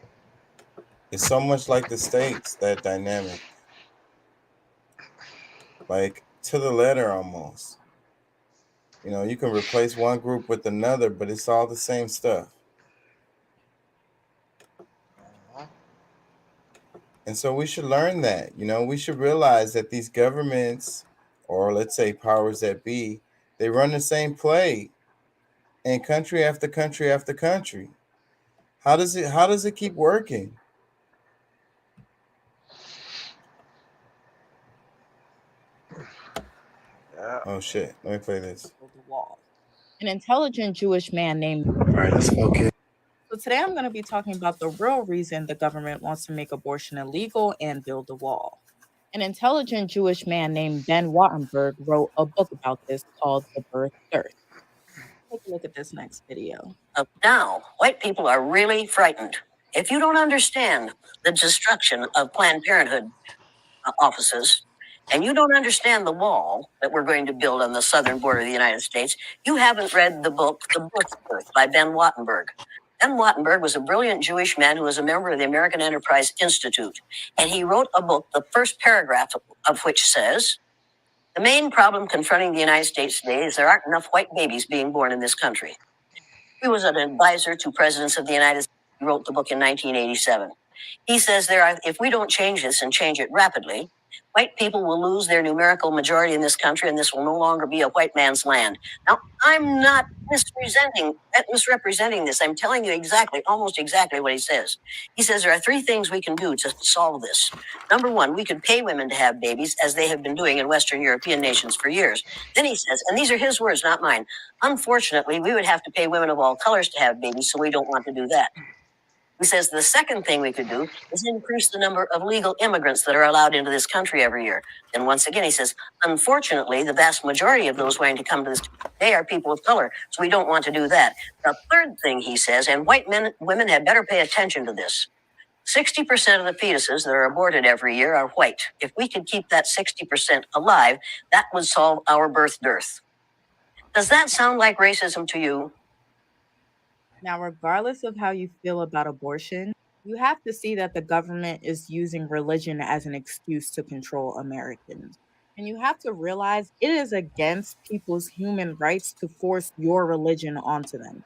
It's so much like the states, that dynamic. Like to the letter almost. You know, you can replace one group with another, but it's all the same stuff. And so we should learn that. You know, we should realize that these governments, or let's say powers that be, they run the same play in country after country after country. How does it keep working? Yeah. Oh shit. Let me play this. The wall. An intelligent Jewish man named. All right, let's focus. So today I'm going to be talking about the real reason the government wants to make abortion illegal and build a wall. An intelligent Jewish man named Ben Wattenberg wrote a book about this called The Birth Dearth. Take a look at this next video. Now, white people are really frightened. If you don't understand the destruction of Planned Parenthood offices, and you don't understand the wall that we're going to build on the southern border of the United States, you haven't read the book, The Birth Dearth by Ben Wattenberg. Ben Wattenberg was a brilliant Jewish man who was a member of the American Enterprise Institute. And he wrote a book, the first paragraph of which says, the main problem confronting the United States today is there aren't enough white babies being born in this country. He was an advisor to presidents of the United States. He wrote the book in 1987. He says if we don't change this and change it rapidly, white people will lose their numerical majority in this country, and this will no longer be a white man's land. Now, I'm not misrepresenting this. I'm telling you almost exactly what he says. He says there are three things we can do to solve this. Number one, we could pay women to have babies, as they have been doing in Western European nations for years. Then he says, and these are his words, not mine, unfortunately, we would have to pay women of all colors to have babies, so we don't want to do that. He says the second thing we could do is increase the number of legal immigrants that are allowed into this country every year. And once again, he says, unfortunately, the vast majority of those wanting to come to this, they are people of color, so we don't want to do that. The third thing he says, and women had better pay attention to this, 60% of the fetuses that are aborted every year are white. If we could keep that 60% alive, that would solve our birth dearth. Does that sound like racism to you? Now, regardless of how you feel about abortion, you have to see that the government is using religion as an excuse to control Americans. And you have to realize it is against people's human rights to force your religion onto them.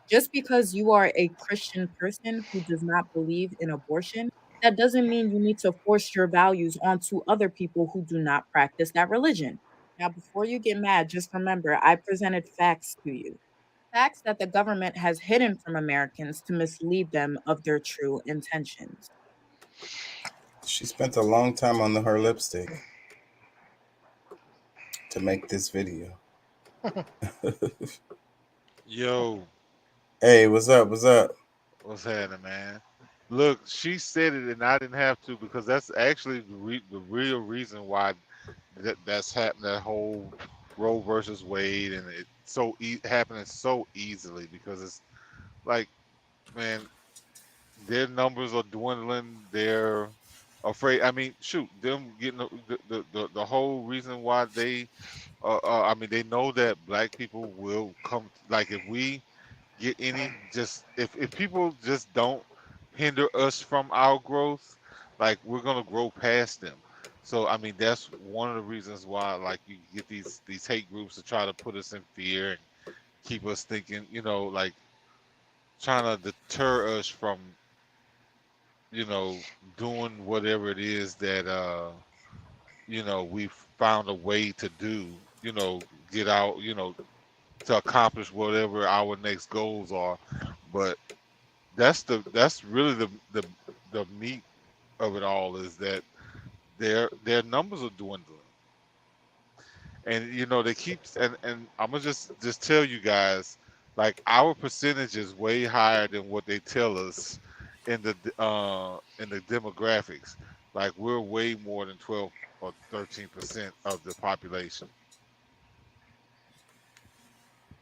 Just because you are a Christian person who does not believe in abortion, that doesn't mean you need to force your values onto other people who do not practice that religion. Now, before you get mad, just remember I presented facts to you. Facts that the government has hidden from Americans to mislead them of their true intentions. She spent a long time on her lipstick to make this video. Yo. Hey, what's up? What's up? What's happening, man? Look, she said it, and I didn't have to, because that's actually the real reason why that's happened. That whole Roe versus Wade, and it's so happening so easily, because it's like, man, their numbers are dwindling. They're afraid. I mean, shoot, them getting the whole reason why they, I mean, they know that black people will come. Like, if we get any, just if people just don't hinder us from our growth, like, we're gonna grow past them. So I mean, that's one of the reasons why, like, you get these hate groups to try to put us in fear and keep us thinking, you know, like, trying to deter us from, you know, doing whatever it is that you know, we've found a way to do, you know, get out, you know, to accomplish whatever our next goals are. But that's really the meat of it all, is that their numbers are dwindling. And you know, they keep, and I'm gonna just tell you guys, like, our percentage is way higher than what they tell us in the demographics. Like, we're way more than 12 or 13% of the population.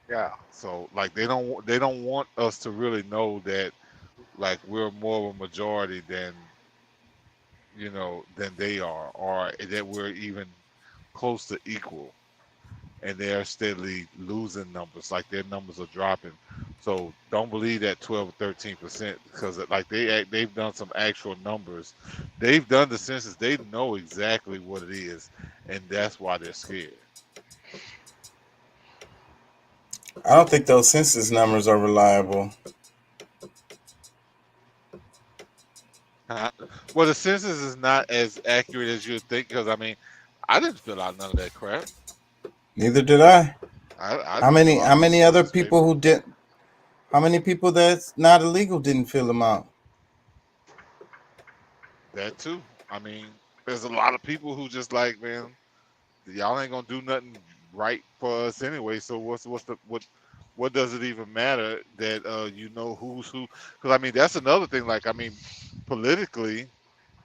Yeah. So, like, they don't want us to really know that, like, we're more of a majority than, you know, than they are, or that we're even close to equal. And they're steadily losing numbers. Like, their numbers are dropping. So don't believe that 12 or 13% because like they've done some actual numbers. They've done the census. They know exactly what it is, and that's why they're scared. I don't think those census numbers are reliable. Well, the census is not as accurate as you'd think because I mean, I didn't fill out none of that crap. Neither did I. I How didn't fill out many no other census people paper. who did? How many people that's not illegal didn't fill them out? That too. I mean, there's a lot of people who just like, man, y'all ain't gonna do nothing right for us anyway. So what does it even matter that you know who's who? Because I mean, that's another thing. Like, I mean, politically,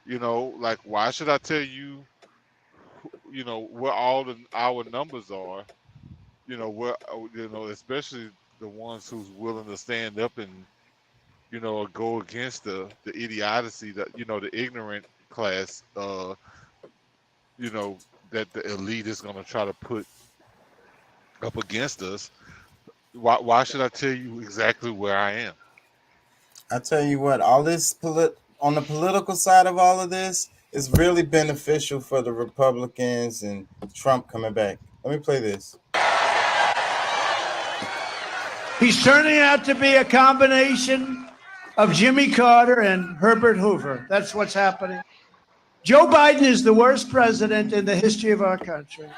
you know, like why should I tell you, you know, where all our numbers are? You know, where you know, especially the ones who's willing to stand up and you know go against the idiocy that you know the ignorant class. You know that the elite is going to try to put up against us. Why should I tell you exactly where I am? I tell you what, all this on the political side of all of this is really beneficial for the Republicans and Trump coming back. Let me play this. He's turning out to be a combination of Jimmy Carter and Herbert Hoover. That's what's happening. Joe Biden is the worst president in the history of our country.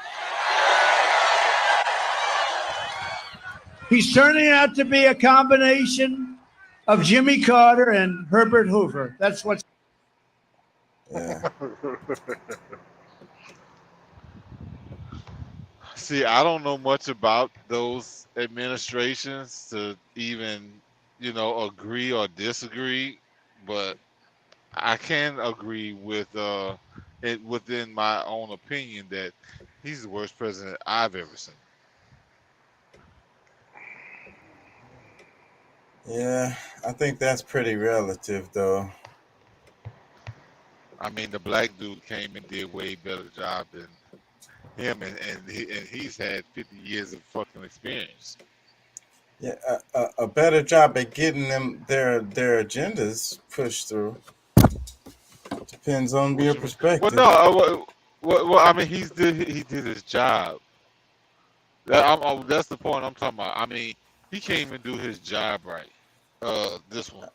He's turning out to be a combination of Jimmy Carter and Herbert Hoover. That's what's. Yeah. See, I don't know much about those administrations to even, you know, agree or disagree, but I can agree with it within my own opinion that he's the worst president I've ever seen. Yeah, I think that's pretty relative, though. I mean, the black dude came and did way better job than him, and he's had 50 years of fucking experience. Yeah, a better job at getting them their agendas pushed through. Depends on your perspective. Well, no, well, I mean, he did his job. That's the point I'm talking about. I mean, he can't even do his job right. This one.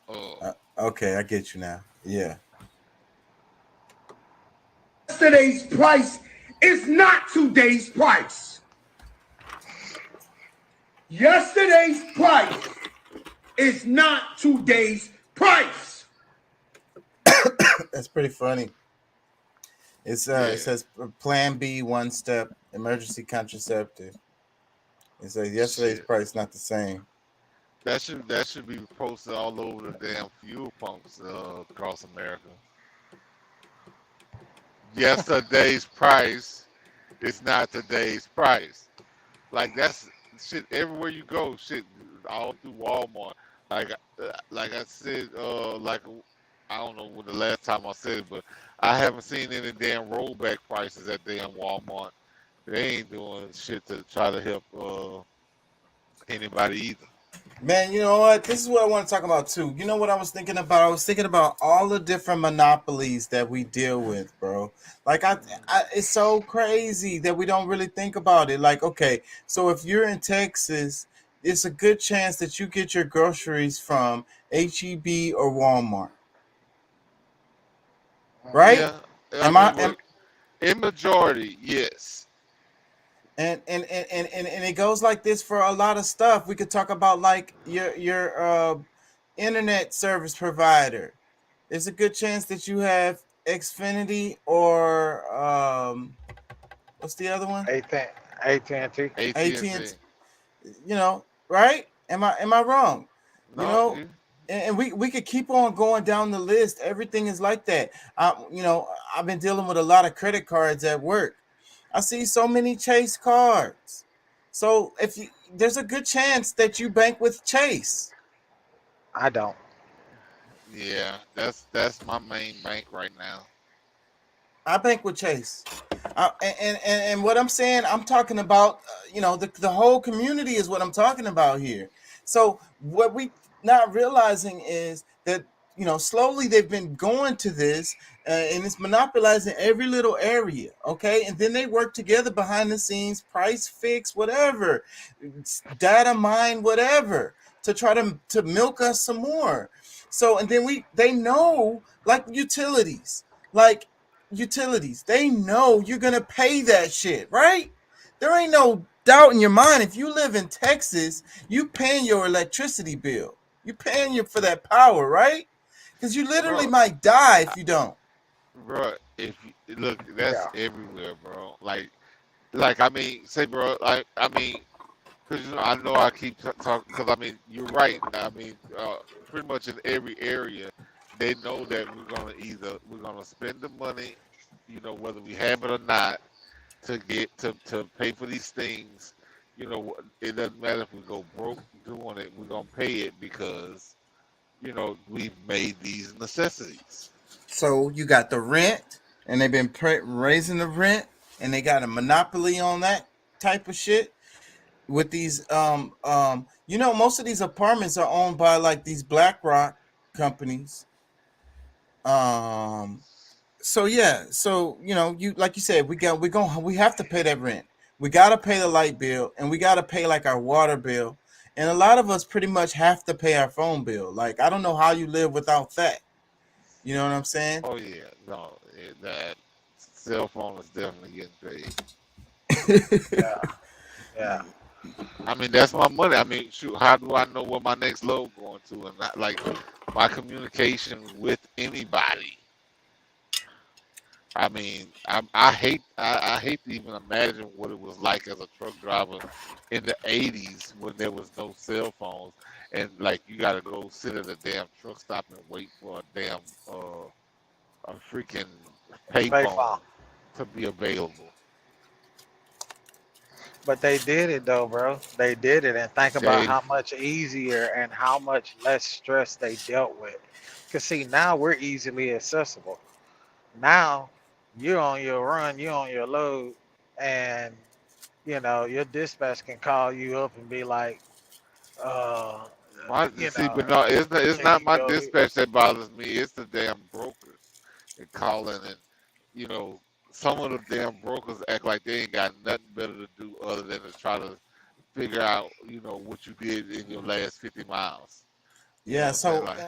Okay, I get you now. Yeah. Yesterday's price is not today's price. Yesterday's price is not today's price. That's pretty funny. It says Plan B, one step, emergency contraceptive. It says yesterday's price not the same. That should be posted all over the damn fuel pumps across America. Yesterday's price is not today's price. Like that's shit everywhere you go. Shit all through Walmart. Like I said, like I don't know when the last time I said it, but I haven't seen any damn rollback prices at damn Walmart. They ain't doing shit to try to help anybody either. Man, you know what? This is what I want to talk about too. You know what I was thinking about? I was thinking about all the different monopolies that we deal with, bro. Like it's so crazy that we don't really think about it. Like, okay, so if you're in Texas, it's a good chance that you get your groceries from HEB or Walmart. Right? Yeah, in majority, yes. And it goes like this for a lot of stuff. We could talk about like your internet service provider. There's a good chance that you have Xfinity or what's the other one? AT&T. AT&T. You know, right? Am I wrong? No, you know, and we could keep on going down the list. Everything is like that. You know, I've been dealing with a lot of credit cards at work. I see so many Chase cards. So there's a good chance that you bank with Chase. I don't. Yeah, that's my main bank right now. I bank with Chase. And what I'm saying, I'm talking about, you know, the whole community is what I'm talking about here. So what we not realizing is that, you know, slowly they've been going to this, and it's monopolizing every little area. Okay, and then they work together behind the scenes, price fix, whatever, data mine, whatever, to try to milk us some more. So, and then they know, like utilities, they know you're gonna pay that shit, right? There ain't no doubt in your mind. If you live in Texas, you paying your electricity bill. You paying for that power, right? Because you literally Bro, might die if you don't. bro, if you, look, that's everywhere, bro. Like I mean, say, bro, like I mean, because you know, I know I keep talking because I mean, you're right. I mean, pretty much in every area, they know that we're gonna spend the money, you know, whether we have it or not, to get to pay for these things. You know, it doesn't matter if we go broke doing it. We're gonna pay it because, you know, we've made these necessities. So you got the rent, and they've been raising the rent, and they got a monopoly on that type of shit. With these, you know, most of these apartments are owned by like these BlackRock companies. So yeah, so you know, you like you said, we have to pay that rent. We got to pay the light bill, and we got to pay like our water bill, and a lot of us pretty much have to pay our phone bill. Like I don't know how you live without that. You know what I'm saying? Oh yeah, no, that cell phone is definitely getting paid. Yeah. I mean, that's my money. I mean, shoot, how do I know where my next load going to? And not, like my communication with anybody. I mean, I hate to even imagine what it was like as a truck driver in the '80s when there was no cell phones, and like you got to go sit at a damn truck stop and wait for a damn a freaking payphone to be available. But they did it though, bro. They did it, and think about Okay. how much easier and how much less stress they dealt with. Cause see, now we're easily accessible. Now you're on your run, you're on your load, and you know your dispatch can call you up and be like, you See, know, but no, it's can not you my go? dispatch that bothers me. It's the damn brokers that calling, and you know, some of the damn brokers act like they ain't got nothing better to do other than to try to figure out, you know, what you did in your last 50 miles. You know Yeah, what I'm saying? so Like,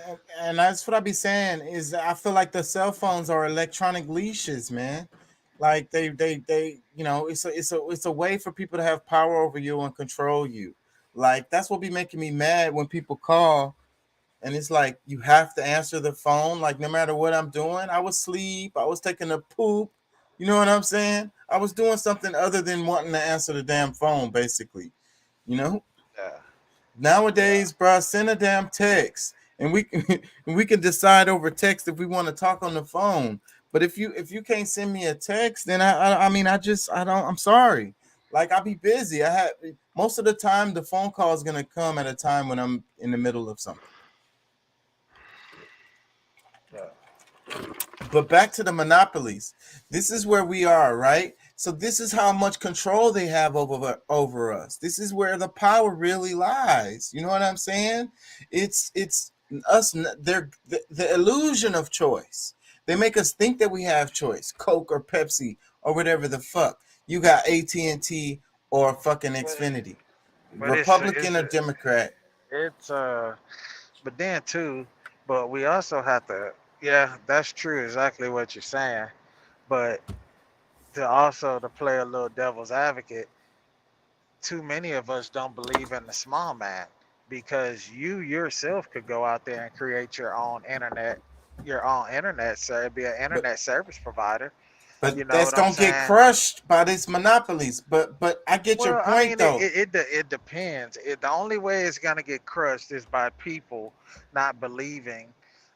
and that's what I be saying is that I feel like the cell phones are electronic leashes, man. Like they you know, it's a way for people to have power over you and control you. Like that's what be making me mad when people call and it's like you have to answer the phone like no matter what I'm doing. I was asleep, I was taking a poop, you know what I'm saying? I was doing something other than wanting to answer the damn phone basically, you know? Yeah. Nowadays, bro, send a damn text, and we can decide over text if we want to talk on the phone. But if you can't send me a text, then I mean I don't. I'm sorry. Like I'll be busy. I have most of the time the phone call is gonna come at a time when I'm in the middle of something. But back to the monopolies. This is where we are, right? So this is how much control they have over us. This is where the power really lies. You know what I'm saying? It's us. They're the illusion of choice. They make us think that we have choice, Coke or Pepsi or whatever the fuck. You got AT&T or fucking Xfinity, But Republican or Democrat. it's but then too, but we also have to, yeah, that's true, exactly what you're saying. But to also to play a little devil's advocate, too many of us don't believe in the small man because you yourself could go out there and create your own internet service, be an internet service provider. But You know that's what I'm gonna get saying? crushed by these monopolies. But I get your Well, I point mean, though. it depends. The only way it's gonna get crushed is by people not believing.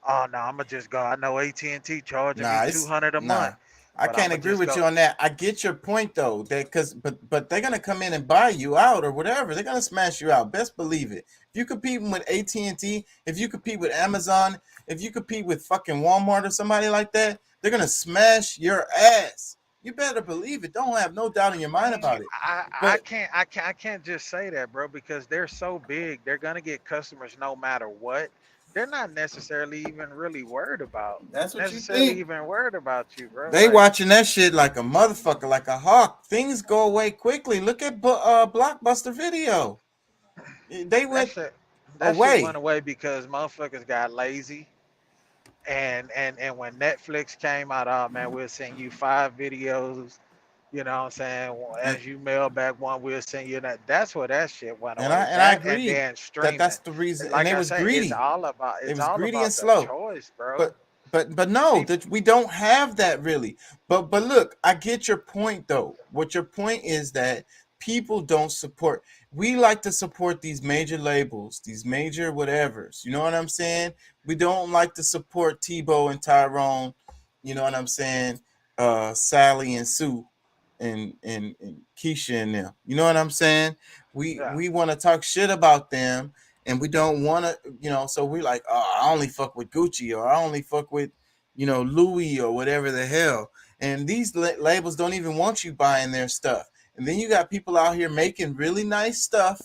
Oh no, I'm gonna just go. I know AT&T charging me Nah, two it's hundred a nah. month, I but I'm can't gonna agree just with go. you on that. I get your point though, that because but they're gonna come in and buy you out or whatever. They're gonna smash you out. Best believe it. If you compete with AT&T, if you compete with Amazon, if you compete with fucking Walmart or somebody like that, they're gonna smash your ass. You better believe it. Don't have no doubt in your mind about it. I But can't just say that, bro, because they're so big. They're gonna get customers no matter what. They're not necessarily even really worried about that's what you necessarily think. even worried about you, bro. They Like watching that shit like a motherfucker, like a hawk. Things go away quickly. Look at Blockbuster Video. They that went shit away. went away because motherfuckers got lazy. And when Netflix came out, oh man, we'll send you 5 videos. You know what I'm saying? And, As you mail back one, we'll send you that. That's where that shit went and away. I That and agree then that streaming. that's the reason. And Like they I was say, greedy. They it's was all greedy and about the slow. choice, bro. But no, that we don't have that really. But look, I get your point though. What your point is that people don't support. We like to support these major labels, these major whatevers. You know what I'm saying? We don't like to support Tebow and Tyrone. You know what I'm saying? Sally and Sue and Keisha and them. You know what I'm saying? Yeah. We want to talk shit about them, and we don't want to, so we're like, oh, I only fuck with Gucci, or I only fuck with, Louis, or whatever the hell. And these labels don't even want you buying their stuff. And then you got people out here making really nice stuff,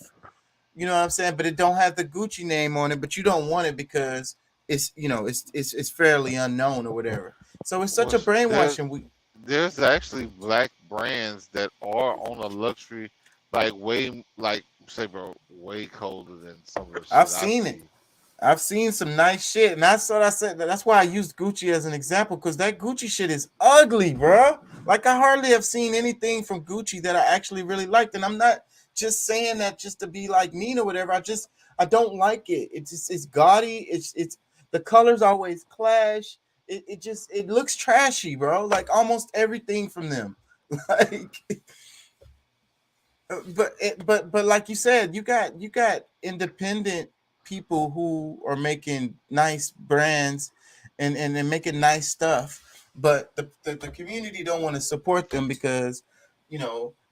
you know what I'm saying, but it don't have the Gucci name on it, but you don't want it because it's fairly unknown or whatever. So it's such Well, a brainwashing. there's actually black brands that are on a luxury, like way, like say, bro, way colder than some of the shit I've I seen it. see. I've seen some nice shit, and that's what I said. That's why I used Gucci as an example, because that Gucci shit is ugly, bro. Like, I hardly have seen anything from Gucci that I actually really liked, and I'm not just saying that just to be like mean or whatever. I don't like it. It's gaudy. It's the colors always clash. It looks trashy, bro. Like almost everything from them. Like, but like you said, you got independent people who are making nice brands and making nice stuff, but the community don't want to support them because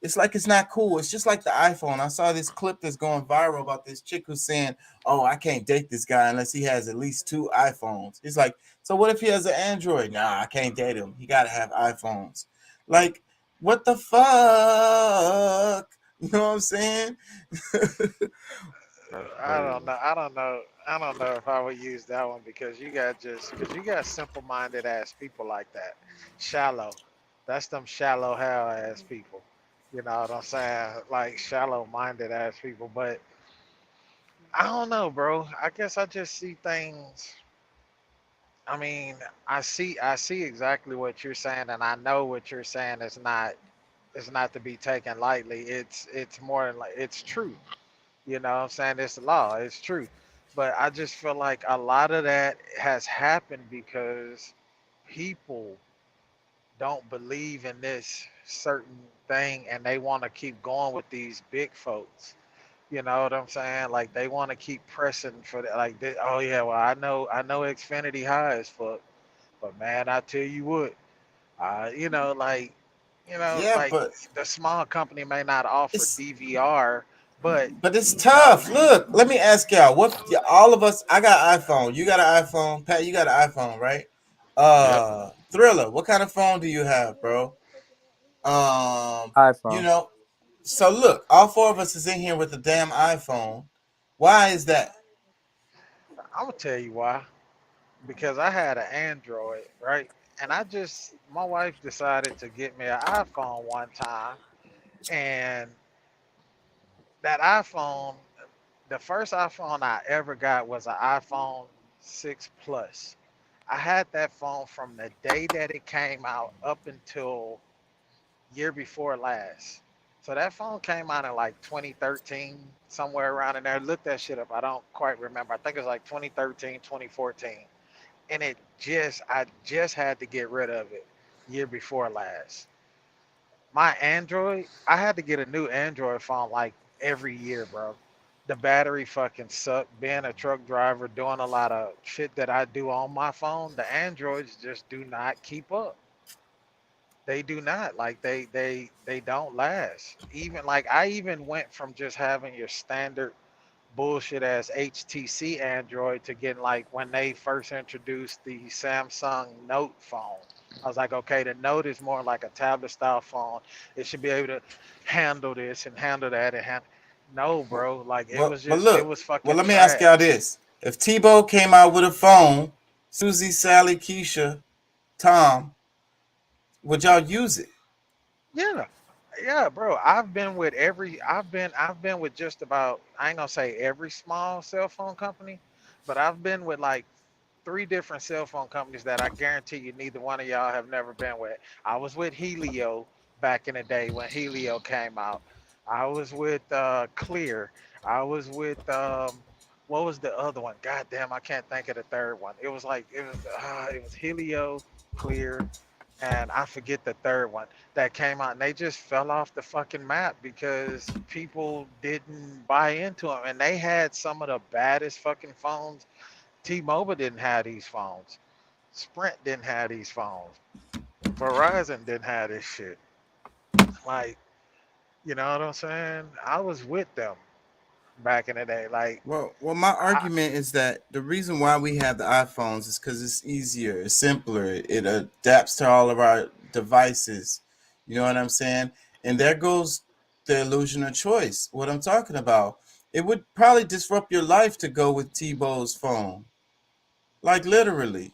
it's like it's not cool. It's just like the iPhone. I saw this clip that's going viral about this chick who's saying, oh, I can't date this guy unless he has at least 2 iPhones. It's like, so what if he has an Android? Nah, I can't date him. He gotta have iPhones. Like, what the fuck? You know what I'm saying? I don't know. I don't know. I don't know if I would use that one because you got simple-minded ass people like that, shallow. That's them shallow hell ass people. You know what I'm saying? Like shallow-minded ass people. But I don't know, bro. I guess I just see things. I mean, I see exactly what you're saying, and I know what you're saying is not to be taken lightly. It's more like it's true. You know what I'm saying? It's law, it's true. But I just feel like a lot of that has happened because people don't believe in this certain thing and they want to keep going with these big folks. You know what I'm saying? Like they want to keep pressing for that. Like, oh yeah, well I know Xfinity high as fuck, but man, I tell you what, you know, Yeah, like but the small company may not offer DVR, but it's tough. Look, let me ask y'all. All of us? I got iPhone. You got an iPhone. Pat, you got an iPhone, right? Yep. Thriller. What kind of phone do you have, bro? You iPhone. know. So look, all 4 of us is in here with a damn iPhone. Why is that? I'm gonna tell you why. Because I had an Android, right? And my wife decided to get me an iPhone one time, and that iPhone, the first iPhone I ever got was an iPhone 6 Plus. I had that phone from the day that it came out up until year before last. So that phone came out in like 2013, somewhere around in there. Look that shit up. I don't quite remember. I think it was like 2013, 2014. And I just had to get rid of it year before last. My Android, I had to get a new Android phone like every year, bro. The battery fucking sucked. Being a truck driver, doing a lot of shit that I do on my phone, the Androids just do not keep up. They do not. Like they don't last. Even like I even went from just having your standard bullshit ass HTC Android to getting like when they first introduced the Samsung Note phone. I was like, okay, the Note is more like a tablet style phone. It should be able to handle this and handle that no, bro. Like it was But just it look, was well, fucking let me ask y'all trash. this: if Tebow came out with a phone, Susie, Sally, Keisha, Tom, would y'all use it? Yeah. Yeah, bro. I've been with just about, I ain't gonna say every small cell phone company, but I've been with like 3 different cell phone companies that I guarantee you neither one of y'all have never been with. I was with Helio back in the day when Helio came out. I was with Clear. I was with what was the other one? God damn, I can't think of the third one. It was Helio, Clear, and I forget the third one that came out, and they just fell off the fucking map because people didn't buy into them, and they had some of the baddest fucking phones. T-Mobile didn't have these phones. Sprint didn't have these phones. Verizon didn't have this shit. Like, you know what I'm saying? I was with them back in the day. Like, Well, my argument is that the reason why we have the iPhones is because it's easier, it's simpler, it adapts to all of our devices. You know what I'm saying? And there goes the illusion of choice. What I'm talking about. It would probably disrupt your life to go with Tebow's phone. Like literally.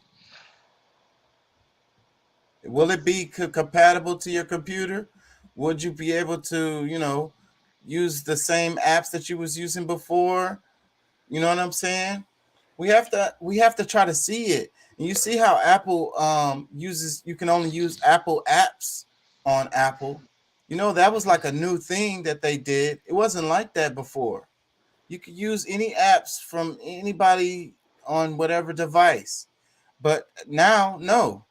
Will it be compatible to your computer? Would you be able to, use the same apps that you was using before? You know what I'm saying? We have to try to see it. And you see how Apple uses, you can only use Apple apps on Apple. That was like a new thing that they did. It wasn't like that before. You could use any apps from anybody on whatever device. But now, no.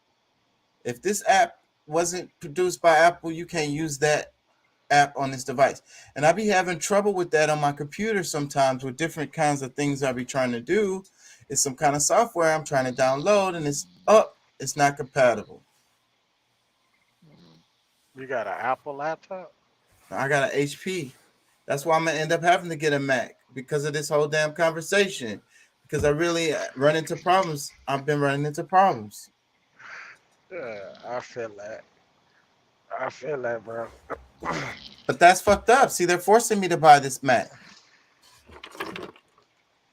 If this app wasn't produced by Apple, you can't use that app on this device. And I be having trouble with that on my computer sometimes with different kinds of things I be trying to do. It's some kind of software I'm trying to download and it's not compatible. you got an Apple laptop? I got an HP. That's why I'm gonna end up having to get a Mac because of this whole damn conversation. Because I really run into problems. I've been running into problems. Yeah, I feel that. I feel that, bro. But that's fucked up. See, they're forcing me to buy this Mac.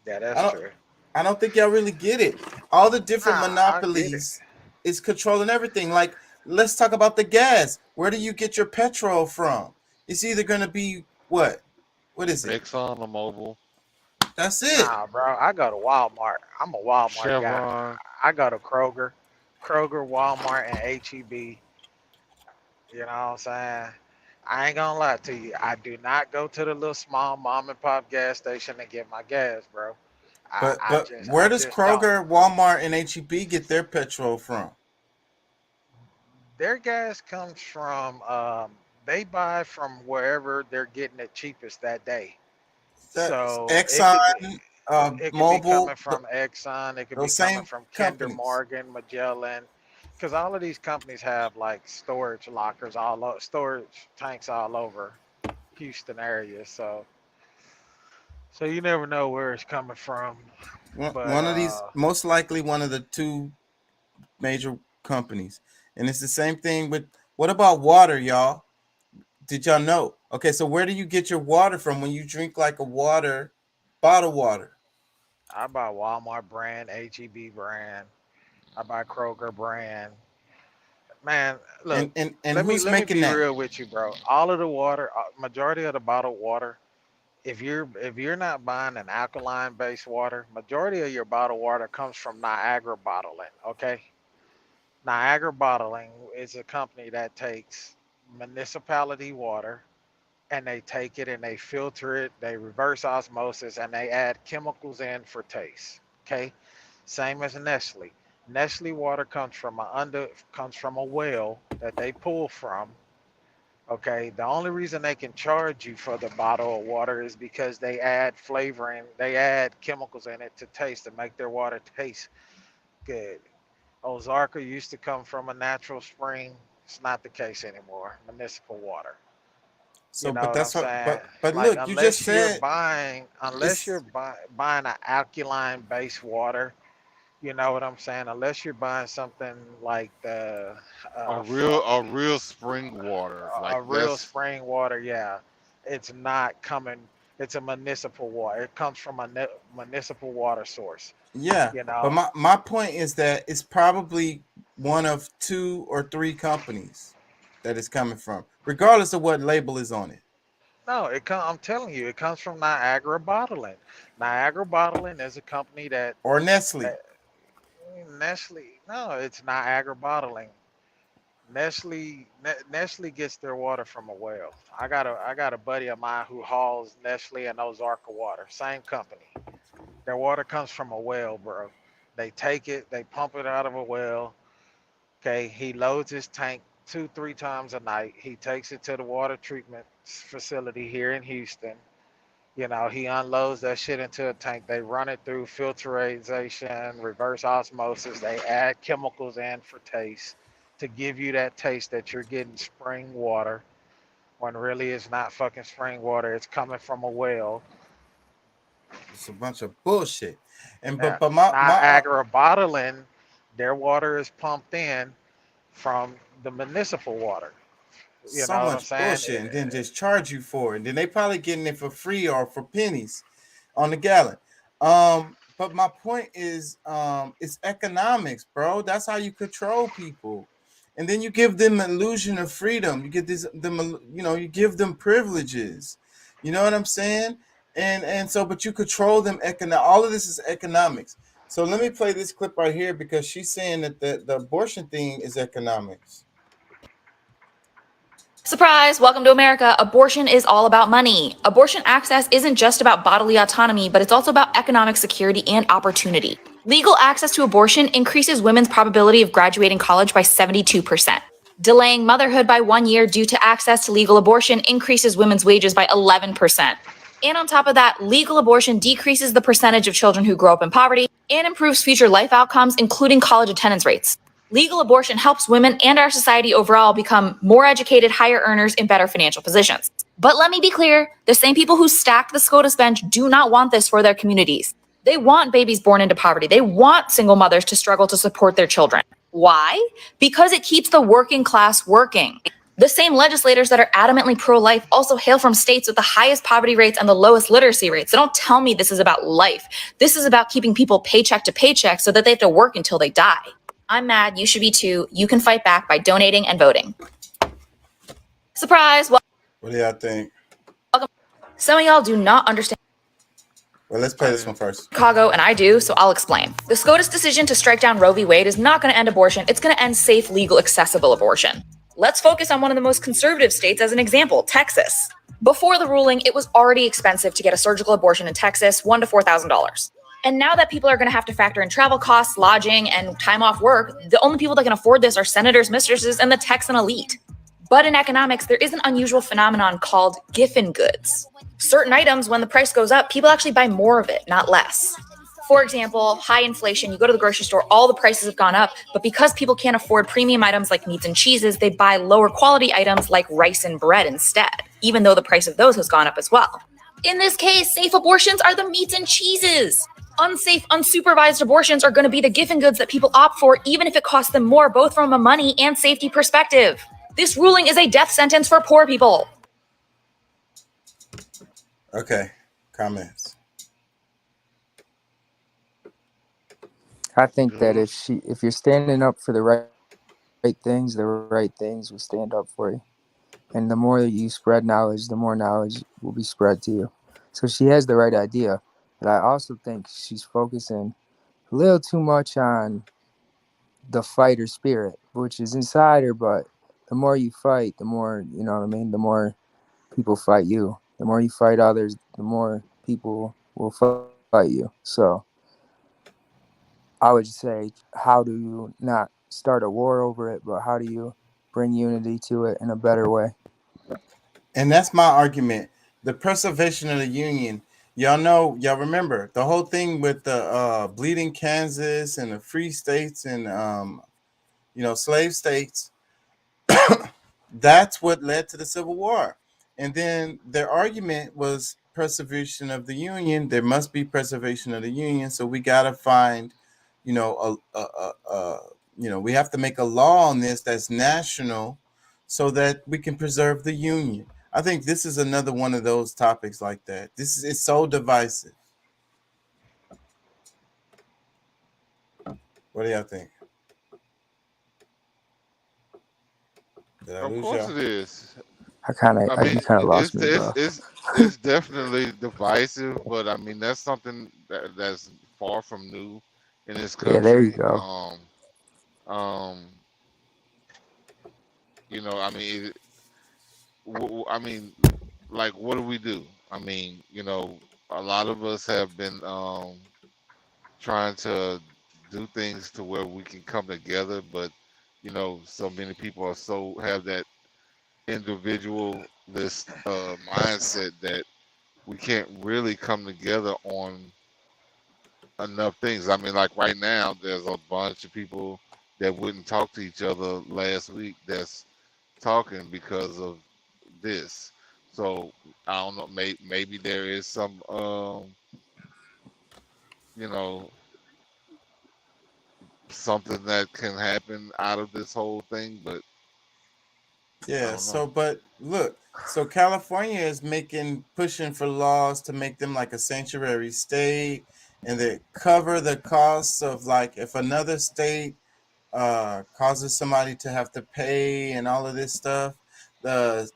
Yeah, that's true. I don't think y'all really get it. All the different Nah, I get it. monopolies is controlling everything. Like, let's talk about the gas. Where do you get your petrol from? It's either going to be what? What is it? Exxon or Mobil. That's it. Nah, bro. I go to Walmart. I'm a Walmart guy. Chevron. I go to Kroger, Walmart, and HEB. You know what I'm saying? I ain't gonna lie to you. I do not go to the little small mom and pop gas station to get my gas, bro. But I where does just don't. Kroger, Walmart, and HEB get their petrol from? Their gas comes from they buy from wherever they're getting it cheapest that day. So Exxon, it could be Mobil, coming from Exxon, it could be those coming same from Kinder companies. Morgan, Magellan, because all of these companies have like storage lockers storage tanks all over Houston area. So you never know where it's coming from. But One of these, most likely one of the two major companies. And it's the same thing with, what about water, y'all? Did y'all know? Okay, so where do you get your water from when you drink like a bottled water? I buy Walmart brand, HEB brand. I buy Kroger brand. Man, look, And let who's me making be that? real with you, bro. All of the water, majority of the bottled water, if you're not buying an alkaline based water, majority of your bottled water comes from Niagara Bottling. Okay, Niagara Bottling is a company that takes municipality water and they take it and they filter it, they reverse osmosis, and they add chemicals in for taste. Okay, same as Nestle. Nestle water comes from a well that they pull from. Okay, the only reason they can charge you for the bottle of water is because they add flavoring, they add chemicals in it to taste to make their water taste good. Ozarka used to come from a natural spring. It's not the case anymore. Municipal water. You So, know but what I'm that's what. saying? But Like look, you just unless you're said buying it's buying an alkaline based water, You know what I'm saying? Unless you're buying something like the A from real spring water. Like a real that's spring water, yeah, it's not coming. It's a municipal water. It comes from a municipal water source. Yeah, You but know, my point is that it's probably one of 2 or 3 companies that it's coming from, regardless of what label is on it. no, I'm telling you, it comes from Niagara Bottling. Niagara Bottling is a company Or Nestle. that Nestle. No, it's Niagara Bottling. Nestle gets their water from a well. I got a buddy of mine who hauls Nestle and Ozarka water. Same company. Their water comes from a well, bro. They take it, they pump it out of a well. Okay, he loads his tank 2, 3 times a night. He takes it to the water treatment facility here in Houston. You know, he unloads that shit into a tank. They run it through filterization, reverse osmosis. They add chemicals in for taste to give you that taste that you're getting spring water when really it's not fucking spring water. It's coming from a well. It's a bunch of bullshit. And Now, but my Niagara Bottling, their water is pumped in from the municipal water. You so know what I'm much saying? bullshit, and then just charge you for it. And then they probably getting it for free or for pennies on the gallon. But my point is, it's economics, bro. That's how you control people. And then you give them an illusion of freedom. You get you give them privileges. You know what I'm saying? And so, but you control them. All of this is economics. So let me play this clip right here because she's saying that the abortion thing is economics. Surprise! Welcome to America. Abortion is all about money. Abortion access isn't just about bodily autonomy, but it's also about economic security and opportunity. Legal access to abortion increases women's probability of graduating college by 72%. Delaying motherhood by 1 year due to access to legal abortion increases women's wages by 11%. And on top of that, legal abortion decreases the percentage of children who grow up in poverty and improves future life outcomes, including college attendance rates. Legal abortion helps women and our society overall become more educated, higher earners in better financial positions. But let me be clear, the same people who stacked the SCOTUS bench do not want this for their communities. They want babies born into poverty. They want single mothers to struggle to support their children. Why? Because it keeps the working class working. The same legislators that are adamantly pro-life also hail from states with the highest poverty rates and the lowest literacy rates. So don't tell me this is about life. This is about keeping people paycheck to paycheck so that they have to work until they die. I'm mad. You should be too. You can fight back by donating and voting. Surprise! What do y'all think? Welcome. Some of y'all do not understand Well, let's play this one first. Chicago, and I do, so I'll explain. The SCOTUS decision to strike down Roe v. Wade is not going to end abortion. It's going to end safe, legal, accessible abortion. Let's focus on one of the most conservative states as an example, Texas. Before the ruling, it was already expensive to get a surgical abortion in Texas, $1,000 to $4,000. And now that people are going to have to factor in travel costs, lodging, and time off work, the only people that can afford this are senators, mistresses, and the Texan elite. But in economics, there is an unusual phenomenon called Giffen goods. Certain items, when the price goes up, people actually buy more of it, not less. For example, high inflation, you go to the grocery store, all the prices have gone up, but because people can't afford premium items like meats and cheeses, they buy lower quality items like rice and bread instead, even though the price of those has gone up as well. In this case, safe abortions are the meats and cheeses. Unsafe, unsupervised abortions are going to be the Giffen goods that people opt for, even if it costs them more, both from a money and safety perspective. This ruling is a death sentence for poor people. Okay, comments. I think that if you're standing up for the right things will stand up for you. And the more you spread knowledge, the more knowledge will be spread to you. So she has the right idea. But I also think she's focusing a little too much on the fighter spirit, which is inside her. But the more you fight, the more, you know what I mean? The more people fight you. The more you fight others, the more people will fight you. So I would say, how do you not start a war over it, but how do you bring unity to it in a better way? And that's my argument. The preservation of the union. Y'all remember the whole thing with the bleeding Kansas and the free states and slave states. That's what led to the Civil War. And then their argument was preservation of the union. There must be preservation of the union. So we got to find we have to make a law on this that's national so that we can preserve the union. I think this is another one of those topics like that. It's so divisive. What do y'all think? Did I Of lose course y'all? it is. You kind of lost me, bro. It's definitely divisive, but I mean that's something that's far from new in this country. Yeah, there you go. I mean, like, what do we do? I mean, a lot of us have been trying to do things to where we can come together, but so many people have that individualist mindset that we can't really come together on enough things. I mean, like right now, there's a bunch of people that wouldn't talk to each other last week that's talking because of this. So I don't know. Maybe there is some, something that can happen out of this whole thing, but I Yeah, don't know. but look, so California is pushing for laws to make them like a sanctuary state, and they cover the costs of, like, if another state causes somebody to have to pay and all of this stuff, the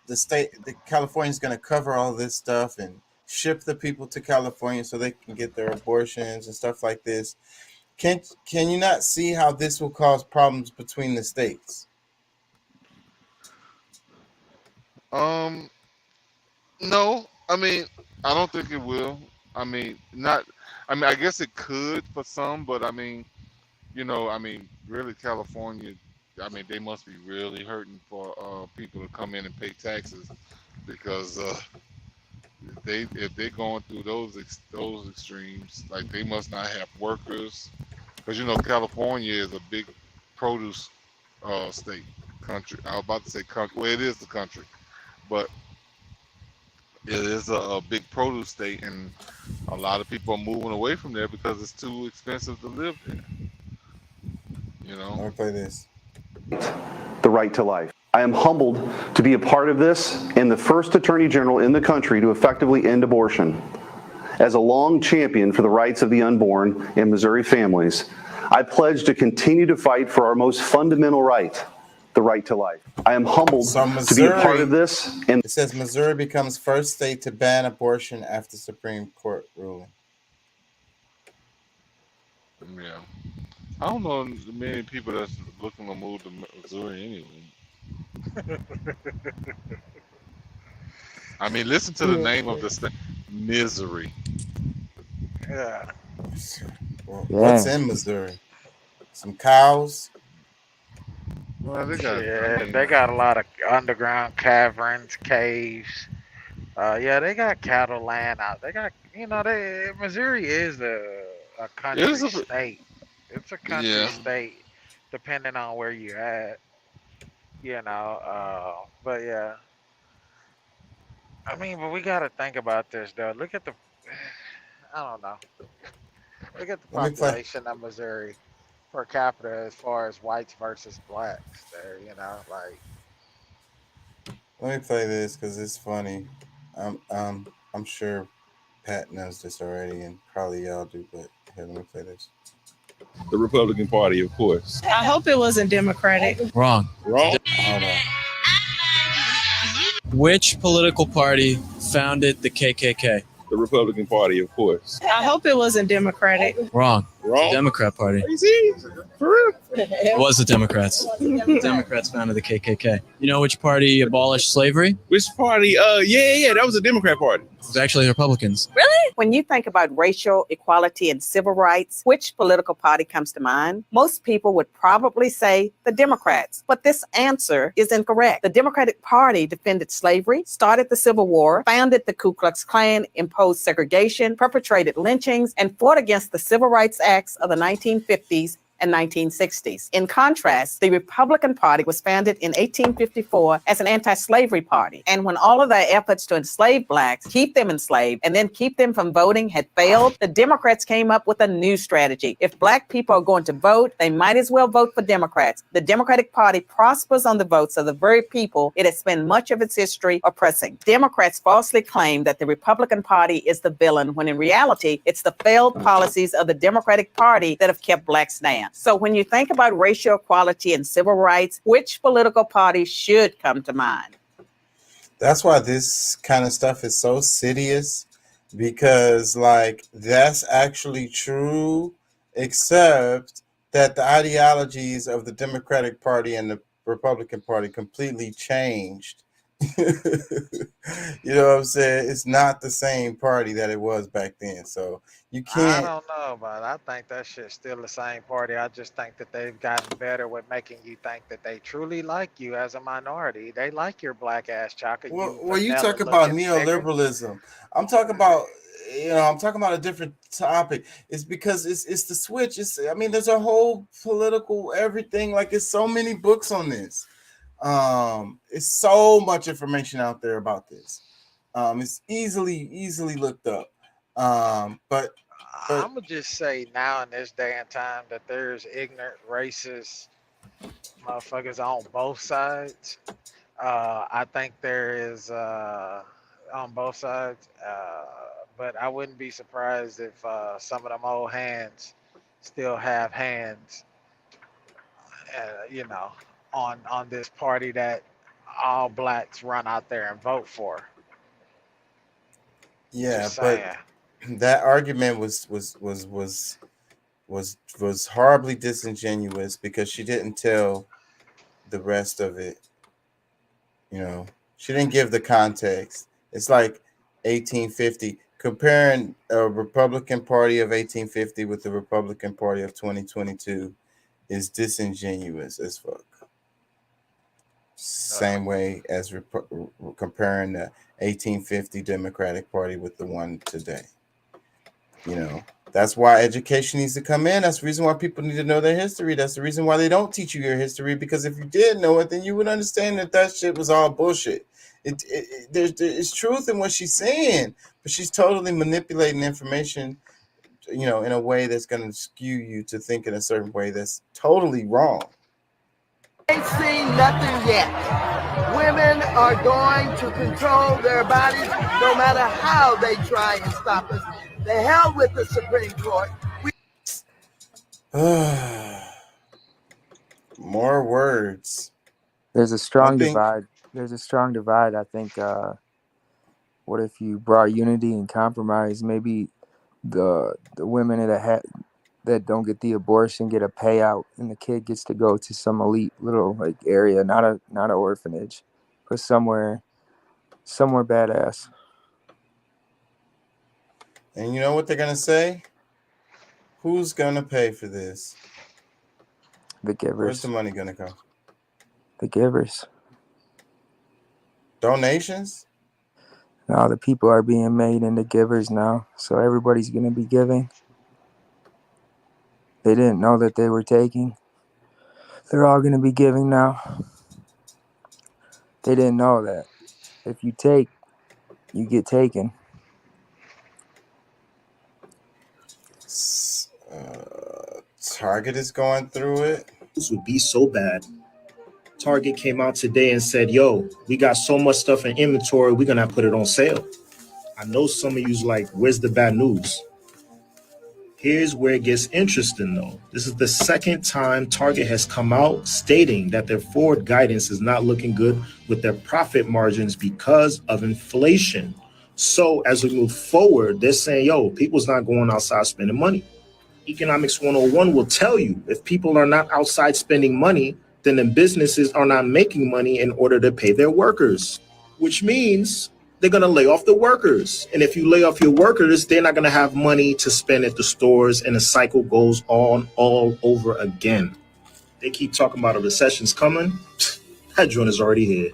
California is going to cover all this stuff and ship the people to California so they can get their abortions and stuff like this. Can you not see how this will cause problems between the states? No, I mean, I don't think it will. I mean, not. I mean, I guess it could for some, but I mean, really, California. I mean, they must be really hurting for people to come in and pay taxes because if they're going through those extremes, like they must not have workers, because California is a big produce country. I was about to say country. Well, it is the country, but it is a big produce state, and a lot of people are moving away from there because it's too expensive to live there. I'm gonna play this. The right to life. I am humbled to be a part of this and the first attorney general in the country to effectively end abortion. As a long champion for the rights of the unborn and Missouri families, I pledge to continue to fight for our most fundamental right, the right to life. I am humbled to be a part of this. And it says Missouri becomes first state to ban abortion after Supreme Court ruling. Yeah. I don't know many people that's looking to move to Missouri anyway. I mean, listen to the name of the state, Misery. Yeah. What's in Missouri? Some cows. Well, they got a lot of underground caverns, caves. They got cattle land out. They got, Missouri is a country state. It's a country state, depending on where you're at. But yeah. I mean, but we gotta think about this though. Look at I don't know. Look at the population of Missouri per capita as far as whites versus blacks. There, Let me play this because it's funny. I'm sure Pat knows this already, and probably y'all do. But here, let me play this. The Republican Party, of course. I hope it wasn't Democratic. Wrong. Hold on. Which political party founded the KKK? The Republican Party, of course. I hope it wasn't Democratic. Wrong. Democrat Party. Are you serious? For real? It was the Democrats. The Democrats founded the KKK. You know which party abolished slavery? Which party? Yeah, that was the Democrat Party. It was actually the Republicans. Really? When you think about racial equality and civil rights, which political party comes to mind? Most people would probably say the Democrats, but this answer is incorrect. The Democratic Party defended slavery, started the Civil War, founded the Ku Klux Klan, imposed segregation, perpetrated lynchings, and fought against the Civil Rights Acts of the 1950s and 1960s. In contrast, the Republican Party was founded in 1854 as an anti-slavery party. And when all of their efforts to enslave blacks, keep them enslaved, and then keep them from voting had failed, the Democrats came up with a new strategy. If black people are going to vote, they might as well vote for Democrats. The Democratic Party prospers on the votes of the very people it has spent much of its history oppressing. Democrats falsely claim that the Republican Party is the villain, when in reality, it's the failed policies of the Democratic Party that have kept blacks down. So when you think about racial equality and civil rights, which political party should come to mind? That's why this kind of stuff is so insidious, because like that's actually true, except that the ideologies of the Democratic Party and the Republican Party completely changed. You know what I'm saying? It's not the same party that it was back then. So you I can't. don't know, but I think that shit's still the same party. I just think that they've gotten better with making you think that they truly like you as a minority. They like your black ass chocolate. Well, you talk about neoliberalism. I'm talking about, I'm talking about a different topic. It's because it's the switch. I mean, there's a whole political everything. Like, it's so many books on this. It's so much information out there about this. It's easily looked up. But I'm gonna just say now in this day and time that there's ignorant, racist motherfuckers on both sides. I think there is on both sides, but I wouldn't be surprised if some of them old hands still have hands, on this party that all blacks run out there and vote for. yeah, Just but saying. that argument was horribly disingenuous, because she didn't tell the rest of it. She didn't give the context. It's like 1850, comparing a Republican Party of 1850 with the Republican Party of 2022 is disingenuous as fuck. Same way as comparing the 1850 Democratic Party with the one today. That's why education needs to come in. That's the reason why people need to know their history. That's the reason why they don't teach you your history, because if you did know it, then you would understand that shit was all bullshit. There's truth in what she's saying, but she's totally manipulating information, in a way that's going to skew you to think in a certain way that's totally wrong. Ain't seen nothing yet. Women are going to control their bodies no matter how they try and stop us. The hell with the Supreme Court. More words. There's a strong divide. I think. What if you brought unity and compromise? Maybe the women that don't get the abortion get a payout, and the kid gets to go to some elite little area, not an orphanage, but somewhere badass. And you know what they're gonna say? Who's gonna pay for this? The givers. Where's the money gonna go? The givers. Donations? No, the people are being made into givers now, so everybody's gonna be giving. They didn't know that they were taking. They're all gonna be giving now. They didn't know that if you take, you get taken. Target is going through it. This would be so bad. Target came out today and said, yo, we got so much stuff in inventory, we're gonna put it on sale. I know some of you's like, where's the bad news? Here's where it gets interesting though. This is the second time Target has come out stating that their forward guidance is not looking good with their profit margins because of inflation. So as we move forward, they're saying, yo, people's not going outside spending money. Economics 101 will tell you if people are not outside spending money, then the businesses are not making money in order to pay their workers, which means they're going to lay off the workers. And if you lay off your workers, they're not going to have money to spend at the stores, and the cycle goes on all over again. They keep talking about a recession's coming. That joint is already here.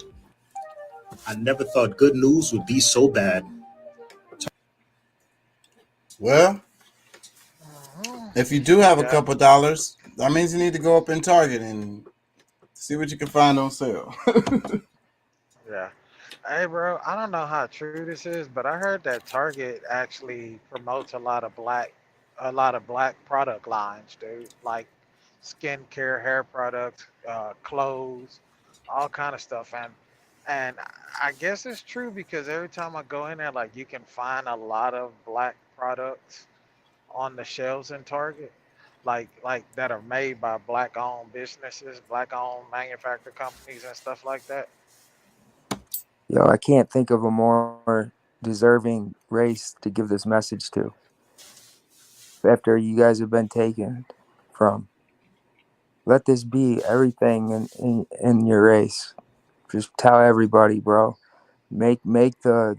I never thought good news would be so bad. Well, if you do have a couple dollars, That means you need to go up in Target and see what you can find on sale. Yeah. Hey, bro, I don't know how true this is, but I heard that Target actually promotes a lot of black product lines, dude. Like skincare, hair products, clothes, all kind of stuff. And I guess it's true because every time I go in there, like you can find a lot of black products on the shelves in Target, like that are made by black owned businesses, black owned manufacturer companies and stuff like that. Yo, I can't think of a more deserving race to give this message to after you guys have been taken from. Let this be everything in your race. Just tell everybody, bro. Make the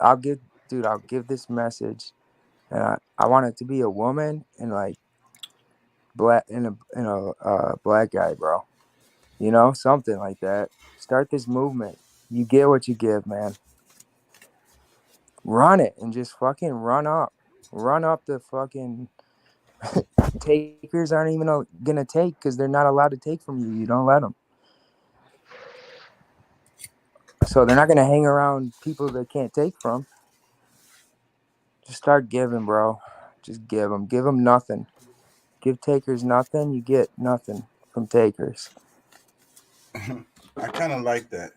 I'll give this message, and I want it to be a woman and like black and a black guy, bro. You know, something like that. Start this movement. You get what you give, man. Run it and just fucking run up. Run up the fucking takers aren't even gonna take because they're not allowed to take from you. You don't let them. So they're not gonna hang around people they can't take from. Just start giving, bro. Just give them. Give them nothing. Give takers nothing. You get nothing from takers. I kind of like that.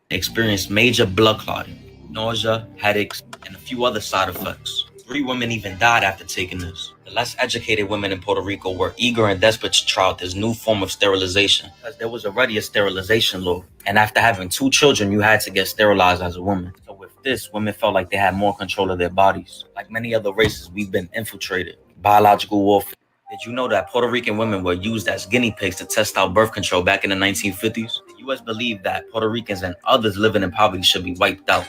Experienced major blood clotting, nausea, headaches, and a few other side effects. 3 women even died after taking this. The less educated women in Puerto Rico were eager and desperate to try out this new form of sterilization, because there was already a sterilization law. And after having 2 children, you had to get sterilized as a woman. So with this, women felt like they had more control of their bodies. Like many other races, we've been infiltrated. Biological warfare. Did you know that Puerto Rican women were used as guinea pigs to test out birth control back in the 1950s? The U.S. believed that Puerto Ricans and others living in poverty should be wiped out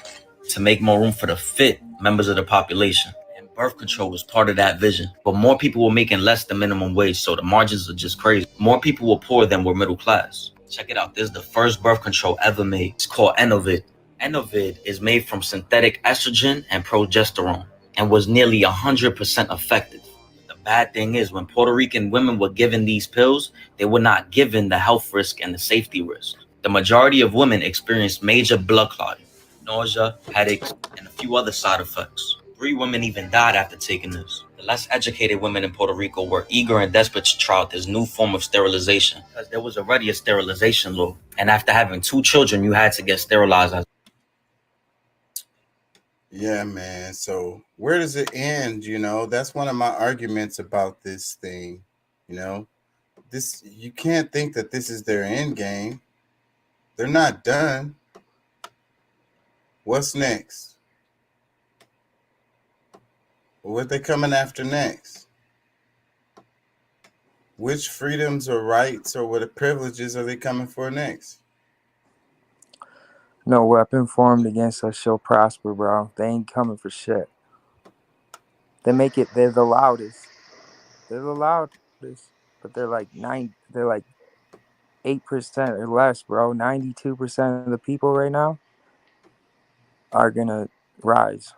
to make more room for the fit members of the population. And birth control was part of that vision. But more people were making less than minimum wage, so the margins are just crazy. More people were poor than were middle class. Check it out. This is the first birth control ever made. It's called Enovid. Enovid is made from synthetic estrogen and progesterone and was nearly 100% effective. Bad thing is, when Puerto Rican women were given these pills, they were not given the health risk and the safety risk. The majority of women experienced major blood clotting, nausea, headaches, and a few other side effects. 3 women even died after taking this. The less educated women in Puerto Rico were eager and desperate to try out this new form of sterilization, because there was already a sterilization law. And after having 2 children, you had to get sterilized. Yeah, man. So where does it end? You know, that's one of my arguments about this thing. You know, you can't think that this is their end game. They're not done. What's next? What they coming after next? Which freedoms or rights or what privileges are they coming for next? No weapon formed against us shall prosper, bro. They ain't coming for shit. They're the loudest. They're the loudest, but they're like 8% or less, bro. 92% of the people right now are gonna rise.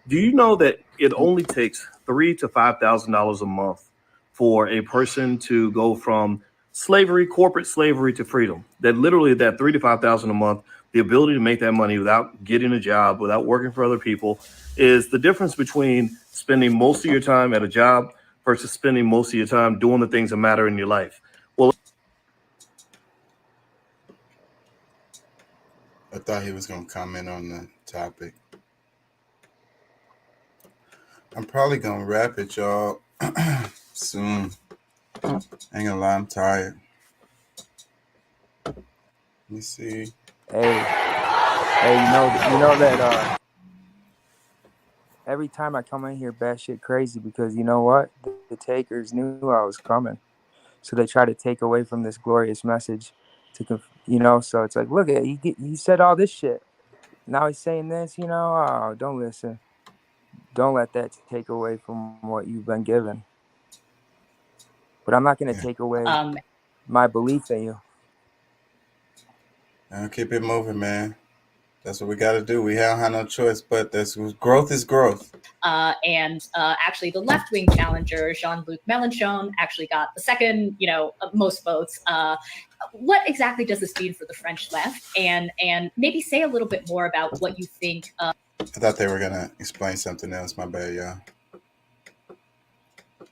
Do you know that it only takes $3,000 to $5,000 a month for a person to go from slavery, corporate slavery, to freedom? That literally that $3,000 to $5,000 a month, the ability to make that money without getting a job, without working for other people, is the difference between spending most of your time at a job versus spending most of your time doing the things that matter in your life. Well, I thought he was going to comment on the topic. I'm probably going to wrap it, y'all, soon. Ain't gonna lie, I'm tired. Let me see. Hey, you know that every time I come in here, batshit crazy, because you know what? The takers knew I was coming, so they try to take away from this glorious message. So it's like, look at you said all this shit. Now he's saying this, oh, don't listen. Don't let that take away from what you've been given. But I'm not going to take away my belief in you. Keep it moving, man. That's what we got to do. We don't have no choice, but that's growth is growth. Actually, the left-wing challenger, Jean-Luc Mélenchon, actually got the second, most votes. What exactly does this mean for the French left? And maybe say a little bit more about what you think. I thought they were gonna explain something else. My bad, y'all.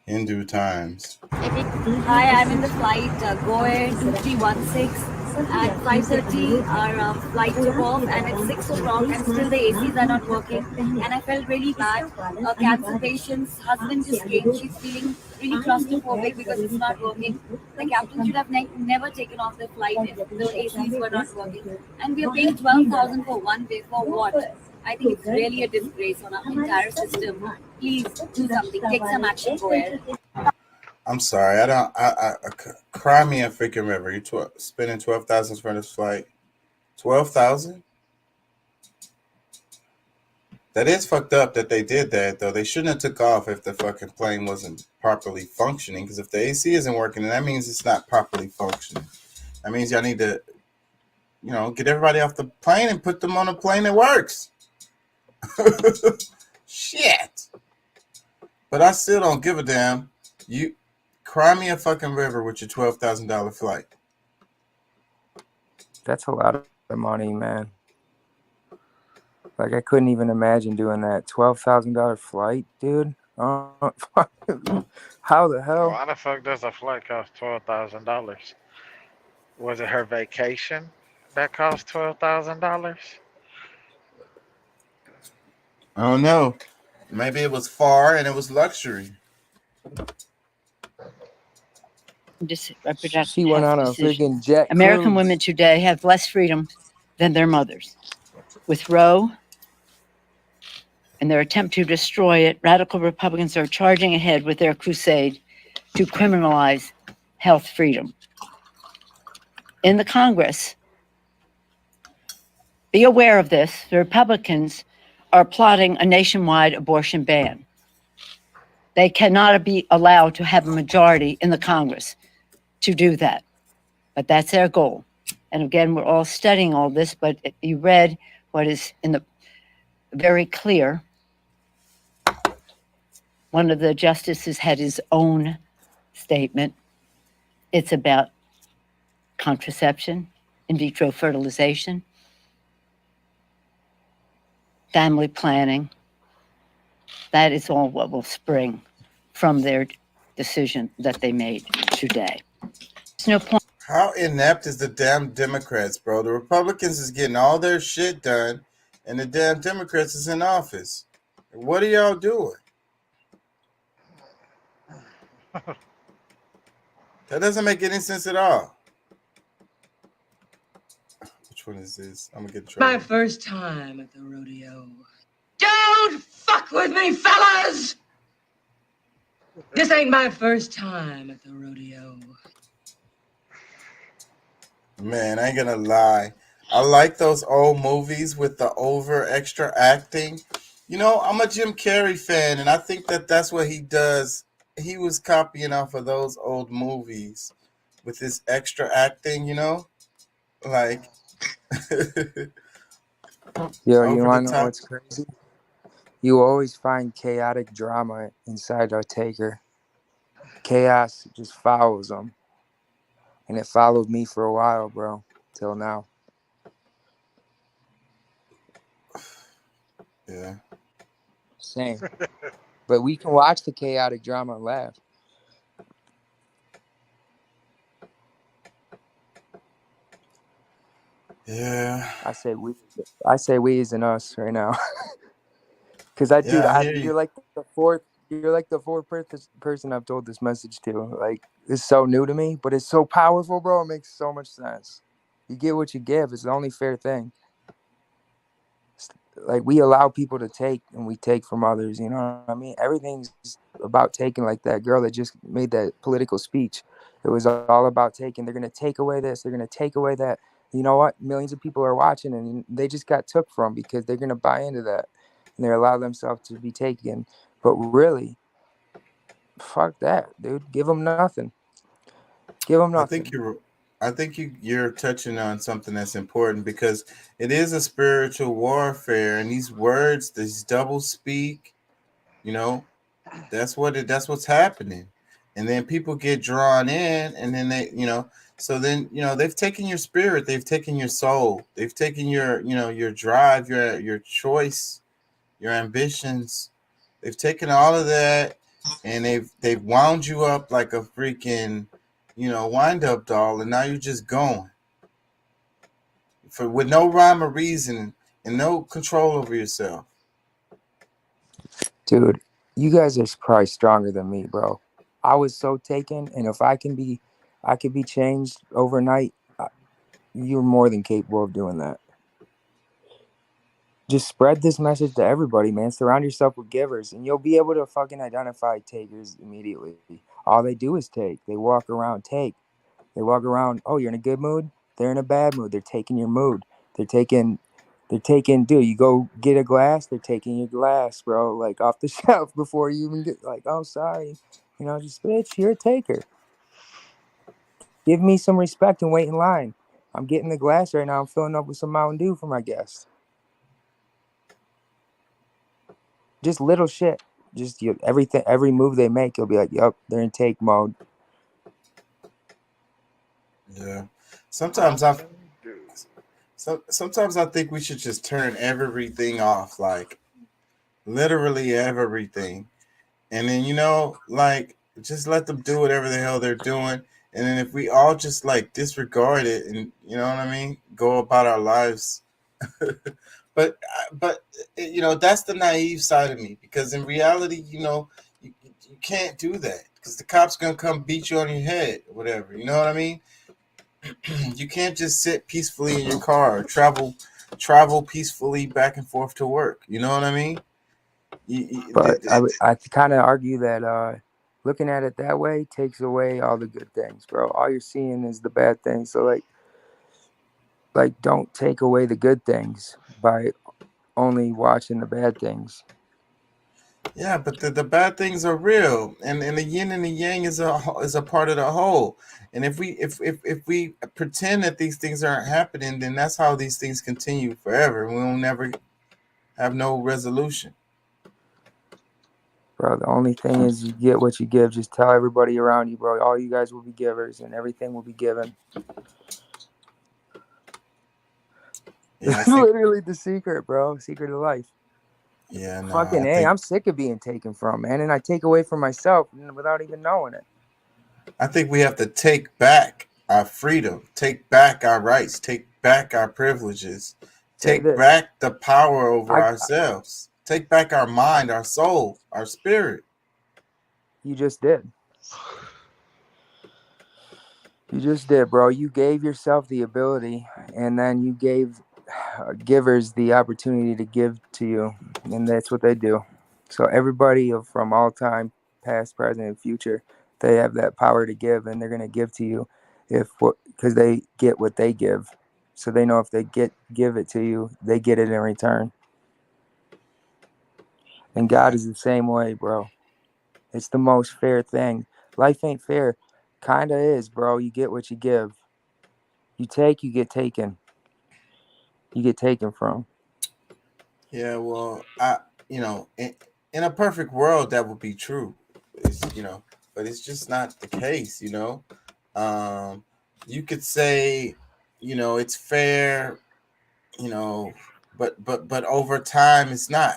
In due times. Hi, I'm in the flight Go Air 2316. At 5:30, our flight took off, and at 6 o'clock, and still the ACs are not working. And I felt really bad. A cancer patient's husband just came. She's feeling really claustrophobic because it's not working. The captain should have never taken off the flight if the ACs were not working. And we are paying 12,000 for one day for what? I think it's really a disgrace on our entire system. Please do something. Take some action, Go Air. I'm sorry. I cry me a freaking river. You spending 12,000 for this flight. 12,000? That is fucked up that they did that, though. They shouldn't have took off if the fucking plane wasn't properly functioning. Because if the AC isn't working, then that means it's not properly functioning. That means y'all need to, get everybody off the plane and put them on a plane that works. Shit. But I still don't give a damn. You cry me a fucking river with your $12,000 flight. That's a lot of money, man. Like, I couldn't even imagine doing that. $12,000 flight, dude. How the hell? Why the fuck does a flight cost $12,000? Was it her vacation that cost $12,000? I don't know. Maybe it was far and it was luxury. She went on a freaking jet American cruise. women today have less freedom than their mothers. With Roe and their attempt to destroy it, radical Republicans are charging ahead with their crusade to criminalize health freedom. In the Congress, be aware of this. The Republicans are plotting a nationwide abortion ban. They cannot be allowed to have a majority in the Congress to do that. But that's their goal. And again, we're all studying all this, but you read what is in the very clear. One of the justices had his own statement. It's about contraception, in vitro fertilization, family planning. That is all what will spring from their decision that they made today. There's no point. How inept is the damn Democrats, bro? The Republicans is getting all their shit done, and the damn Democrats is in office. What are y'all doing? That doesn't make any sense at all. Which one is this? I'm gonna get in My trouble. first time at the rodeo. Don't fuck with me, fellas! This ain't my first time at the rodeo. Man, I ain't gonna lie. I like those old movies with the over extra acting. I'm a Jim Carrey fan, and I think that that's what he does. He was copying off of those old movies with this extra acting, like Yo, over you the want to know top. what's crazy? You always find chaotic drama inside our taker. Chaos just follows them. And it followed me for a while, bro, till now. Yeah. Same. But we can watch the chaotic drama and laugh. Yeah. I say we as in us right now. Because Yeah, I hear you. you're like the fourth person I've told this message to. Like, it's so new to me, but it's so powerful, bro. It makes so much sense. You get what you give. It's the only fair thing. Like, we allow people to take, and we take from others. You know what I mean? Everything's about taking. Like that girl that just made that political speech. It was all about taking. They're gonna take away this. They're gonna take away that. You know what? Millions of people are watching, and they just got took from because they're gonna buy into that, and they allow themselves to be taken. But really, fuck that, dude. Give them nothing. Give them I nothing. think you're I think you're touching on something that's important because it is a spiritual warfare, and these words, this double speak, you know, that's what's happening. And then people get drawn in, and then so then they've taken your spirit, they've taken your soul, they've taken your drive, your choice, your ambitions. They've taken all of that, and they've wound you up like a freaking wind up doll, and now you're just going with no rhyme or reason and no control over yourself. Dude, you guys are probably stronger than me, bro. I was so taken, and if I could be changed overnight, you're more than capable of doing that. Just spread this message to everybody, man. Surround yourself with givers, and you'll be able to fucking identify takers immediately. All they do is take. They walk around, take. They walk around, oh, you're in a good mood? They're in a bad mood. They're taking your mood. They're taking, dude, you go get a glass, they're taking your glass, bro, like off the shelf before you even get, like, oh, sorry. Just, bitch, you're a taker. Give me some respect and wait in line. I'm getting the glass right now. I'm filling up with some Mountain Dew for my guests. Just little shit. Just everything, every move they make, you'll be like, yep, they're in take mode. Yeah. Sometimes I think we should just turn everything off, like literally everything. And then, like, just let them do whatever the hell they're doing. And then if we all just like disregard it and, you know what I mean, go about our lives. But that's the naive side of me, because in reality, you can't do that because the cops going to come beat you on your head or whatever. You know what I mean? You can't just sit peacefully in your car or travel peacefully back and forth to work. You know what I mean? But I kind of argue that looking at it that way takes away all the good things, bro. All you're seeing is the bad things. So like don't take away the good things by only watching the bad things. Yeah, but the bad things are real, and the yin and the yang is a part of the whole. And if we pretend that these things aren't happening, then that's how these things continue forever. We'll never have no resolution. Bro, the only thing is you get what you give. Just tell everybody around you, bro. All you guys will be givers, and everything will be given. Yeah, It's literally the secret, bro. Secret of life. Yeah, no, Fucking A, I'm sick of being taken from, man, and I take away from myself without even knowing it. I think we have to take back our freedom, take back our rights, take back our privileges, take back the power over ourselves, take back our mind, our soul, our spirit. You just did. You just did, bro. You gave yourself the ability, and then you gave givers the opportunity to give to you, and that's what they do. So everybody from all time, past, present, and future, they have that power to give, and they're going to give to you because they get what they give. So they know if they give it to you, they get it in return. And God is the same way, bro. It's the most fair thing. Life ain't fair. Kinda is, bro. You get what you give. You take, you get taken. You get taken from. Yeah, well, in a perfect world, that would be true. But it's just not the case. You could say, it's fair, but over time, it's not.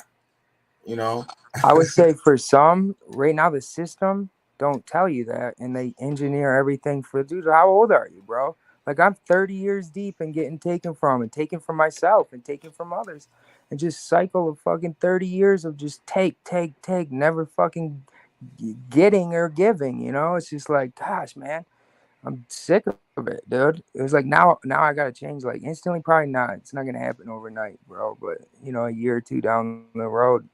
I would say for some, right now, the system don't tell you that, and they engineer everything for. Dude, how old are you, bro? Like, I'm 30 years deep and getting taken from, and taken from myself, and taken from others, and just cycle of fucking 30 years of just take, never fucking getting or giving. It's just like, gosh, man, I'm sick of it, dude. It was like now I gotta change like instantly. Probably not. It's not gonna happen overnight, bro. But a year or two down the road,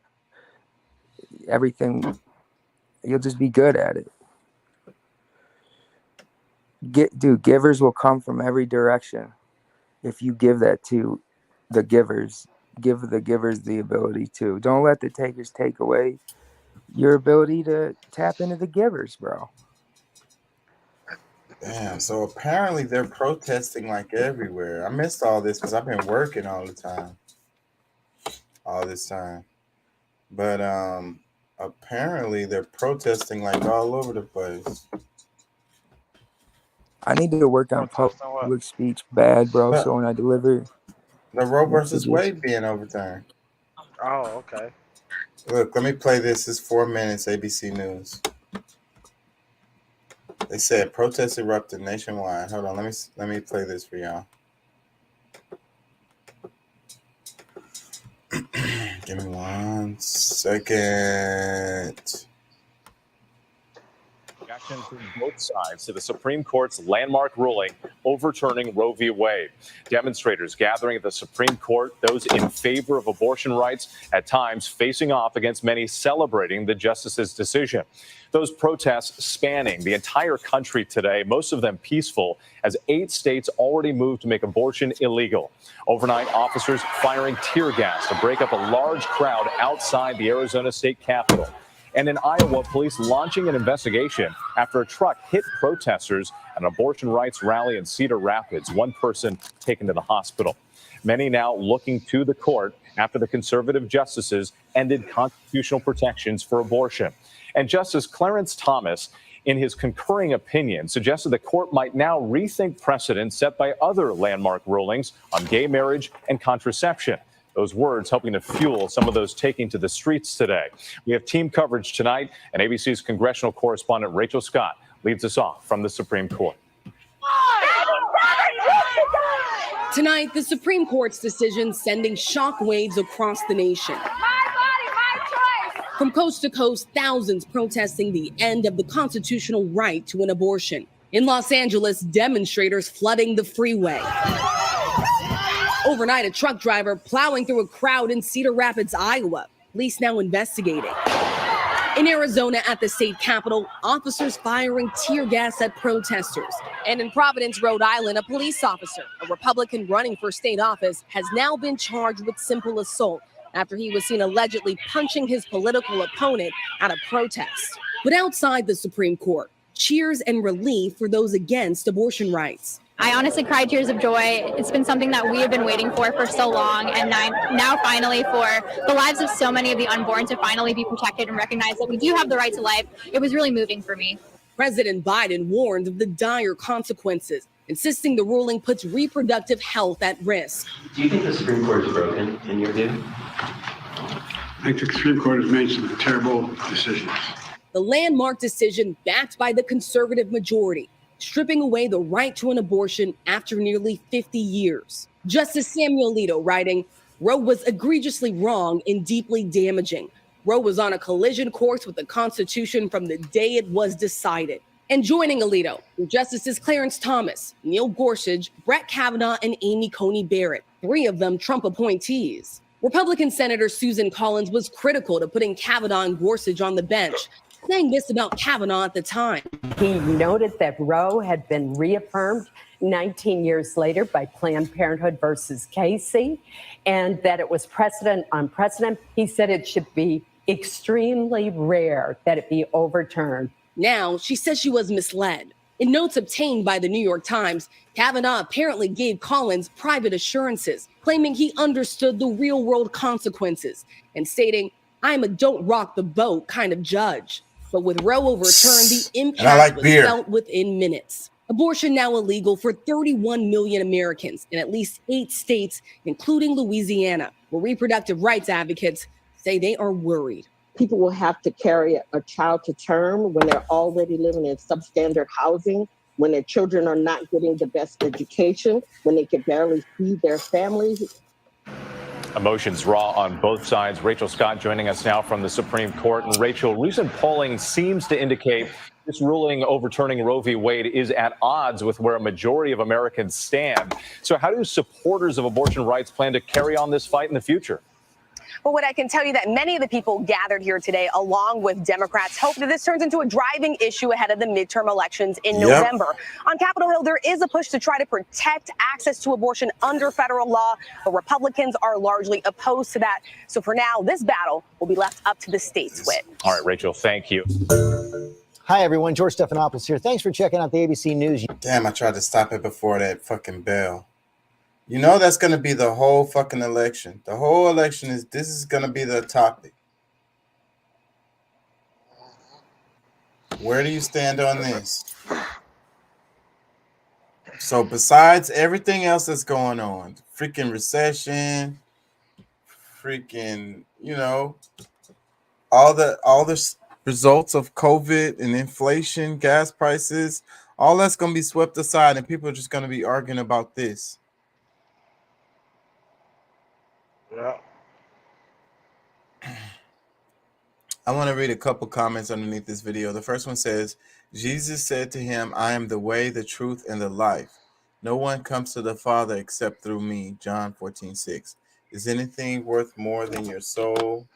everything, you'll just be good at it. Givers will come from every direction if you give that to the givers. Give the givers the ability to. Don't let the takers take away your ability to tap into the givers, bro. Damn, so apparently they're protesting like everywhere. I missed all this because I've been working all this time. But apparently they're protesting like all over the place. I need to work on public speech bad, bro. But So when I deliver the Roe versus messages, Wade being overturned. Oh, okay. Look, let me play this. It's 4 minutes, ABC News. They said protests erupted nationwide. Hold on, let me play this for y'all. Give me 1 second. Reaction from both sides to the Supreme Court's landmark ruling overturning Roe v. Wade. Demonstrators gathering at the Supreme Court, those in favor of abortion rights, at times facing off against many celebrating the justice's decision. Those protests spanning the entire country today, most of them peaceful, as 8 states already moved to make abortion illegal. Overnight, officers firing tear gas to break up a large crowd outside the Arizona State Capitol. And in Iowa, police launching an investigation after a truck hit protesters at an abortion rights rally in Cedar Rapids. 1 person taken to the hospital. Many now looking to the court after the conservative justices ended constitutional protections for abortion. And Justice Clarence Thomas, in his concurring opinion, suggested the court might now rethink precedents set by other landmark rulings on gay marriage and contraception. Those words helping to fuel some of those taking to the streets today. We have team coverage tonight, and ABC's congressional correspondent Rachel Scott leads us off from the Supreme Court. Tonight, the Supreme Court's decision sending shockwaves across the nation. From coast to coast, thousands protesting the end of the constitutional right to an abortion. In Los Angeles, demonstrators flooding the freeway. Overnight, a truck driver plowing through a crowd in Cedar Rapids, Iowa. Police now investigating. In Arizona at the state capitol, officers firing tear gas at protesters. And in Providence, Rhode Island, a police officer, a Republican running for state office, has now been charged with simple assault after he was seen allegedly punching his political opponent at a protest. But outside the Supreme Court, cheers and relief for those against abortion rights. I honestly cried tears of joy. It's been something that we have been waiting for so long, and now finally for the lives of so many of the unborn to finally be protected and recognize that we do have the right to life. It was really moving for me. President Biden warned of the dire consequences, insisting the ruling puts reproductive health at risk. Do you think the Supreme Court is broken, in your view? I think the Supreme Court has made some terrible decisions. The landmark decision backed by the conservative majority, stripping away the right to an abortion after nearly 50 years. Justice Samuel Alito writing, Roe was egregiously wrong and deeply damaging. Roe was on a collision course with the Constitution from the day it was decided. And joining Alito were Justices Clarence Thomas, Neil Gorsuch, Brett Kavanaugh, and Amy Coney Barrett, 3 of them Trump appointees. Republican Senator Susan Collins was critical to putting Kavanaugh and Gorsuch on the bench, saying this about Kavanaugh at the time. He noted that Roe had been reaffirmed 19 years later by Planned Parenthood versus Casey, and that it was precedent on precedent. He said it should be extremely rare that it be overturned. Now, she says she was misled. In notes obtained by the New York Times, Kavanaugh apparently gave Collins private assurances, claiming he understood the real-world consequences and stating, "I'm a don't rock the boat kind of judge." But with Roe overturned, the impact was felt within minutes. Abortion now illegal for 31 million Americans in at least 8 states, including Louisiana, where reproductive rights advocates say they are worried. People will have to carry a child to term when they're already living in substandard housing, when their children are not getting the best education, when they can barely feed their families. Emotions raw on both sides. Rachel Scott joining us now from the Supreme Court. And Rachel, recent polling seems to indicate this ruling overturning Roe v. Wade is at odds with where a majority of Americans stand. So how do supporters of abortion rights plan to carry on this fight in the future? But what I can tell you that many of the people gathered here today, along with Democrats, hope that this turns into a driving issue ahead of the midterm elections in November. On Capitol Hill, there is a push to try to protect access to abortion under federal law, but Republicans are largely opposed to that. So for now, this battle will be left up to the states, Whit. All right, Rachel, thank you. Hi, everyone. George Stephanopoulos here. Thanks for checking out the ABC News. Damn, I tried to stop it before that fucking bell. You know that's going to be the whole fucking election. The whole election this is going to be the topic. Where do you stand on this? So besides everything else that's going on, freaking recession, freaking, all the results of COVID and inflation, gas prices, all that's going to be swept aside and people are just going to be arguing about this. Yeah. I want to read a couple comments underneath this video. The first one says, Jesus said to him, I am the way, the truth, and the life. No one comes to the Father except through me. John 14:6. Is anything worth more than your soul?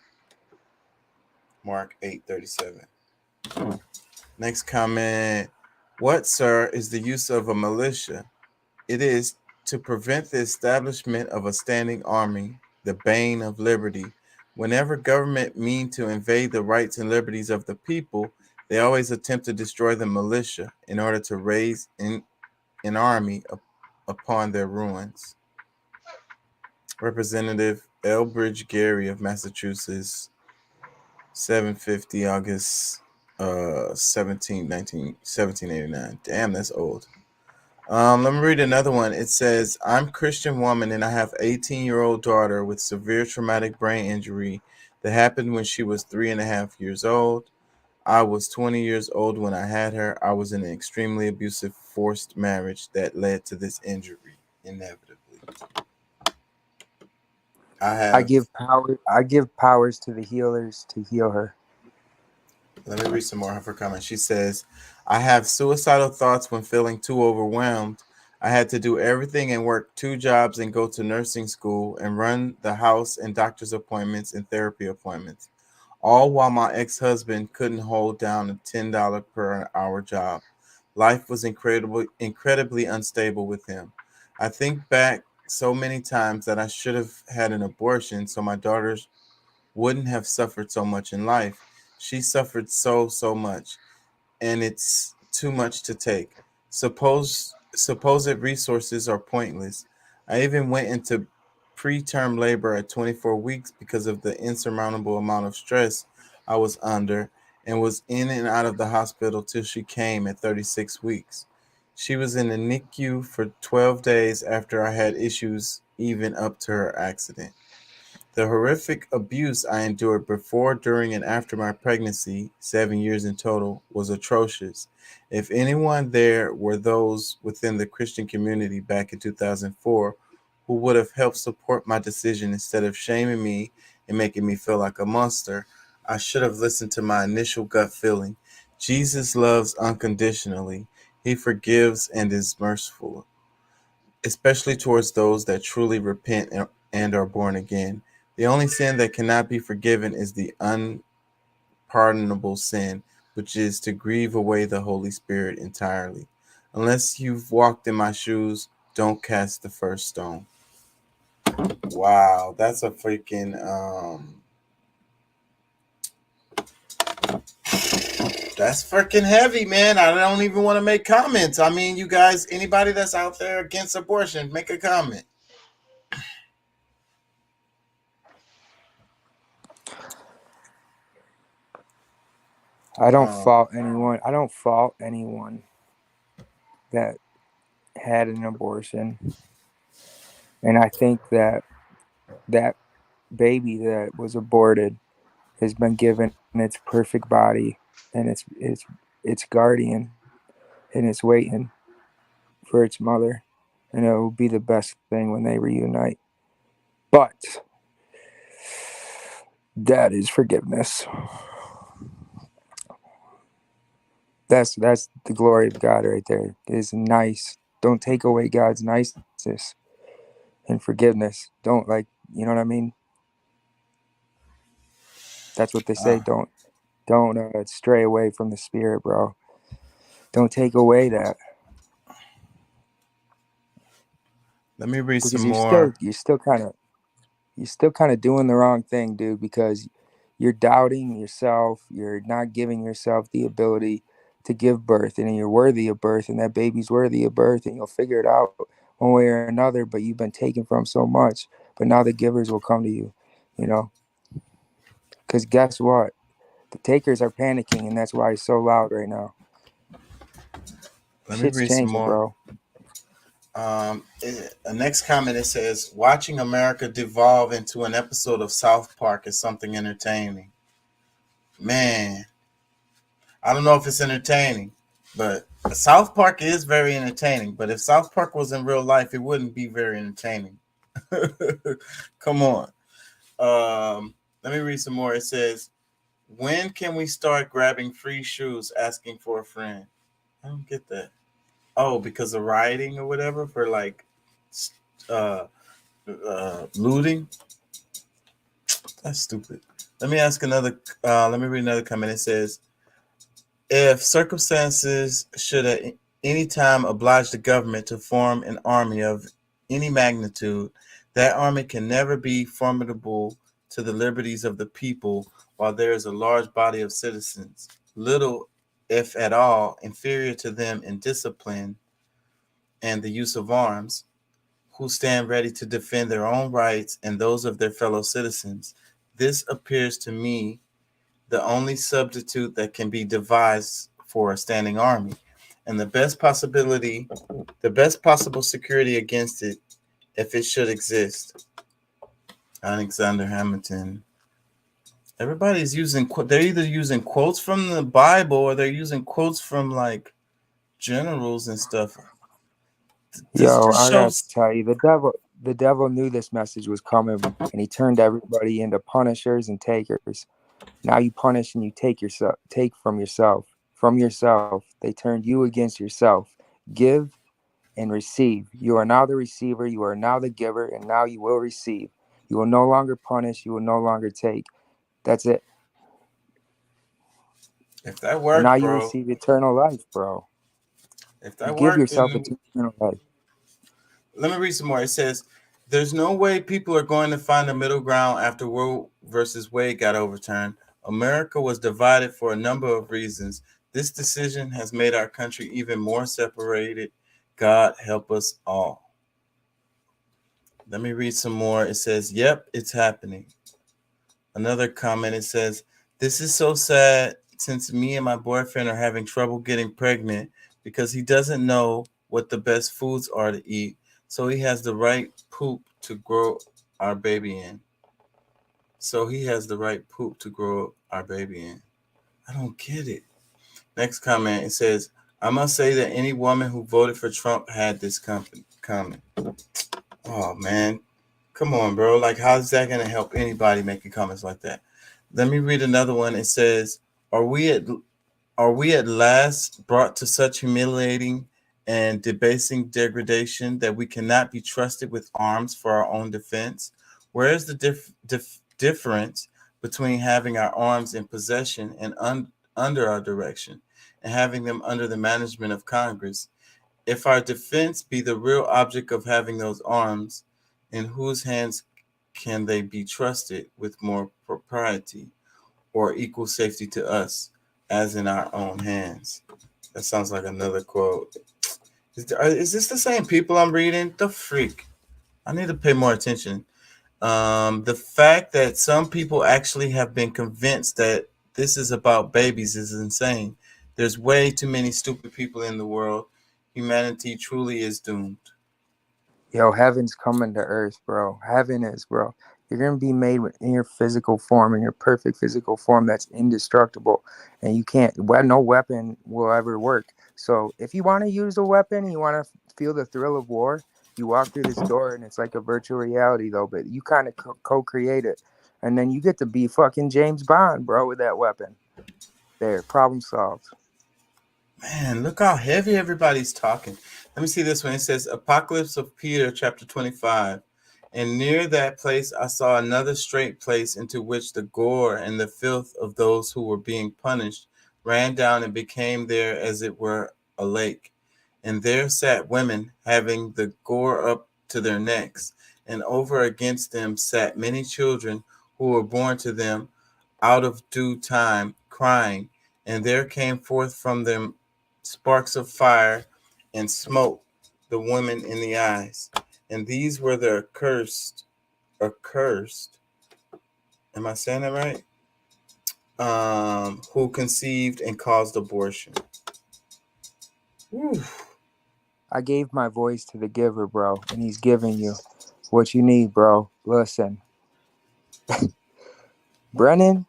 Mark 8:37. Next comment. What, sir, is the use of a militia? It is to prevent the establishment of a standing army, the bane of liberty. Whenever government mean to invade the rights and liberties of the people, they always attempt to destroy the militia in order to raise an army upon their ruins. Representative Elbridge Gerry of Massachusetts, 750 August 1789. Damn, that's old. Let me read another one. It says, I'm Christian woman and I have 18-year-old daughter with severe traumatic brain injury that happened when she was 3.5 years old. I was 20 years old when I had her. I was in an extremely abusive forced marriage that led to this injury, inevitably. I give powers to the healers to heal her. Let me read some more of her comments. She says, I have suicidal thoughts when feeling too overwhelmed. I had to do everything and work 2 jobs and go to nursing school and run the house and doctor's appointments and therapy appointments, all while my ex-husband couldn't hold down a $10 per hour job. Life was incredibly unstable with him. I think back so many times that I should have had an abortion so my daughters wouldn't have suffered so much in life. She suffered so much, and it's too much to take. Supposed resources are pointless. I even went into preterm labor at 24 weeks because of the insurmountable amount of stress I was under, and was in and out of the hospital till she came at 36 weeks. She was in the NICU for 12 days after I had issues even up to her accident. The horrific abuse I endured before, during, and after my pregnancy, 7 years in total, was atrocious. If anyone there were those within the Christian community back in 2004 who would have helped support my decision instead of shaming me and making me feel like a monster, I should have listened to my initial gut feeling. Jesus loves unconditionally. He forgives and is merciful, especially towards those that truly repent and are born again. The only sin that cannot be forgiven is the unpardonable sin, which is to grieve away the Holy Spirit entirely. Unless you've walked in my shoes, don't cast the first stone. Wow, that's a freaking that's freaking heavy, man. I don't even want to make comments. I mean, you guys, anybody that's out there against abortion, make a comment. I don't fault anyone. I don't fault anyone that had an abortion. And I think that baby that was aborted has been given its perfect body and its guardian, and it's waiting for its mother, and it will be the best thing when they reunite. But that is forgiveness. That's the glory of God right there. It is nice. Don't take away God's niceness and forgiveness. Don't, you know what I mean? That's what they say. Don't stray away from the Spirit, bro. Don't take away that. Let me read because some more. You're still kind of doing the wrong thing, dude, because you're doubting yourself. You're not giving yourself the ability to give birth, and you're worthy of birth, and that baby's worthy of birth, and you'll figure it out one way or another. But you've been taken from so much, but now the givers will come to you, you know. Because guess what? The takers are panicking, and that's why it's so loud right now. Let me Shit's read some changing, more. bro. The next comment, it says, watching America devolve into an episode of South Park is something entertaining. Man, I don't know if it's entertaining, but South Park is very entertaining. But if South Park was in real life, it wouldn't be very entertaining. Come on. Let me read some more. It says, when can we start grabbing free shoes asking for a friend? I don't get that. Oh, because of rioting or whatever for like looting? That's stupid. Let me ask another. Let me read another comment. It says, if circumstances should at any time oblige the government to form an army of any magnitude, that army can never be formidable to the liberties of the people while there is a large body of citizens, little, if at all, inferior to them in discipline and the use of arms, who stand ready to defend their own rights and those of their fellow citizens. This appears to me the only substitute that can be devised for a standing army, and the best possible security against it, if it should exist. Alexander Hamilton. Everybody's they're either using quotes from the Bible or they're using quotes from like generals and stuff. Yo, I gotta tell you, the devil knew this message was coming, and he turned everybody into punishers and takers. Now you punish and you take from yourself. From yourself, they turned you against yourself. Give and receive. You are now the receiver. You are now the giver, and now you will receive. You will no longer punish. You will no longer take. That's it. If that works, and now you bro, receive eternal life, bro. If that you works, give yourself eternal life. Let me read some more. It says, there's no way people are going to find a middle ground after Roe versus Wade got overturned. America was divided for a number of reasons. This decision has made our country even more separated. God help us all. Let me read some more. It says, yep, it's happening. Another comment, it says, this is so sad since me and my boyfriend are having trouble getting pregnant because he doesn't know what the best foods are to eat. So he has the right poop to grow our baby in. I don't get it. Next comment, it says, I must say that any woman who voted for Trump had this coming. Oh, man. Come on, bro. Like, how is that going to help anybody making comments like that? Let me read another one. It says, are we at last brought to such humiliating and debasing degradation that we cannot be trusted with arms for our own defense? Where is the difference between having our arms in possession and under our direction and having them under the management of Congress? If our defense be the real object of having those arms, in whose hands can they be trusted with more propriety or equal safety to us as in our own hands? That sounds like another quote. Is this the same people I'm reading? The freak. I need to pay more attention. The fact that some people actually have been convinced that this is about babies is insane. There's way too many stupid people in the world. Humanity truly is doomed. Yo, heaven's coming to earth, bro. Heaven is, bro. You're going to be made in your physical form, in your perfect physical form that's indestructible. And you can't, no weapon will ever work. So if you want to use a weapon and you want to feel the thrill of war, you walk through this door and it's like a virtual reality, though. But you kind of co-create it. And then you get to be fucking James Bond, bro, with that weapon. There, problem solved. Man, look how heavy everybody's talking. Let me see this one. It says, Apocalypse of Peter, chapter 25. And near that place I saw another straight place into which the gore and the filth of those who were being punished ran down and became there as it were a lake. And there sat women having the gore up to their necks, and over against them sat many children who were born to them out of due time, crying and there came forth from them sparks of fire and smote the women in the eyes. And these were the accursed. Am I saying that right? Who conceived and caused abortion. Whew. I gave my voice to the giver, bro, and he's giving you what you need, bro. Listen. Brennan,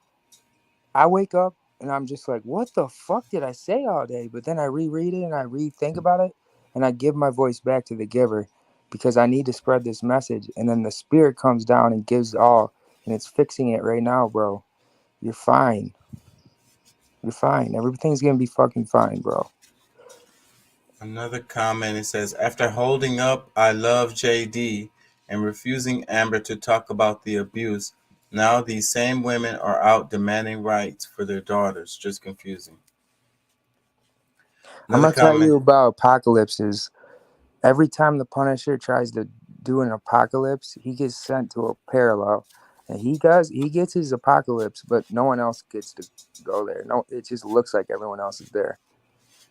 I wake up and I'm just like, what the fuck did I say all day? But then I reread it and I rethink about it and I give my voice back to the giver because I need to spread this message. And then the spirit comes down and gives all, and it's fixing it right now, bro. You're fine. You're fine. Everything's going to be fucking fine, bro. Another comment, it says, after holding up I love JD and refusing Amber to talk about the abuse, now these same women are out demanding rights for their daughters. Just confusing. I'm going to tell you about apocalypses. Every time the Punisher tries to do an apocalypse, he gets sent to a parallel. And he gets his apocalypse, but no one else gets to go there. No, it just looks like everyone else is there.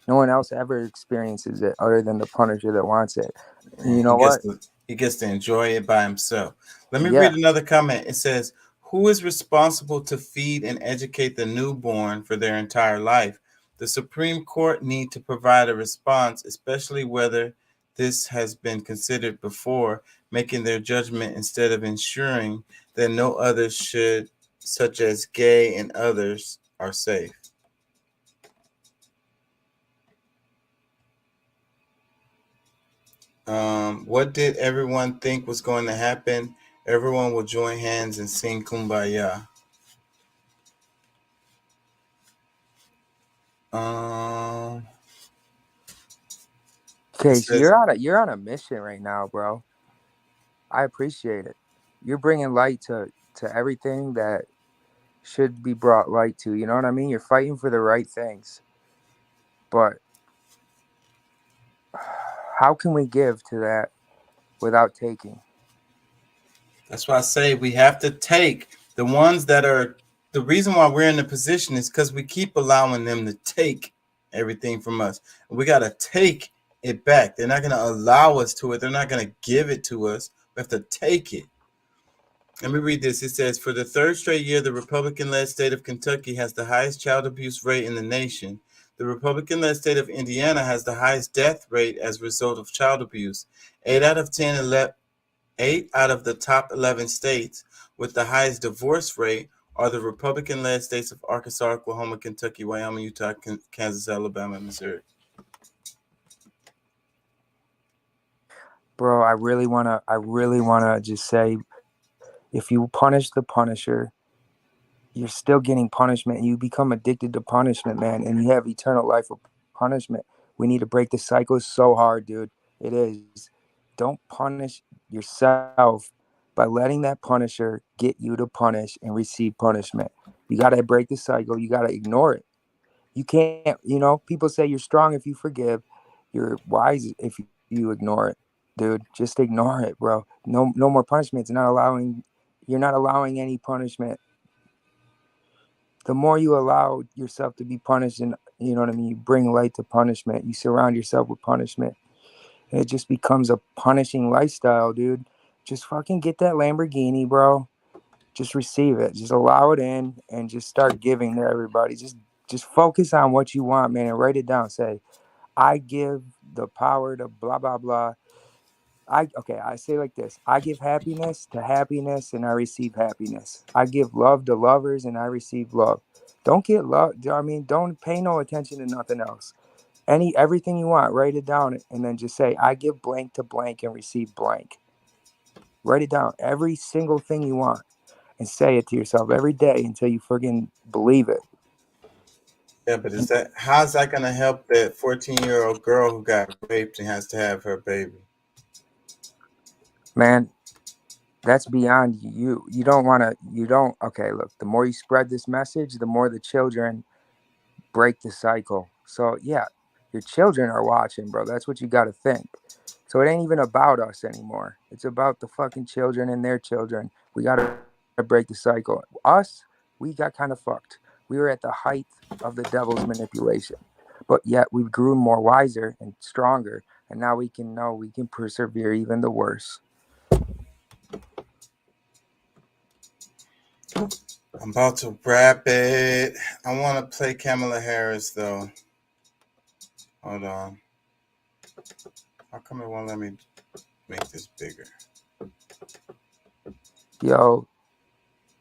No one else ever experiences it other than the Punisher that wants it. And you know what? He gets to enjoy it by himself. Let me read another comment. It says, who is responsible to feed and educate the newborn for their entire life? The Supreme Court need to provide a response, especially whether this has been considered before, making their judgment instead of ensuring that no others should, such as gay and others, are safe. What did everyone think was going to happen? Everyone will join hands and sing Kumbaya. Okay, so you're on a mission right now, bro. I appreciate it. You're bringing light to everything that should be brought light to. You know what I mean? You're fighting for the right things. But how can we give to that without taking? That's why I say we have to take the ones that are the reason why we're in the position is because we keep allowing them to take everything from us. We got to take it back. They're not going to allow us to it. They're not going to give it to us. We have to take it. Let me read this. It says, for the third straight year, the Republican-led state of Kentucky has the highest child abuse rate in the nation. The Republican-led state of Indiana has the highest death rate as a result of child abuse. 8 out of the top 11 states with the highest divorce rate are the Republican-led states of Arkansas, Oklahoma, Kentucky, Wyoming, Utah, Kansas, Alabama, and Missouri. Bro, I really wanna just say, if you punish the Punisher, you're still getting punishment. You become addicted to punishment, man, and you have eternal life of punishment. We need to break the cycle so hard, dude. It is. Don't punish yourself by letting that Punisher get you to punish and receive punishment. You got to break the cycle. You got to ignore it. You can't, people say you're strong if you forgive. You're wise if you ignore it, dude. Just ignore it, bro. No more punishment. You're not allowing any punishment. The more you allow yourself to be punished, and you know what I mean, you bring light to punishment. You surround yourself with punishment. And it just becomes a punishing lifestyle, dude. Just fucking get that Lamborghini, bro. Just receive it. Just allow it in and just start giving to everybody. Just focus on what you want, man, and write it down. Say, I give the power to blah, blah, blah. I say like this. I give happiness to happiness and I receive happiness. I give love to lovers and I receive love. Don't get love. Don't pay no attention to nothing else. Everything you want, write it down and then just say, I give blank to blank and receive blank. Write it down, every single thing you want, and say it to yourself every day until you friggin' believe it. Yeah, but how's that going to help that 14-year-old girl who got raped and has to have her baby? Man, that's beyond you. Okay, look, the more you spread this message, the more the children break the cycle. So, yeah, your children are watching, bro. That's what you got to think. So it ain't even about us anymore. It's about the fucking children and their children. We got to break the cycle. Us, we got kind of fucked. We were at the height of the devil's manipulation, but yet we grew more wiser and stronger, and now we can persevere even the worst. I'm about to wrap it. I want to play Kamala Harris, though. Hold on. How come it won't let me make this bigger? Yo,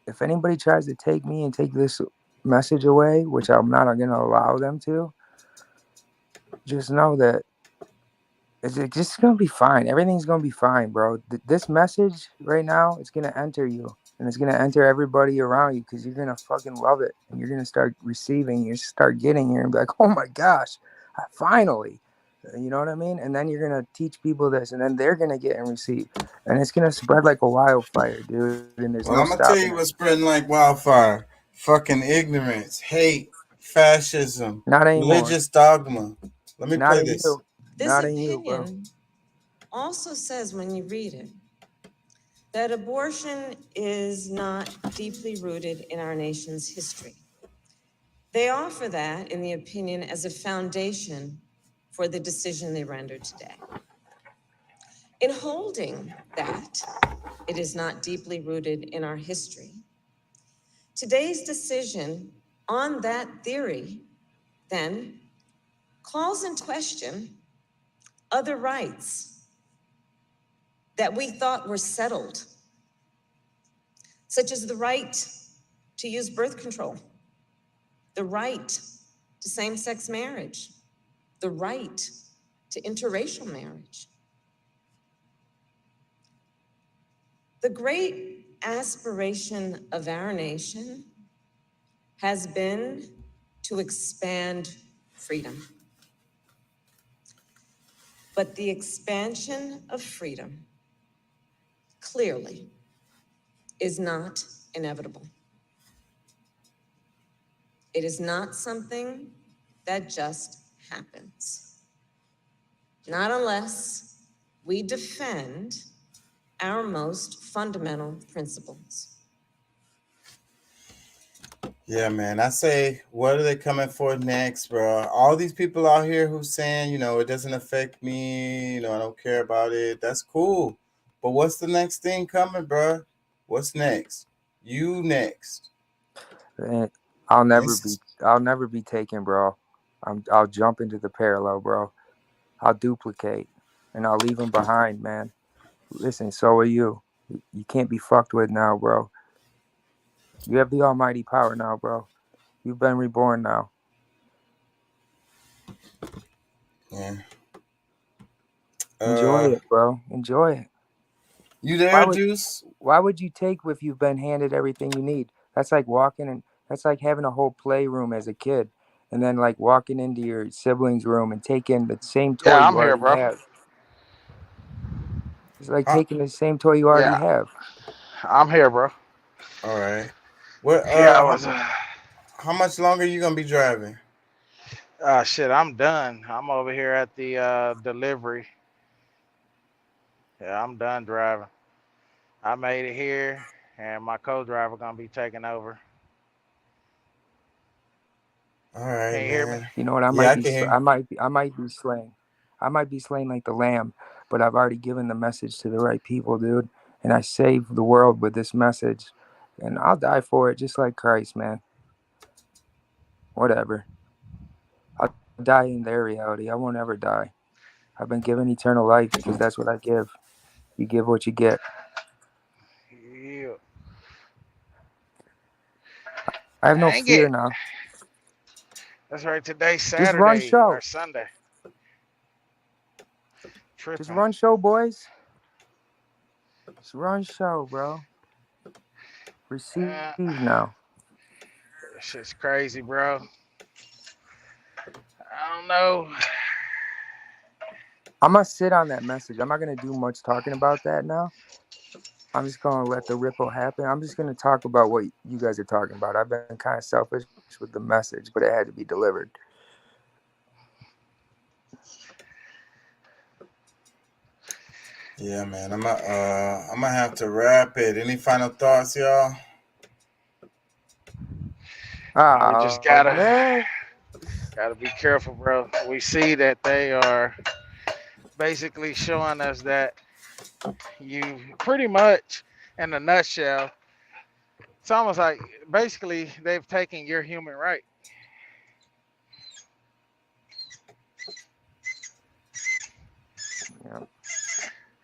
if anybody tries to take me and take this message away, which I'm not going to allow them to, just know that it's just going to be fine. Everything's going to be fine, bro. This message right now, it's going to enter you, and it's going to enter everybody around you, because you're going to fucking love it, and you're going to start receiving, you start getting here and be like, oh my gosh, finally. You know what I mean? And then you're going to teach people this, and then they're going to get and receive. And it's going to spread like a wildfire, dude. And there's Well, no I'm going to tell you what's spreading like wildfire. Fucking ignorance, hate, fascism, not anymore. Religious dogma. Let me play this. This Not opinion also says, when you read it, that abortion is not deeply rooted in our nation's history. They offer that in the opinion as a foundation for the decision they rendered today. In holding that it is not deeply rooted in our history, today's decision on that theory then calls into question other rights that we thought were settled, such as the right to use birth control, the right to same-sex marriage, the right to interracial marriage. The great aspiration of our nation has been to expand freedom. But the expansion of freedom clearly is not inevitable. It is not something that just happens. Not unless we defend our most fundamental principles. Yeah, man. I say, what are they coming for next, bro? All these people out here who's saying, it doesn't affect me, I don't care about it. That's cool. But what's the next thing coming, bro? What's next? You next. I'll never be taken, bro. I'll jump into the parallel, bro. I'll duplicate, and I'll leave them behind, man. Listen, so are you. You can't be fucked with now, bro. You have the almighty power now, bro. You've been reborn now. Yeah. Enjoy it, bro. Enjoy it. You there, Juice? Why would you take if you've been handed everything you need? That's like that's like having a whole playroom as a kid, and then like walking into your sibling's room and taking the same toy Yeah, I'm you here, already bro. have. It's like taking the same toy you already have. I'm here, bro. All right. What? How much longer you gonna be driving? Shit, I'm done. I'm over here at the delivery. Yeah, I'm done driving. I made it here, and my co-driver gonna be taking over. All right, Can you hear me? You know what? I might be slain. I might be slain like the lamb, but I've already given the message to the right people, dude. And I saved the world with this message, and I'll die for it, just like Christ, man. Whatever. I'll die in their reality. I won't ever die. I've been given eternal life because that's what I give. You give what you get. Yeah. I have no fear now. That's right. Today's Just Saturday run show. or Sunday. Just run show, boys. Just run show, bro. Receive now. This shit's crazy, bro. I don't know. I'm going to sit on that message. I'm not going to do much talking about that now. I'm just going to let the ripple happen. I'm just going to talk about what you guys are talking about. I've been kind of selfish with the message, but it had to be delivered. Yeah, man. I'm gonna have to wrap it. Any final thoughts, y'all? We just gotta man. be careful, bro. We see that they are basically showing us that you pretty much, in a nutshell, it's almost like basically they've taken your human right. Yeah.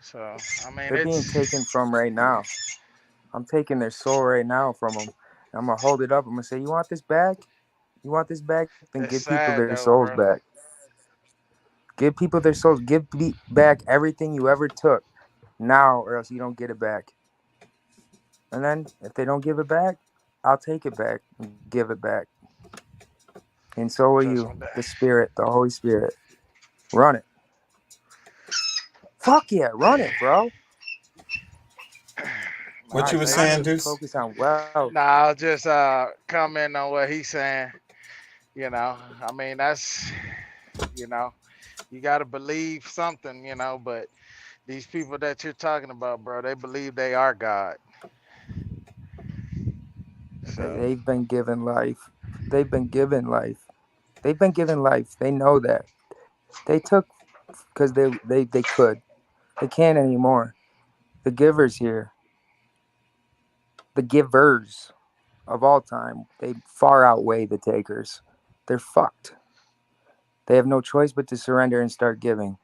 So I mean, They're being taken from right now. I'm taking their soul right now from them. I'm gonna hold it up. I'm gonna say, "You want this back? You want this back? Then it's give people sad their though, souls bro. back. Give people their souls. Give back everything you ever took now, or else you don't get it back. And then if they don't give it back, I'll take it back and give it back. And so will you, the Spirit, the Holy Spirit. Run it. Fuck yeah, run it, bro. What you were They saying, just Deuce? Focus on wealth. Nah, I'll just comment on what he's saying. You know, I mean that's, you know, you got to believe something, you know. But these people that you're talking about, bro, they believe they are God. So They've been given life. They've been given life. They've been given life. They know that. They took because they could. They can't anymore. The givers here, the givers of all time, they far outweigh the takers. They're fucked. They have no choice but to surrender and start giving.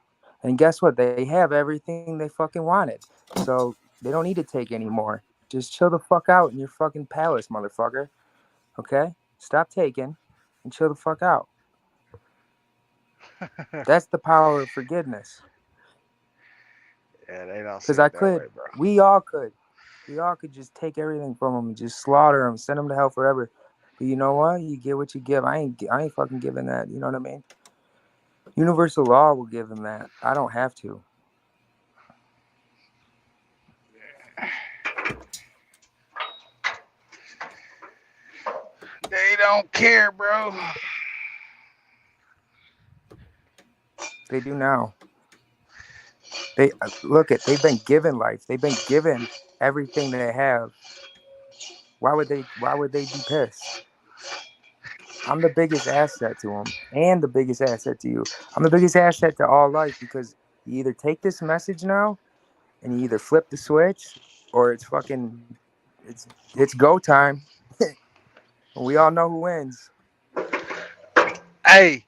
And guess what? They have everything they fucking wanted. So they don't need to take anymore. Just chill the fuck out in your fucking palace, motherfucker. Okay? Stop taking and chill the fuck out. That's the power of forgiveness. yeah, they don't see Because I it that way, could, bro. we all could just take everything from them and just slaughter them, send them to hell forever. But you know what? You get what you give. I ain't fucking giving that. You know what I mean? Universal law will give them that. I don't have to. They don't care, bro. They do now. They they've been given life. They've been given everything they have. Why would they be pissed? I'm the biggest asset to them and the biggest asset to you. I'm the biggest asset to all life because you either take this message now and you either flip the switch or it's go time. We all know who wins. Hey,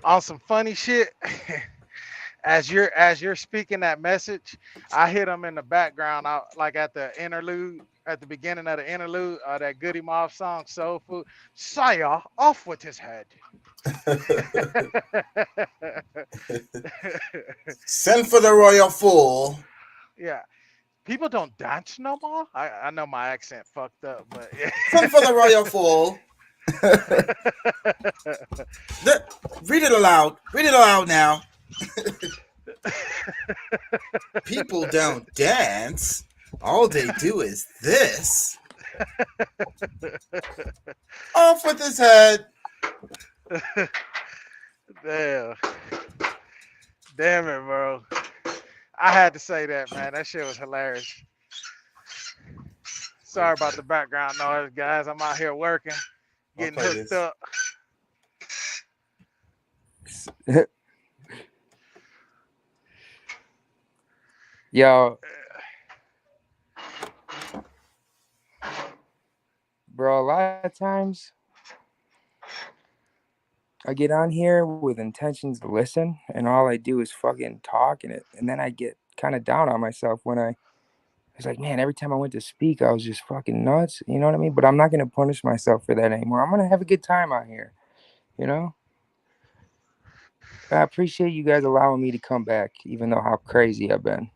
on some funny shit. As you're speaking that message, I hit them in the background, out like at the interlude, at the beginning of the interlude, that Goody Mob song, Soul Food. Saya, off with his head. Send for the royal fool. Yeah. People don't dance no more. I know my accent fucked up, but yeah. Send for the royal fool. Read it aloud. Read it aloud now. People don't dance. All they do is this. Off with his head. Damn it, bro. I had to say that, man. That shit was hilarious. Sorry about the background noise, guys. I'm out here working, getting hooked up. Yo, bro, a lot of times I get on here with intentions to listen, and all I do is fucking talk, and then I get kind of down on myself when it's like, man, every time I went to speak, I was just fucking nuts. You know what I mean? But I'm not gonna punish myself for that anymore. I'm gonna have a good time out here. You know? I appreciate you guys allowing me to come back, even though how crazy I've been.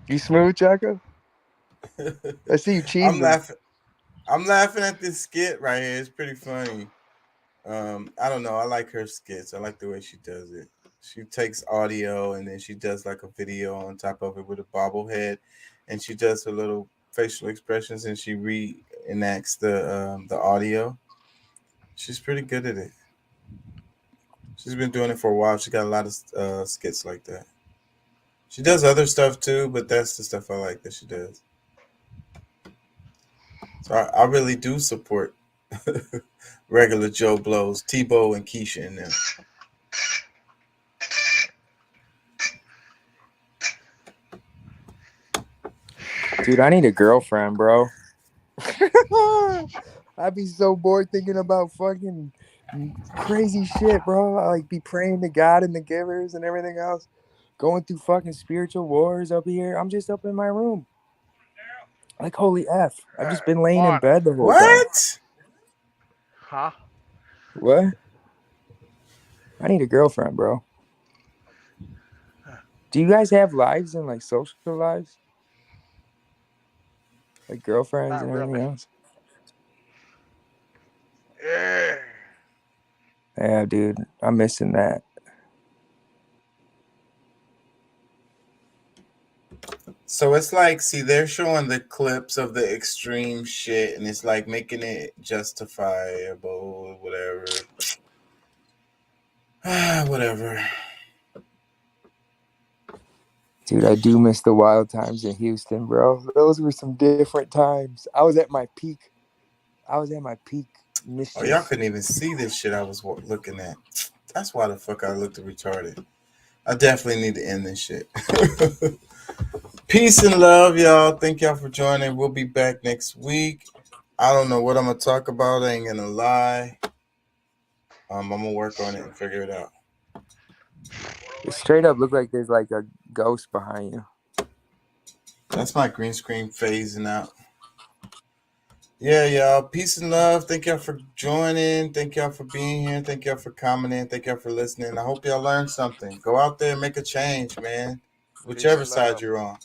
You smooth, Jacko? I see you cheesing. I'm laughing at this skit right here. It's pretty funny. I don't know. I like her skits. I like the way she does it. She takes audio and then she does like a video on top of it with a bobblehead, and she does her little facial expressions and she reenacts the audio. She's pretty good at it. She's been doing it for a while. She got a lot of skits like that. She does other stuff too, but that's the stuff I like that she does. So I really do support regular Joe Blows, Tebow and Keisha and them. Dude, I need a girlfriend, bro. I'd be so bored thinking about fucking crazy shit, bro. I like be praying to God and the givers and everything else. Going through fucking spiritual wars up here. I'm just up in my room. Like, holy F. I've just been laying in bed the whole time. What? Huh? What? I need a girlfriend, bro. Do you guys have lives and like social lives? Like girlfriends Not and everything really. else? Yeah. Yeah, dude. I'm missing that. So it's like, see, they're showing the clips of the extreme shit, and it's like making it justifiable, whatever. Whatever. Dude, I do miss the wild times in Houston, bro. Those were some different times. I was at my peak. Oh, y'all couldn't even see this shit I was looking at. That's why the fuck I looked retarded. I definitely need to end this shit. Peace and love, y'all. Thank y'all for joining. We'll be back next week. I don't know what I'm going to talk about. I ain't going to lie. I'm going to work on it and figure it out. It straight up looked like there's like a ghost behind you. That's my green screen phasing out. Yeah, y'all. Peace and love. Thank y'all for joining. Thank y'all for being here. Thank y'all for commenting. Thank y'all for listening. I hope y'all learned something. Go out there and make a change, man. Whichever side you're on.